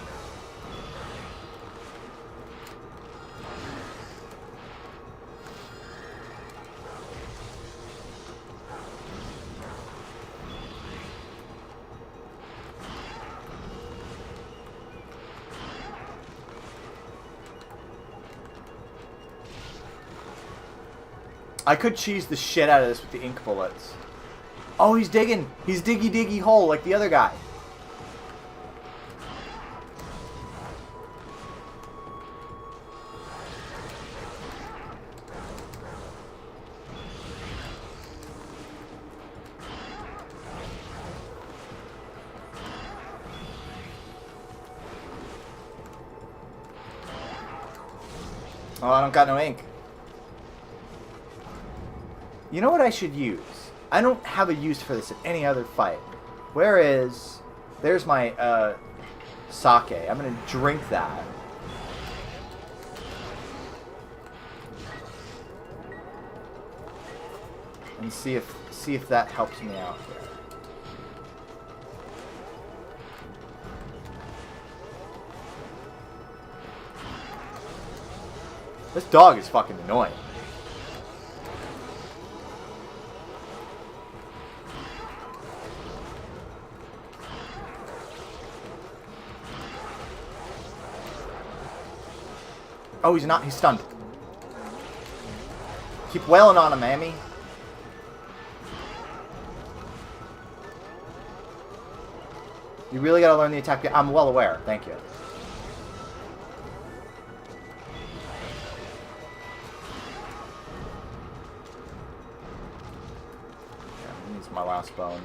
I could cheese the shit out of this with the ink bullets. Oh, he's digging. He's diggy hole like the other guy. Oh, I don't got no ink. You know what I should use? I don't have a use for this in any other fight. Where is... There's my, sake. I'm gonna drink that. And see if that helps me out here. This dog is fucking annoying. Oh, he's not. He's stunned. Keep wailing on him, Amy. You really gotta learn the attack. I'm well aware. Thank you. Yeah, needs my last bone.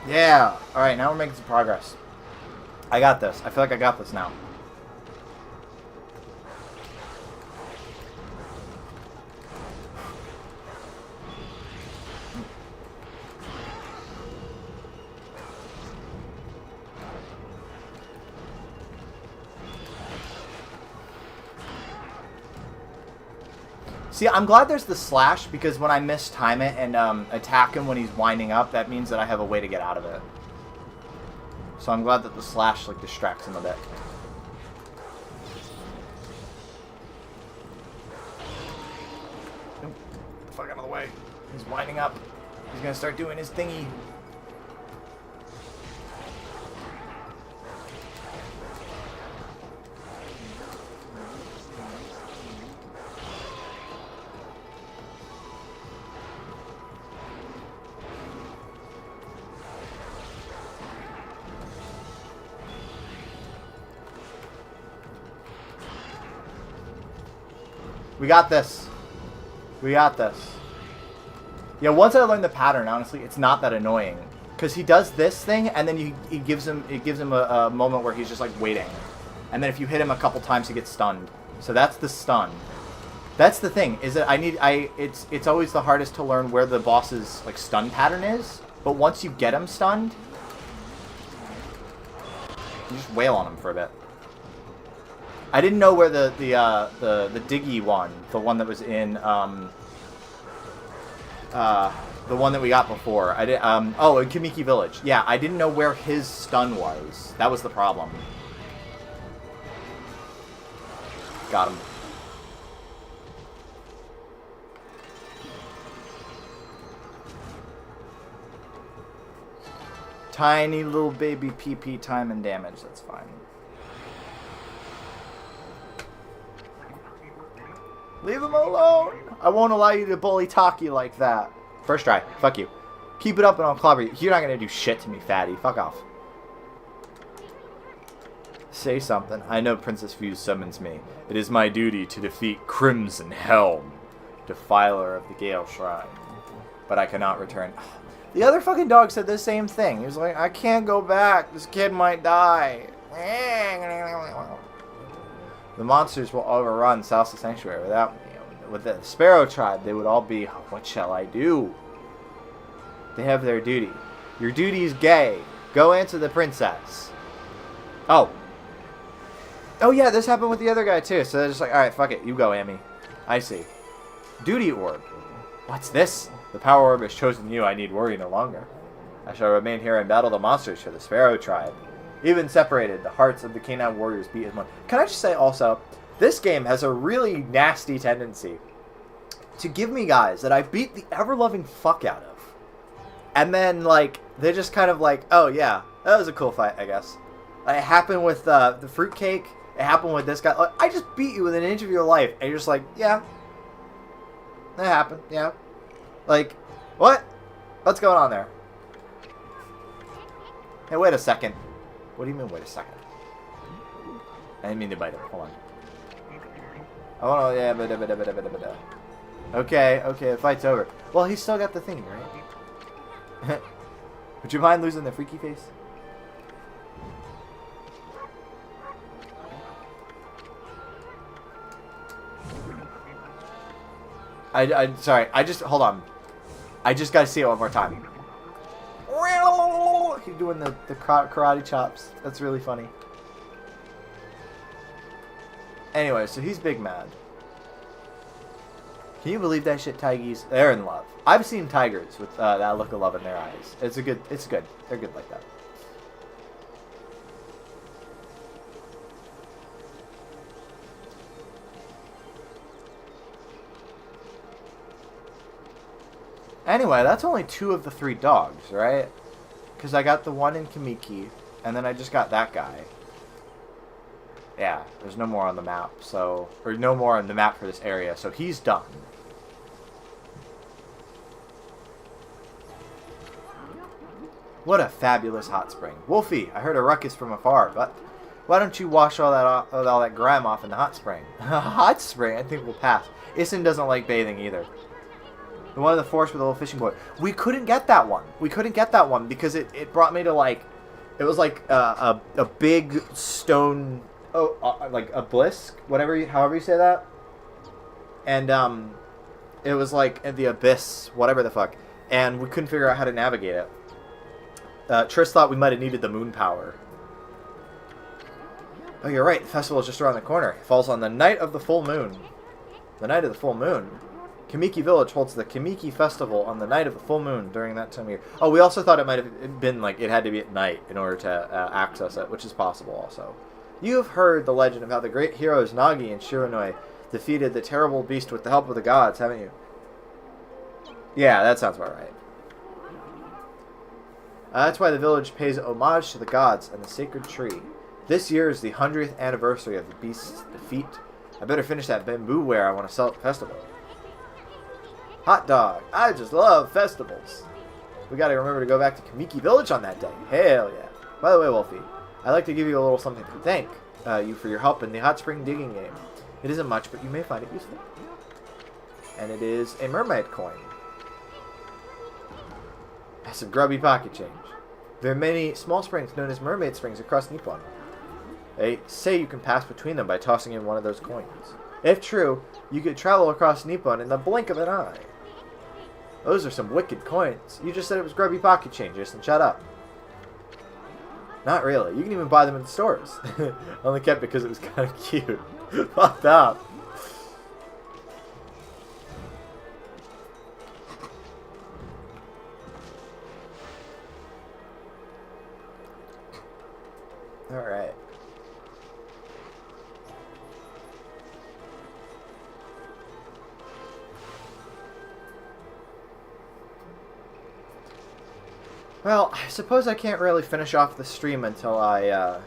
Yeah. Alright, now we're making some progress. I got this. I feel like I got this now. See, I'm glad there's the slash, because when I mistime it and attack him when he's winding up, that means that I have a way to get out of it. So I'm glad that the slash like distracts him a bit. Fuck out of the way. He's winding up. He's gonna start doing his thingy. We got this. We got this. Yeah, once I learned the pattern, honestly, it's not that annoying. Because he does this thing, and then it gives him a moment where he's just like waiting. And then if you hit him a couple times, he gets stunned. So that's the stun. That's the thing, is that it's always the hardest to learn where the boss's like stun pattern is. But once you get him stunned, you just wail on him for a bit. I didn't know where the Diggy one, the one that was in the one that we got before. I did in Kamiki Village. Yeah, I didn't know where his stun was. That was the problem. Got him. Tiny little baby PP time and damage. That's fine. Leave him alone. I won't allow you to bully Taki like that. First try. Fuck you. Keep it up and I'll clobber you. You're not going to do shit to me, fatty. Fuck off. Say something. I know Princess Fuse summons me. It is my duty to defeat Crimson Helm, defiler of the Gale Shrine. But I cannot return. The other fucking dog said the same thing. He was like, I can't go back. This kid might die. The monsters will overrun Salsa Sanctuary without me. With the Sparrow Tribe, they would all be, what shall I do? They have their duty. Your duty is gay. Go answer the princess. Oh. Oh yeah, this happened with the other guy too. So they're just like, alright, fuck it. You go, Amy. I see. Duty orb. What's this? The power orb has chosen you. I need worry no longer. I shall remain here and battle the monsters for the Sparrow Tribe. Even separated, the hearts of the canine warriors beat as one. Can I just say also, this game has a really nasty tendency to give me guys that I beat the ever-loving fuck out of. And then, like, they're just kind of like, oh yeah, that was a cool fight, I guess. It happened with the fruitcake. It happened with this guy. Like, I just beat you within an inch of your life. And you're just like, yeah. That happened, yeah. Like, what? What's going on there? Hey, wait a second. What do you mean, wait a second? I didn't mean to bite him. Hold on. Oh, no, yeah, Okay, the fight's over. Well, he's still got the thing, right? Would you mind losing the freaky face? Sorry, hold on. I just gotta see it one more time. He's doing the karate chops. That's really funny. Anyway, so he's big mad. Can you believe that shit, Tigers? They're in love. I've seen tigers with that look of love in their eyes. It's good. They're good like that. Anyway, that's only 2 of the 3 dogs, right? Because I got the one in Kamiki, and then I just got that guy. Yeah, there's no more on the map, so... Or no more on the map for this area, so he's done. What a fabulous hot spring. Wolfie, I heard a ruckus from afar, but why don't you wash all that grime off in the hot spring? Hot spring? I think we'll pass. Issen doesn't like bathing either. The one in the forest with a little fishing boat. We couldn't get that one. We couldn't get that one because it brought me to like... It was like a big stone... like a blisk? However you say that. And it was like in the abyss, whatever the fuck. And we couldn't figure out how to navigate it. Triss thought we might have needed the moon power. Oh, you're right. The festival is just around the corner. It falls on the night of the full moon. The night of the full moon. Kamiki Village holds the Kamiki Festival on the night of the full moon during that time of year. Oh, we also thought it might have been like it had to be at night in order to access it, which is possible also. You have heard the legend of how the great heroes Nagi and Shiranui defeated the terrible beast with the help of the gods, haven't you? Yeah, that sounds about right. That's why the village pays homage to the gods and the sacred tree. This year is the 100th anniversary of the beast's defeat. I better finish that bamboo ware I want to sell at the festival. Hot dog. I just love festivals. We gotta remember to go back to Kamiki Village on that day. Hell yeah. By the way, Wolfie, I'd like to give you a little something to thank you for your help in the hot spring digging game. It isn't much, but you may find it useful. And it is a mermaid coin. That's a grubby pocket change. There are many small springs known as mermaid springs across Nippon. They say you can pass between them by tossing in one of those coins. If true, you could travel across Nippon in the blink of an eye. Those are some wicked coins. You just said it was grubby pocket change, Justin. Shut up. Not really. You can even buy them in the stores. I only kept it because it was kind of cute. Fucked up. Alright. Well, I suppose I can't really finish off the stream until I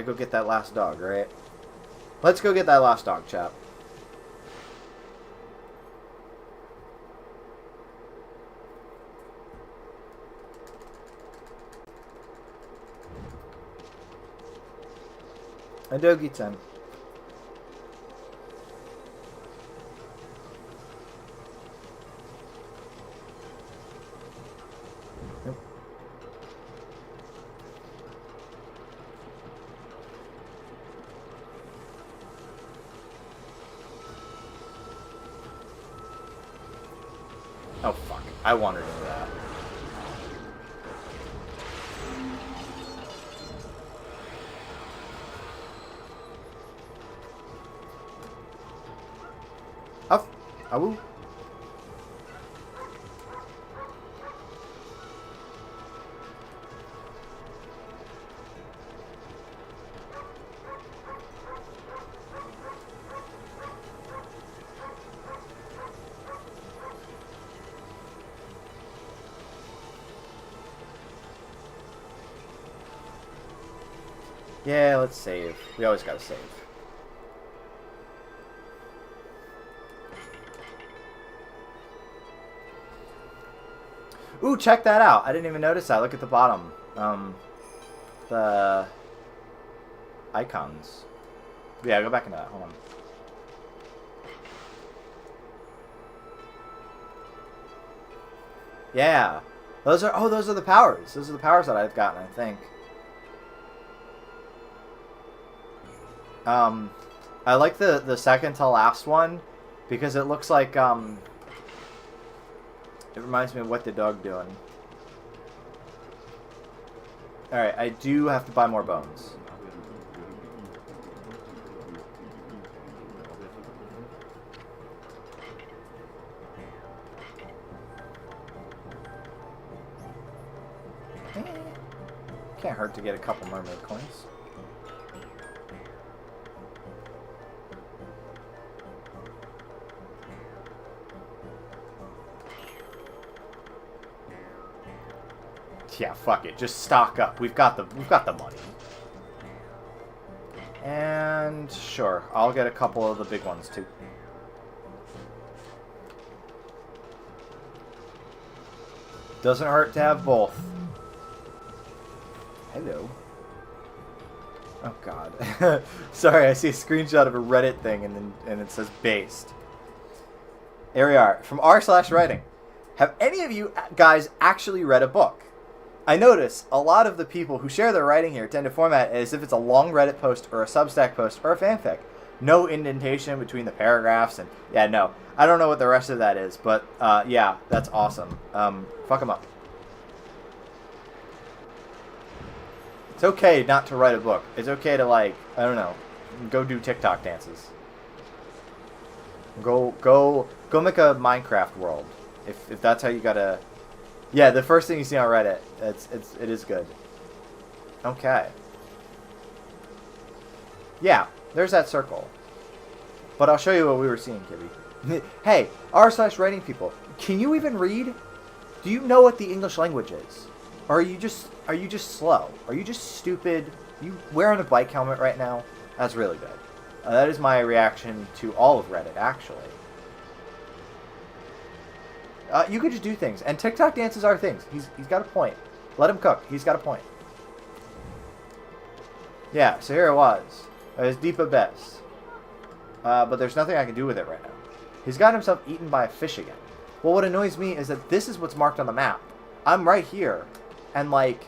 go get that last dog, right? Let's go get that last dog, chap. A doggy-tan. Oh, fuck. I wandered into that. Up. Awoo. Yeah, let's save. We always gotta save. Ooh, check that out. I didn't even notice that. Look at the bottom. The icons. Yeah, go back into that. Hold on. Yeah. Those are the powers. Those are the powers that I've gotten, I think. I like the second to last one because it looks like it reminds me of What the Dog Doing. Alright, I do have to buy more bones. Can't hurt to get a couple mermaid coins. Yeah, fuck it. Just stock up. We've got the money. And sure, I'll get a couple of the big ones too. Doesn't hurt to have both. Hello. Oh god. Sorry, I see a screenshot of a Reddit thing and it says based. Here we are. From r/writing. Have any of you guys actually read a book? I notice a lot of the people who share their writing here tend to format it as if it's a long Reddit post or a Substack post or a fanfic. No indentation between the paragraphs and... Yeah, no. I don't know what the rest of that is, but yeah, that's awesome. Fuck them up. It's okay not to write a book. It's okay to, like, I don't know, go do TikTok dances. Go make a Minecraft world. If that's how you gotta... Yeah, the first thing you see on Reddit, it is good. Okay. Yeah, there's that circle. But I'll show you what we were seeing, Kibby. Hey, r/writing people, can you even read? Do you know what the English language is? Or are you just slow? Are you just stupid? You wearing a bike helmet right now? That's really good. That is my reaction to all of Reddit, actually. You could just do things. And TikTok dances are things. He's got a point. Let him cook. He's got a point. Yeah, so here it was. It was deep abyss. But there's nothing I can do with it right now. He's got himself eaten by a fish again. Well, what annoys me is that this is what's marked on the map. I'm right here. And, like,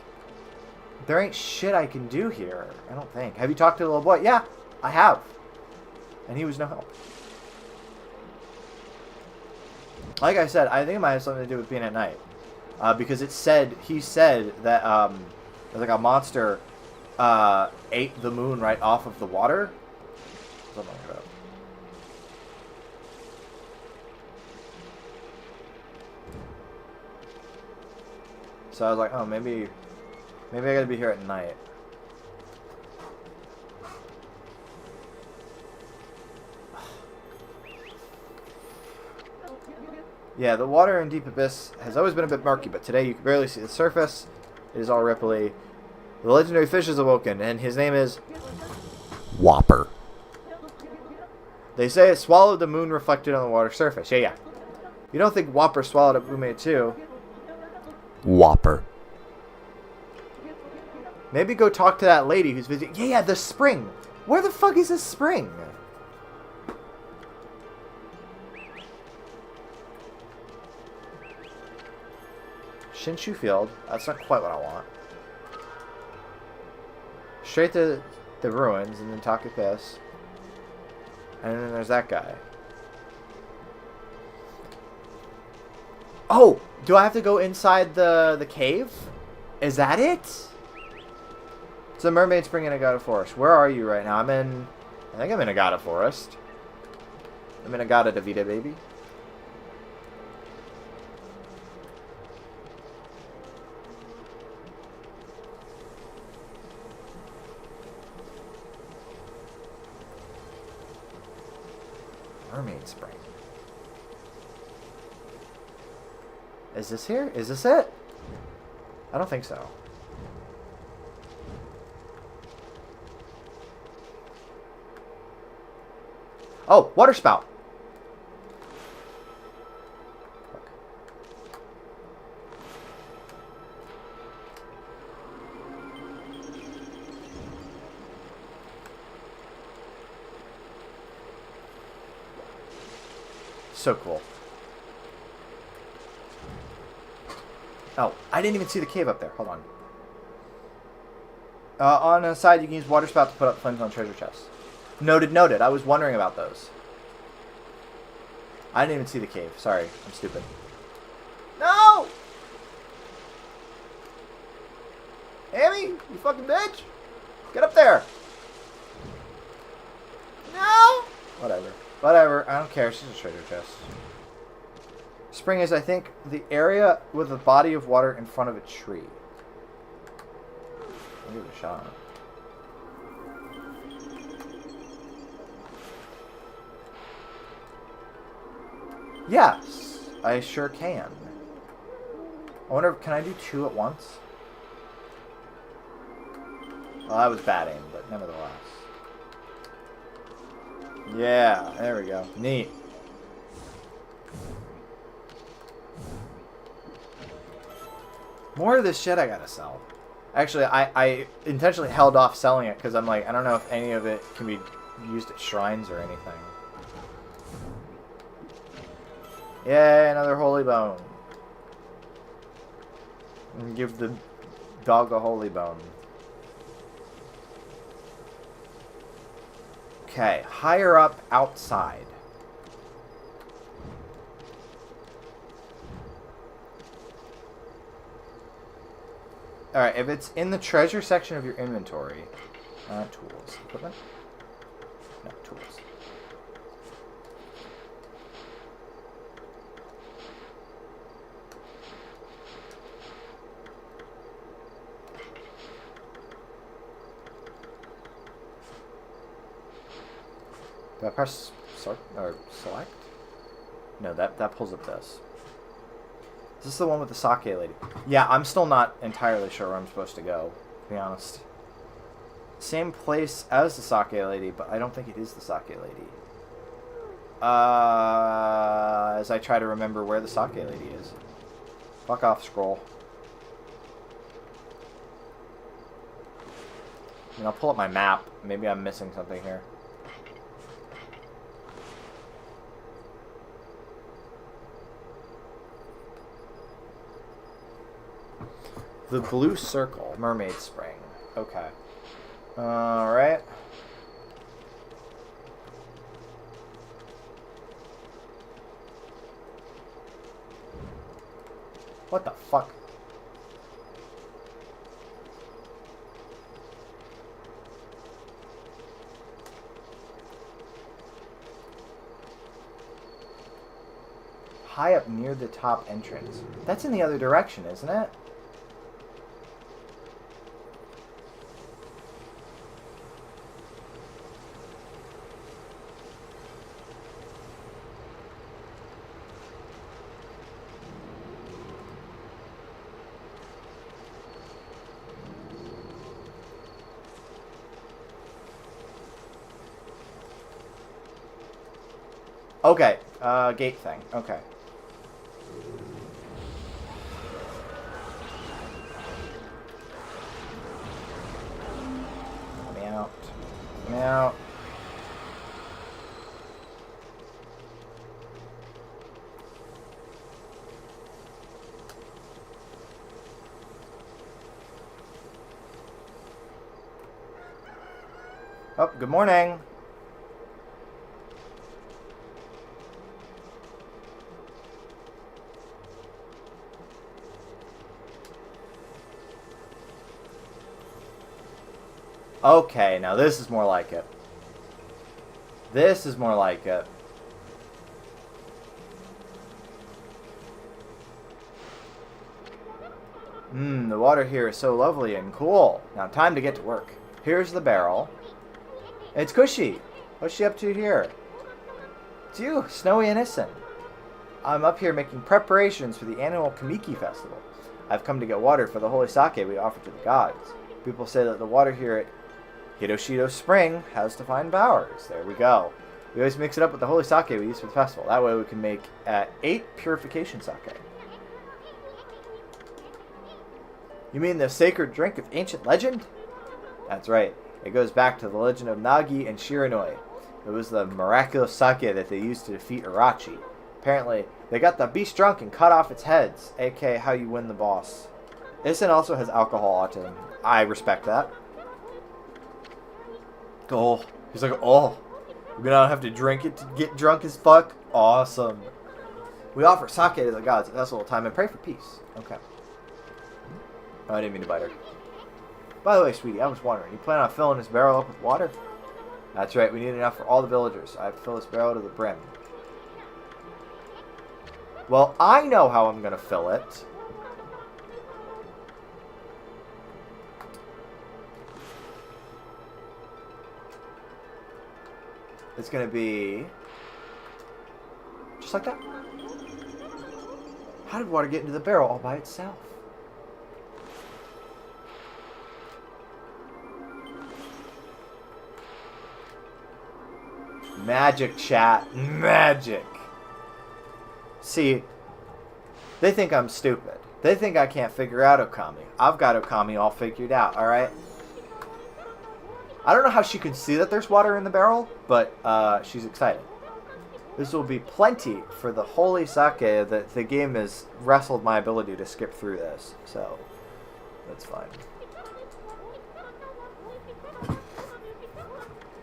there ain't shit I can do here. I don't think. Have you talked to the little boy? Yeah, I have. And he was no help. Like I said, I think it might have something to do with being at night. Because he said that, like a monster, ate the moon right off of the water. Something like that. So I was like, oh, maybe I gotta be here at night. Yeah, the water in Deep Abyss has always been a bit murky, but today you can barely see the surface. It is all ripply. The legendary fish is awoken, and his name is Whopper. They say it swallowed the moon reflected on the water surface. Yeah. You don't think Whopper swallowed a roommate too? Whopper. Maybe go talk to that lady who's visiting. Yeah, the spring. Where the fuck is this spring? Shinshu Field. That's not quite what I want. Straight to the ruins and then talk to this. And then there's that guy. Oh! Do I have to go inside the cave? Is that it? It's a mermaid spring in Agata Forest. Where are you right now? I think I'm in Agata Forest. I'm in Agata Davida, baby. Mermaid spring. Is this here? Is this it? I don't think so. Oh, water spout. So cool. Oh, I didn't even see the cave up there. Hold on. On the side, you can use water spout to put up flames on treasure chests. Noted, noted. I was wondering about those. I didn't even see the cave. Sorry, I'm stupid. No! Amy, you fucking bitch! Get up there! No! Whatever. Whatever. I don't care. It's just a treasure chest. Spring is, I think, the area with a body of water in front of a tree. I'll give it a shot. Yes, I sure can. I wonder, can I do two at once? Well, that was bad aim, but nevertheless. Yeah, there we go. Neat. More of this shit I gotta sell. Actually, I intentionally held off selling it because I'm like, I don't know if any of it can be used at shrines or anything. Yay, another holy bone. And give the dog a holy bone. Okay, higher up outside. Alright, if it's in the treasure section of your inventory. Tools. Equipment? No, tools. Do I press start or select? No, that pulls up this. Is this the one with the sake lady? Yeah, I'm still not entirely sure where I'm supposed to go, to be honest. Same place as the sake lady, but I don't think it is the sake lady. As I try to remember where the sake lady is. Fuck off, scroll. I mean, I'll pull up my map. Maybe I'm missing something here. The blue circle. Mermaid spring. Okay. Alright. What the fuck? High up near the top entrance. That's in the other direction, isn't it? Okay, gate thing. Okay. Let me out. Let me out. Oh, good morning. Okay, now this is more like it. This is more like it. The water here is so lovely and cool. Now time to get to work. Here's the barrel. It's Cushy. What's she up to here? It's you, Snowy Innocent. I'm up here making preparations for the annual Kamiki Festival. I've come to get water for the holy sake we offer to the gods. People say that the water here at Hidoshido Spring has divine powers. There we go. We always mix it up with the holy sake we use for the festival. That way we can make 8 purification sake. You mean the sacred drink of ancient legend? That's right. It goes back to the legend of Nagi and Shiranui. It was the miraculous sake that they used to defeat Irachi. Apparently, they got the beast drunk and cut off its heads, aka how you win the boss. Isen also has alcohol autism. I respect that. Oh, he's like, oh, we're gonna have to drink it to get drunk as fuck? Awesome. We offer sake to the gods at festival time and pray for peace. Okay. Oh, I didn't mean to bite her. By the way, sweetie, I was wondering, you plan on filling this barrel up with water? That's right, we need enough for all the villagers. I have to fill this barrel to the brim. Well, I know how I'm gonna fill it. It's going to be just like that. How did water get into the barrel all by itself? Magic, chat. Magic. See, they think I'm stupid. They think I can't figure out Okami. I've got Okami all figured out, alright? I don't know how she could see that there's water in the barrel, but she's excited. This will be plenty for the holy sake that the game has wrestled my ability to skip through this. So, that's fine.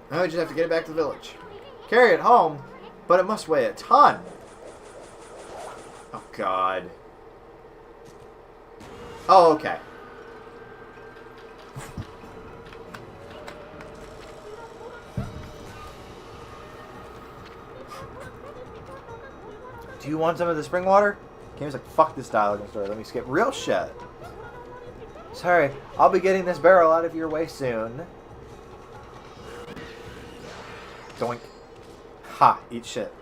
Now I just have to get it back to the village. Carry it home, but it must weigh a ton. Oh, God. Oh, okay. Do you want some of the spring water? Game's like, fuck this dialogue and story. Let me skip real shit. Sorry, I'll be getting this barrel out of your way soon. Doink. Ha, eat shit.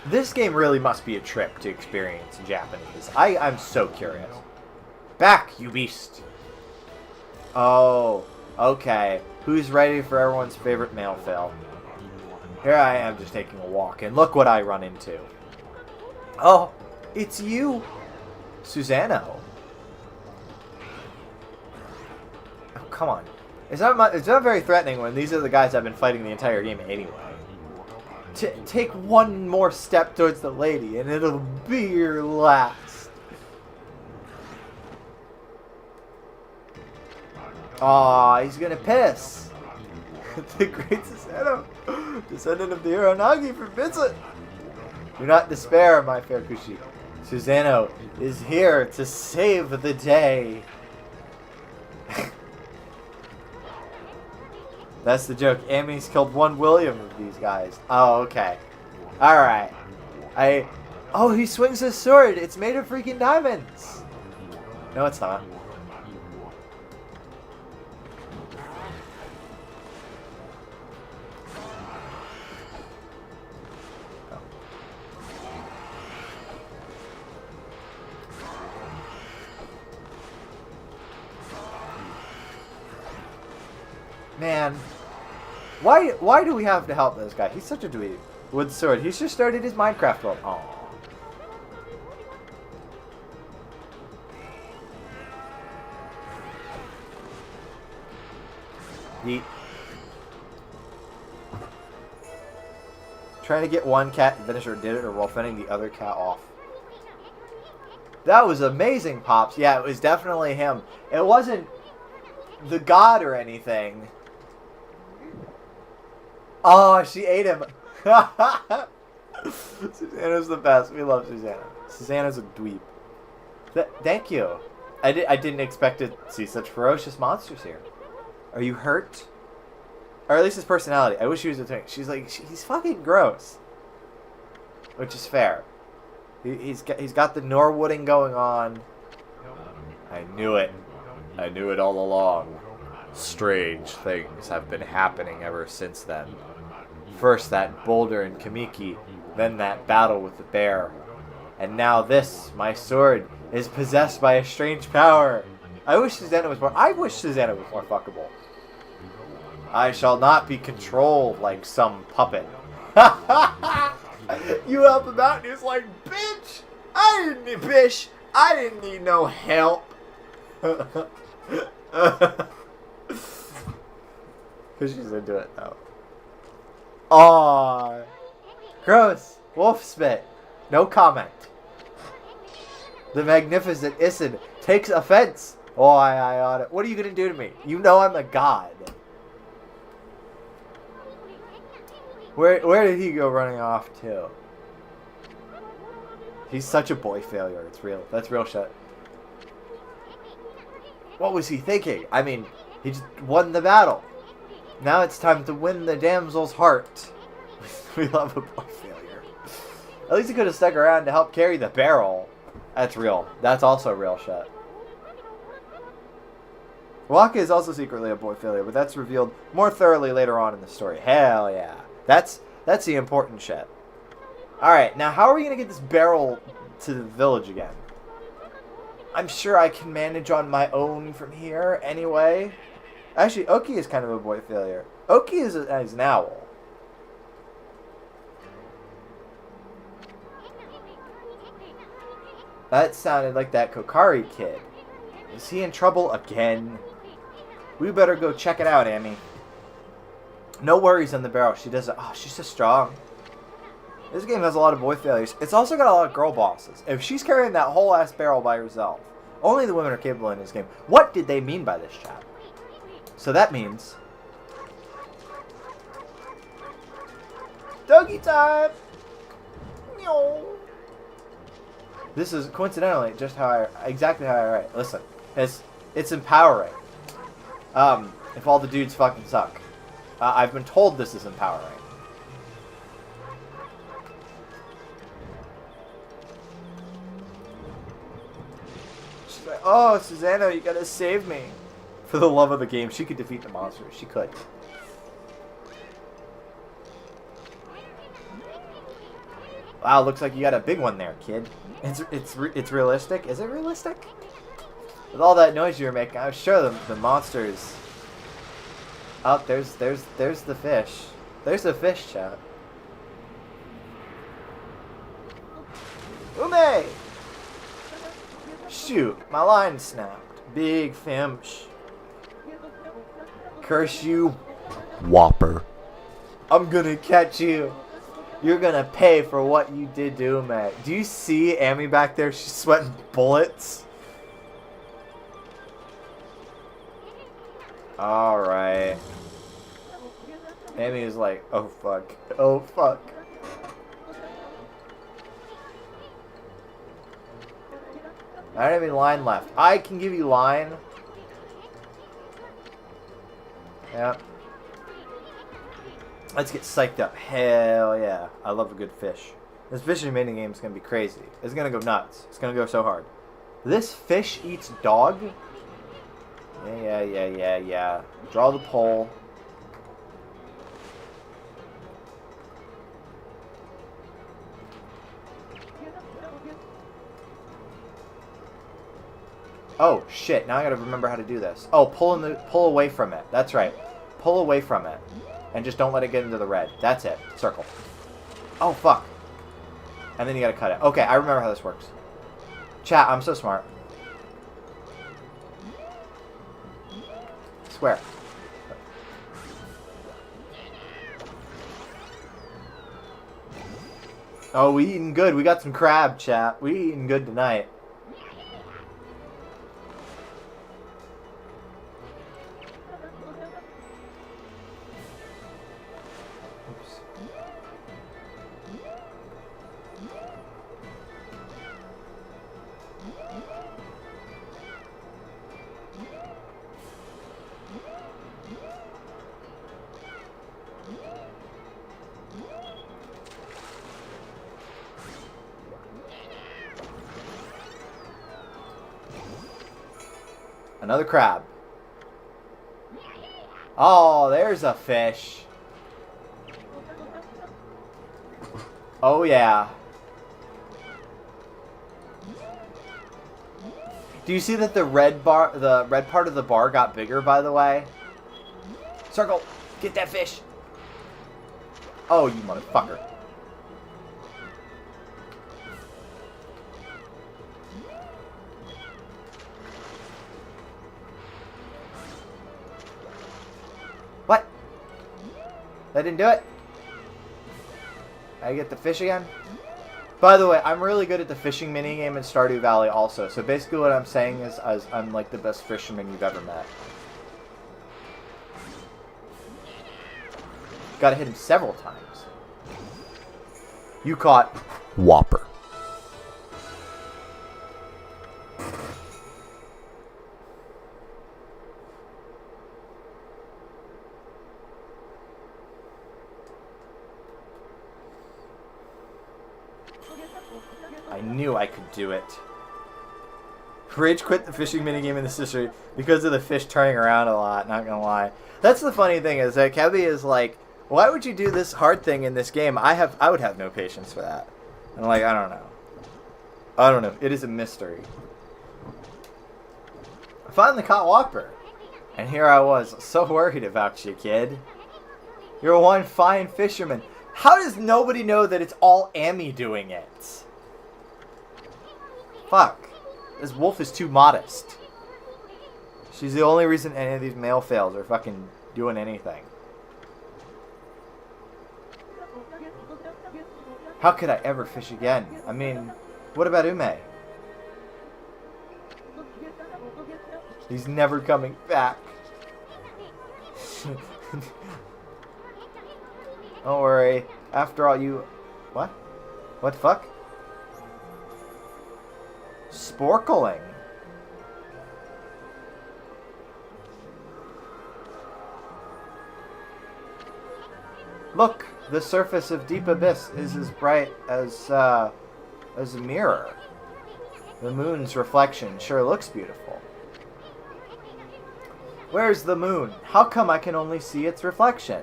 This game really must be a trip to experience in Japanese. I'm so curious. Back, you beast. Oh, okay. Who's ready for everyone's favorite male fail? Here I am just taking a walk, and look what I run into. Oh, it's you, Susano. Oh, come on. It's not very threatening when these are the guys I've been fighting the entire game anyway. take one more step towards the lady, and it'll be your last. Aw, he's gonna piss. The great Susanoo, descendant of the Uranagi, forbids it. Do not despair, my fair Kushi. Susanoo is here to save the day. That's the joke. Amy's killed one William of these guys. Oh, okay. Alright. Oh, he swings his sword. It's made of freaking diamonds. No, it's not. Man, why do we have to help this guy? He's such a dweeb. Wood sword. He's just started his Minecraft world. Aww. Yeet. Trying to get one cat to finish or did it, or while fending the other cat off. That was amazing, Pops. Yeah, it was definitely him. It wasn't the god or anything. Oh, she ate him. Susanoo's the best. We love Susanoo. Susanoo's a dweeb. Thank you. I didn't expect to see such ferocious monsters here. Are you hurt? Or at least his personality. I wish he was a twink. She's like, he's fucking gross. Which is fair. He's got the Norwooding going on. I knew it. I knew it all along. Strange things have been happening ever since then. First that boulder in Kamiki, then that battle with the bear. And now this, my sword, is possessed by a strange power. I wish Susanoo was more... I wish Susanoo was more fuckable. I shall not be controlled like some puppet. You help him out and he's like, bitch! I didn't need no help. Because she's into it now. Aww. Gross. Wolf spit. No comment. The magnificent Isid takes offense. Oh, I ought it. What are you going to do to me? You know I'm a god. Where did he go running off to? He's such a boy failure. It's real. That's real shit. What was he thinking? I mean, he just won the battle. Now it's time to win the damsel's heart. We love a boy failure. At least he could have stuck around to help carry the barrel. That's real. That's also real shit. Waka is also secretly a boy failure, but that's revealed more thoroughly later on in the story. Hell yeah. That's the important shit. Alright, now how are we going to get this barrel to the village again? I'm sure I can manage on my own from here anyway. Actually, Oki is kind of a boy failure. Oki is an owl. That sounded like that Kokari kid. Is he in trouble again? We better go check it out, Amy. No worries on the barrel. She doesn't. Oh, she's so strong. This game has a lot of boy failures. It's also got a lot of girl bosses. If she's carrying that whole ass barrel by herself, only the women are capable in this game. What did they mean by this, chat? So that means doggy time. This is coincidentally just exactly how I write. Listen, it's empowering. If all the dudes fucking suck. I've been told this is empowering. She's like, oh, Susanoo, you gotta save me. For the love of the game, she could defeat the monsters. She could. Wow, looks like you got a big one there, kid. It's realistic. Is it realistic? With all that noise you were making, I was sure the monsters. Oh, there's the fish. There's the fish, chat. Ume! Shoot, my line snapped. Big fish. Curse you. Whopper. I'm gonna catch you. You're gonna pay for what you did to Ume. Do you see Amy back there? She's sweating bullets. Alright. Amy is like, oh fuck. Oh fuck. I don't have any line left. I can give you line. Yeah. Let's get psyched up. Hell yeah. I love a good fish. This fishing mini game is going to be crazy. It's going to go nuts. It's going to go so hard. This fish eats dog? Yeah. Draw the pole. Oh shit! Now I gotta remember how to do this. Oh, pull away from it. That's right. Pull away from it, and just don't let it get into the red. That's it. Circle. Oh fuck! And then you gotta cut it. Okay, I remember how this works. Chat, I'm so smart. Swear. Oh, we eating good. We got some crab, chat. We eating good tonight. Oops. Another crab. Oh, there's a fish. Oh yeah. Do you see that the red part of the bar got bigger, by the way? Circle, get that fish. Oh, you motherfucker. What? That didn't do it? I get the fish again? By the way, I'm really good at the fishing minigame in Stardew Valley also. So basically what I'm saying is I'm like the best fisherman you've ever met. Gotta hit him several times. You caught Whopper. I knew I could do it. Rage quit the fishing minigame in the history because of the fish turning around a lot, not gonna lie. That's the funny thing is that Kevy is like, why would you do this hard thing in this game? I would have no patience for that. And like, I don't know. It is a mystery. I finally caught Whopper. And here I was, so worried about you, kid. You're one fine fisherman. How does nobody know that it's all Amy doing it? Fuck. This wolf is too modest. She's the only reason any of these male fails are fucking doing anything. How could I ever fish again? I mean, what about Ume? He's never coming back. Don't worry. After all, you... What? What the fuck? Sporkling. Look, the surface of Deep Abyss is as bright as a mirror. The moon's reflection sure looks beautiful. Where's the moon? How come I can only see its reflection?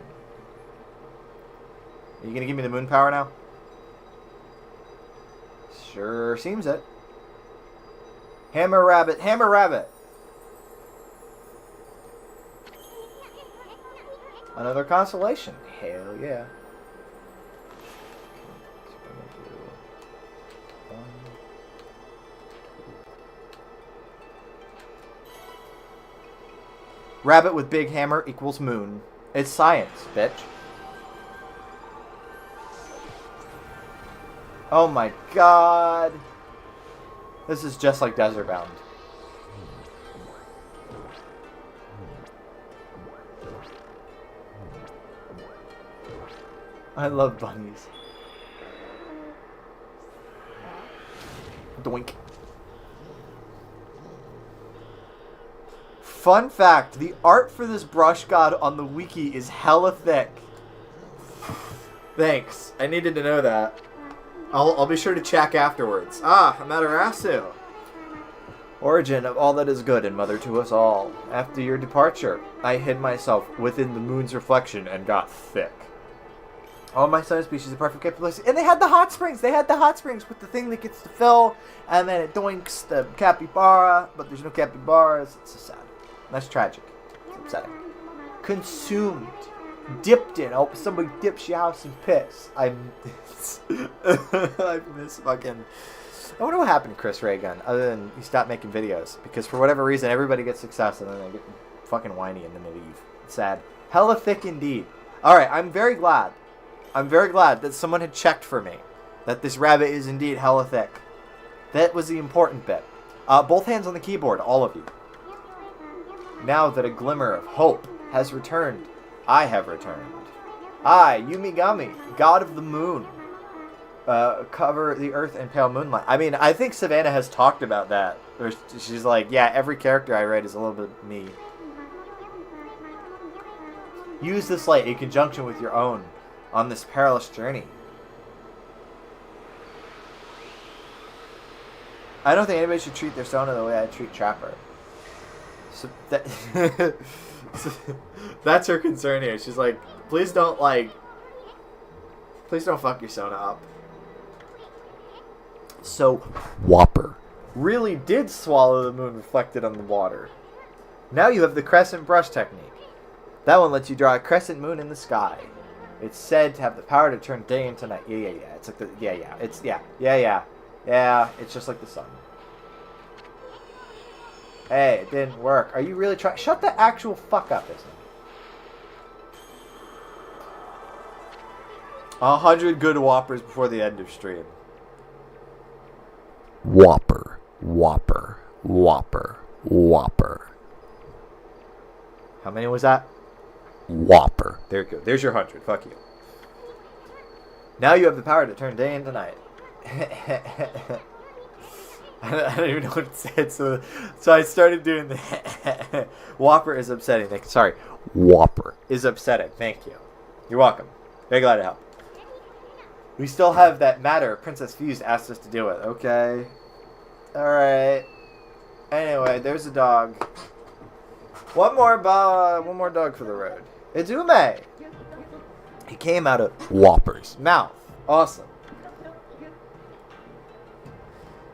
Are you gonna give me the moon power now? Sure seems it. Hammer rabbit, hammer rabbit! Another consolation. Hell yeah. Rabbit with big hammer equals moon. It's science, bitch. Oh my god. This is just like Desert Bound. I love bunnies. Doink. Fun fact, the art for this brush god on the wiki is hella thick. Thanks. I needed to know that. I'll be sure to check afterwards. Ah, Amaterasu. Origin of all that is good and mother to us all. After your departure, I hid myself within the moon's reflection and got thick. All my sun species apart from capabilities. And they had the hot springs. They had the hot springs with the thing that gets to fill. And then it doinks the capybara. But there's no capybaras. It's so sad. That's tragic. It's upsetting. Consumed. Dipped in. Oh, somebody dips your house in piss. I miss fucking... I wonder what happened to Chris Ray Gun, other than he stopped making videos. Because for whatever reason, everybody gets success and then they get fucking whiny and then they leave. It's sad. Hella thick indeed. Alright, I'm very glad. I'm very glad that someone had checked for me. That this rabbit is indeed hella thick. That was the important bit. Both hands on the keyboard, all of you. Now that a glimmer of hope has returned, I have returned. I, Yumigami, god of the moon. Cover the earth in pale moonlight. I mean, I think Savannah has talked about that. She's like, yeah, every character I write is a little bit me. Use this light in conjunction with your own on this perilous journey. I don't think anybody should treat their Sona the way I treat Trapper. So that that's her concern here. She's like, please don't fuck your Sona up. So, Whopper. really did swallow the moon reflected on the water. Now you have the crescent brush technique. That one lets you draw a crescent moon in the sky. It's said to have the power to turn day into night. Yeah. It's like the It's yeah. It's just like the sun. Hey, it didn't work. Are you really trying? Shut the actual fuck up, isn't it? 100 good whoppers before the end of stream. Whopper. Whopper. Whopper. Whopper. How many was that? Whopper. There you go. There's your 100. Fuck you. Now you have the power to turn day into night. I don't even know what it said, so I started doing the Whopper is upsetting. Sorry. Whopper. Is upsetting. Thank you. You're welcome. Very glad to help. We still have that matter Princess Fused asked us to deal with. Okay. Alright. Anyway, there's a dog. One more dog for the road. It's Ume. He came out of Whoppers. mouth. Awesome.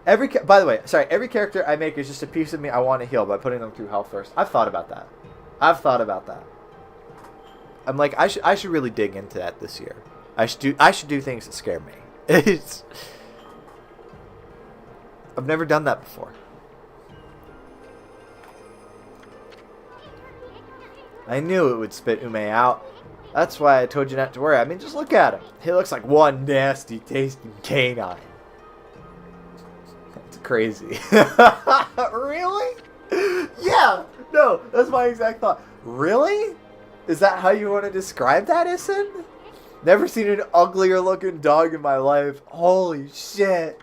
By the way, every character I make is just a piece of me I want to heal by putting them through hell first. I've thought about that. I'm like, I should really dig into that this year. I should do things that scare me. I've never done that before. I knew it would spit Ume out. That's why I told you not to worry. I mean, just look at him. He looks like one nasty tasting canine. That's crazy. Really? Yeah. No, that's my exact thought. Really? Is that how you want to describe that, Issen? Never seen an uglier looking dog in my life. Holy shit.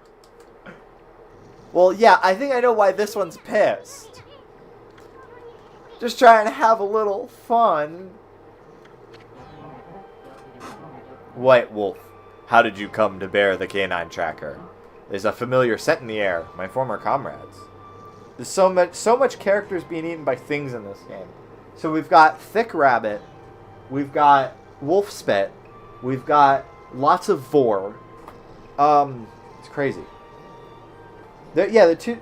Well, yeah, I think I know why this one's pissed. Just trying to have a little fun. White Wolf, how did you come to bear the canine tracker? There's a familiar scent in the air, my former comrades. There's so much characters being eaten by things in this game. So we've got Thick Rabbit, we've got Wolf Spit, we've got lots of Vor. It's crazy. There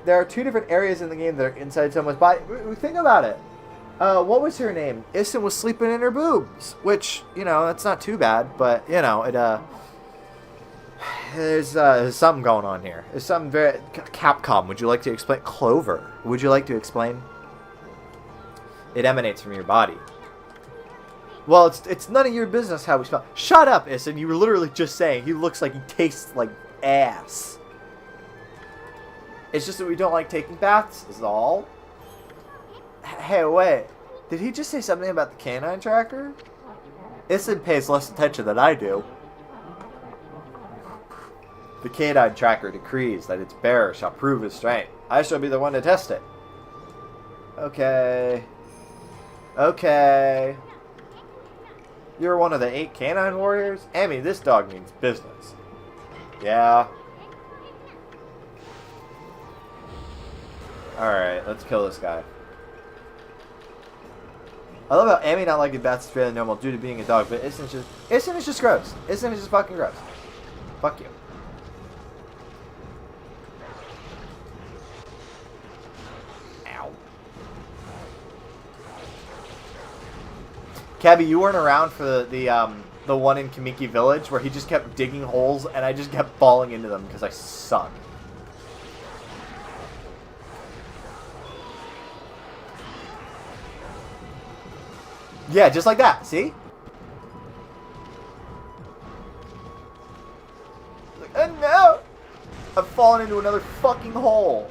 are two different areas in the game that are inside someone's body. Think about it. What was her name? Issen was sleeping in her boobs, which, that's not too bad, but, there's something going on here. There's something very... Capcom, would you like to explain? Clover, would you like to explain? It emanates from your body. Well, it's none of your business how we smell. Shut up, Issen. You were literally just saying he looks like he tastes like ass. It's just that we don't like taking baths, is all. Hey, wait. Did he just say something about the canine tracker? Isid pays less attention than I do. The canine tracker decrees that its bearer shall prove his strength. I shall be the one to test it. Okay. Okay. You're one of the 8 canine warriors? Amy, this dog means business. Yeah. Alright, let's kill this guy. I love how Amy not liking bats is fairly normal due to being a dog, but Isn't is just gross. Isn't is just fucking gross. Fuck you. Ow. Cabby, you weren't around for the one in Kamiki Village where he just kept digging holes and I just kept falling into them because I suck. Yeah, just like that. See? Like, oh no! I've fallen into another fucking hole.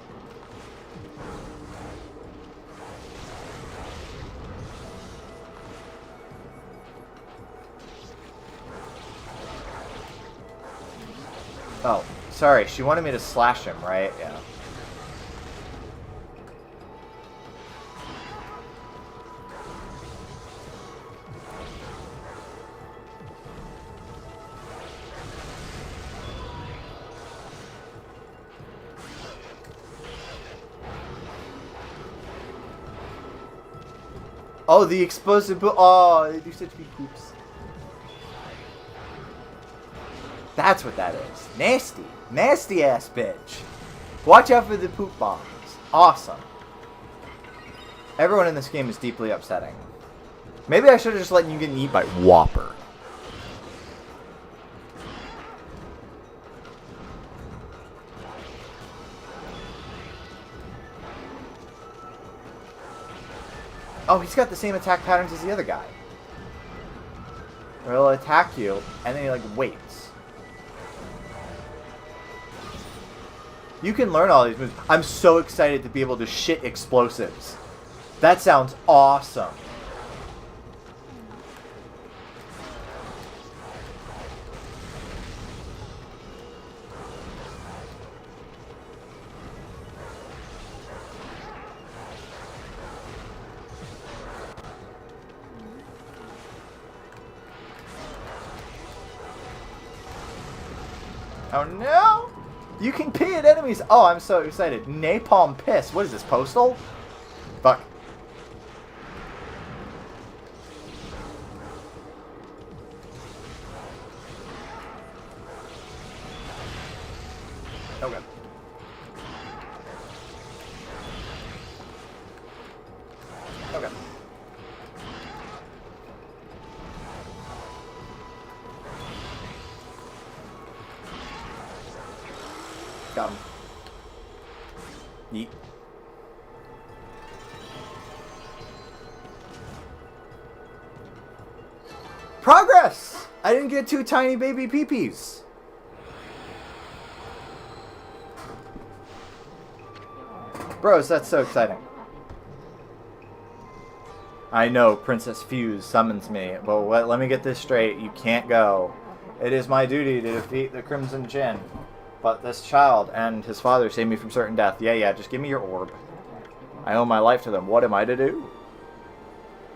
Oh, sorry. She wanted me to slash him, right? Yeah. Oh, the explosive poop. Oh, they do such big poops. That's what that is. Nasty. Nasty ass bitch. Watch out for the poop bombs. Awesome. Everyone in this game is deeply upsetting. Maybe I should have just let you get eaten by Whopper. Oh, he's got the same attack patterns as the other guy. Where he'll attack you, and then he, like, waits. You can learn all these moves. I'm so excited to be able to shit explosives. That sounds awesome. Oh no! You can pee at enemies! Oh, I'm so excited. Napalm piss. What is this, postal? Fuck. Okay. Okay. Got him. Yeet. Progress! I didn't get 2 tiny baby peepees. Bros, that's so exciting. I know Princess Fuse summons me, but let me get this straight. You can't go. It is my duty to defeat the Crimson Chin. But this child and his father saved me from certain death. Yeah, just give me your orb. I owe my life to them. What am I to do?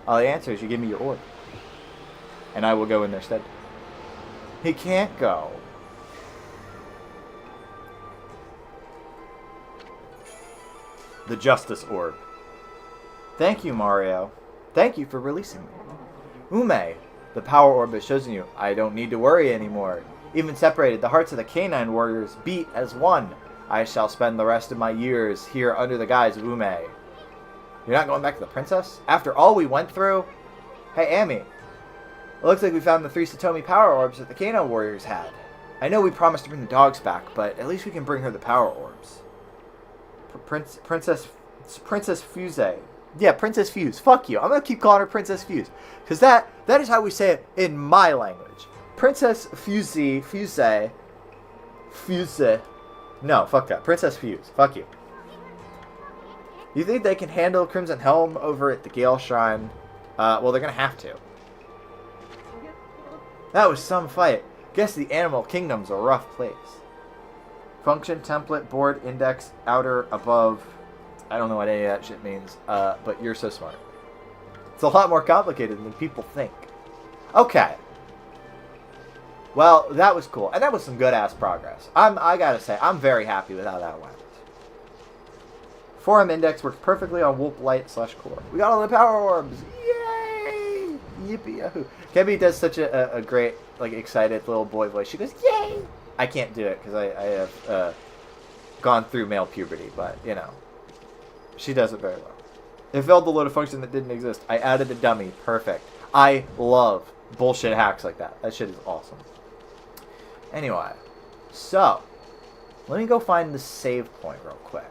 All the answer is you give me your orb. And I will go in their stead. He can't go. The Justice Orb. Thank you, Mario. Thank you for releasing me. Ume, the power orb has chosen you. I don't need to worry anymore. Even separated, the hearts of the canine warriors beat as one. I shall spend the rest of my years here under the guise of Ume. You're not going back to the princess? After all we went through? Hey, Amy. It looks like we found the 3 Satomi power orbs that the canine warriors had. I know we promised to bring the dogs back, but at least we can bring her the power orbs. Princess Fuse. Yeah, Princess Fuse. Fuck you. I'm going to keep calling her Princess Fuse. Because that is how we say it in my language. Princess Fuse Fuse. No, fuck that. Princess Fuse. Fuck you. You think they can handle Crimson Helm over at the Gale Shrine? Well, they're gonna have to. That was some fight. Guess the Animal Kingdom's a rough place. Function, template, board, index, outer, above. I don't know what any of that shit means, but you're so smart. It's a lot more complicated than people think. Okay. Well, that was cool. And that was some good-ass progress. I gotta say, I'm very happy with how that went. Forum index works perfectly on Wolp Light / core. We got all the power orbs! Yay! Yippee yahoo! Kebby does such a great, like, excited little boy voice. She goes, yay! I can't do it because I have gone through male puberty, but, you know. She does it very well. It failed to load a function that didn't exist. I added a dummy. Perfect. I love bullshit hacks like that. That shit is awesome. Anyway, so let me go find the save point real quick.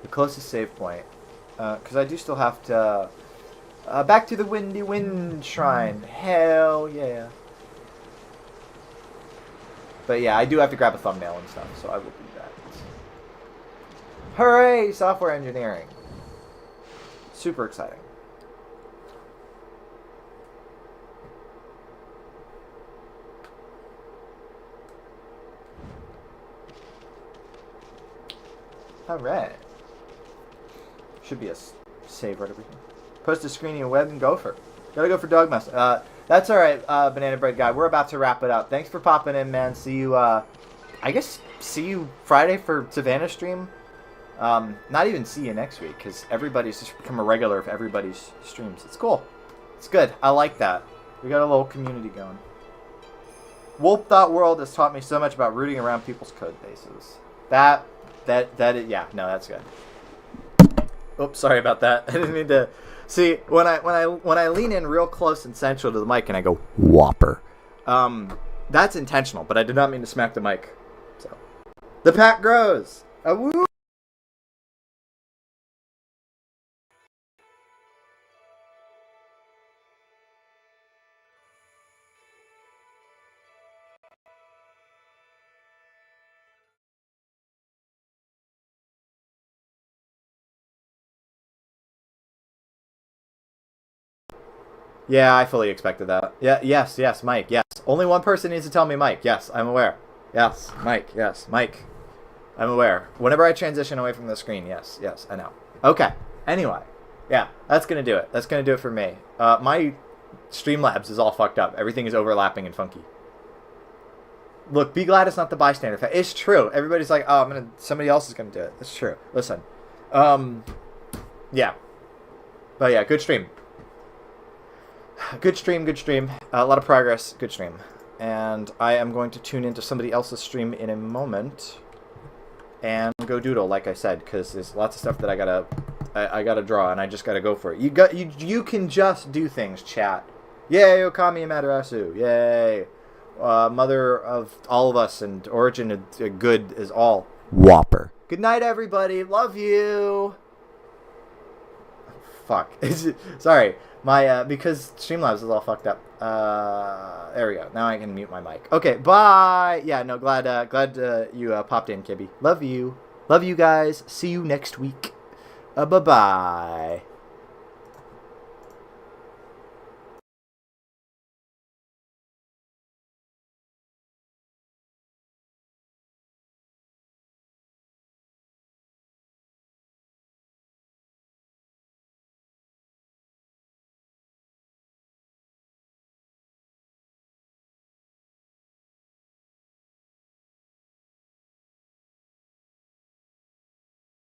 The closest save point, because I do still have to. Back to the Windy Wind Shrine. Hell yeah. But yeah, I do have to grab a thumbnail and stuff, so I will do that. Hooray! Software engineering. Super exciting. Alright. Should be a save right over here. Post a screen in your web and go for it. Gotta go for Dogmas. That's alright, Banana Bread Guy. We're about to wrap it up. Thanks for popping in, man. See you, I guess, see you Friday for Savannah stream. Not even see you next week, because everybody's just become a regular of everybody's streams. It's cool. It's good. I like that. We got a little community going. wolp.world has taught me so much about rooting around people's code bases. Yeah, no, that's good. Oops, sorry about that. I didn't mean to. See, when I lean in real close and central to the mic and I go Whopper. that's intentional, but I did not mean to smack the mic. So, the pack grows. Woo! Yeah, I fully expected that. Yeah, yes, Mike, yes. Only one person needs to tell me Mike. Yes, I'm aware. Yes, Mike, yes, Mike. I'm aware. Whenever I transition away from the screen, yes, I know. Okay, anyway. Yeah, that's going to do it. That's going to do it for me. My Streamlabs is all fucked up. Everything is overlapping and funky. Look, be glad it's not the bystander. It's true. Everybody's like, oh, somebody else is going to do it. It's true. Listen. Yeah. But yeah, good stream. Good stream. A lot of progress. Good stream. And I am going to tune into somebody else's stream in a moment and go doodle, like I said, because there's lots of stuff that I gotta draw, and I just gotta go for it. You can just do things, chat. Yay, Okami Amaterasu. Yay. Mother of all of us and origin of good is all. Whopper. Good night, everybody. Love you. Fuck. Sorry. My because Streamlabs is all fucked up. There we go. Now I can mute my mic. Okay, bye. Yeah, no, glad you popped in, Kibby. Love you. Love you guys. See you next week. Bye-bye.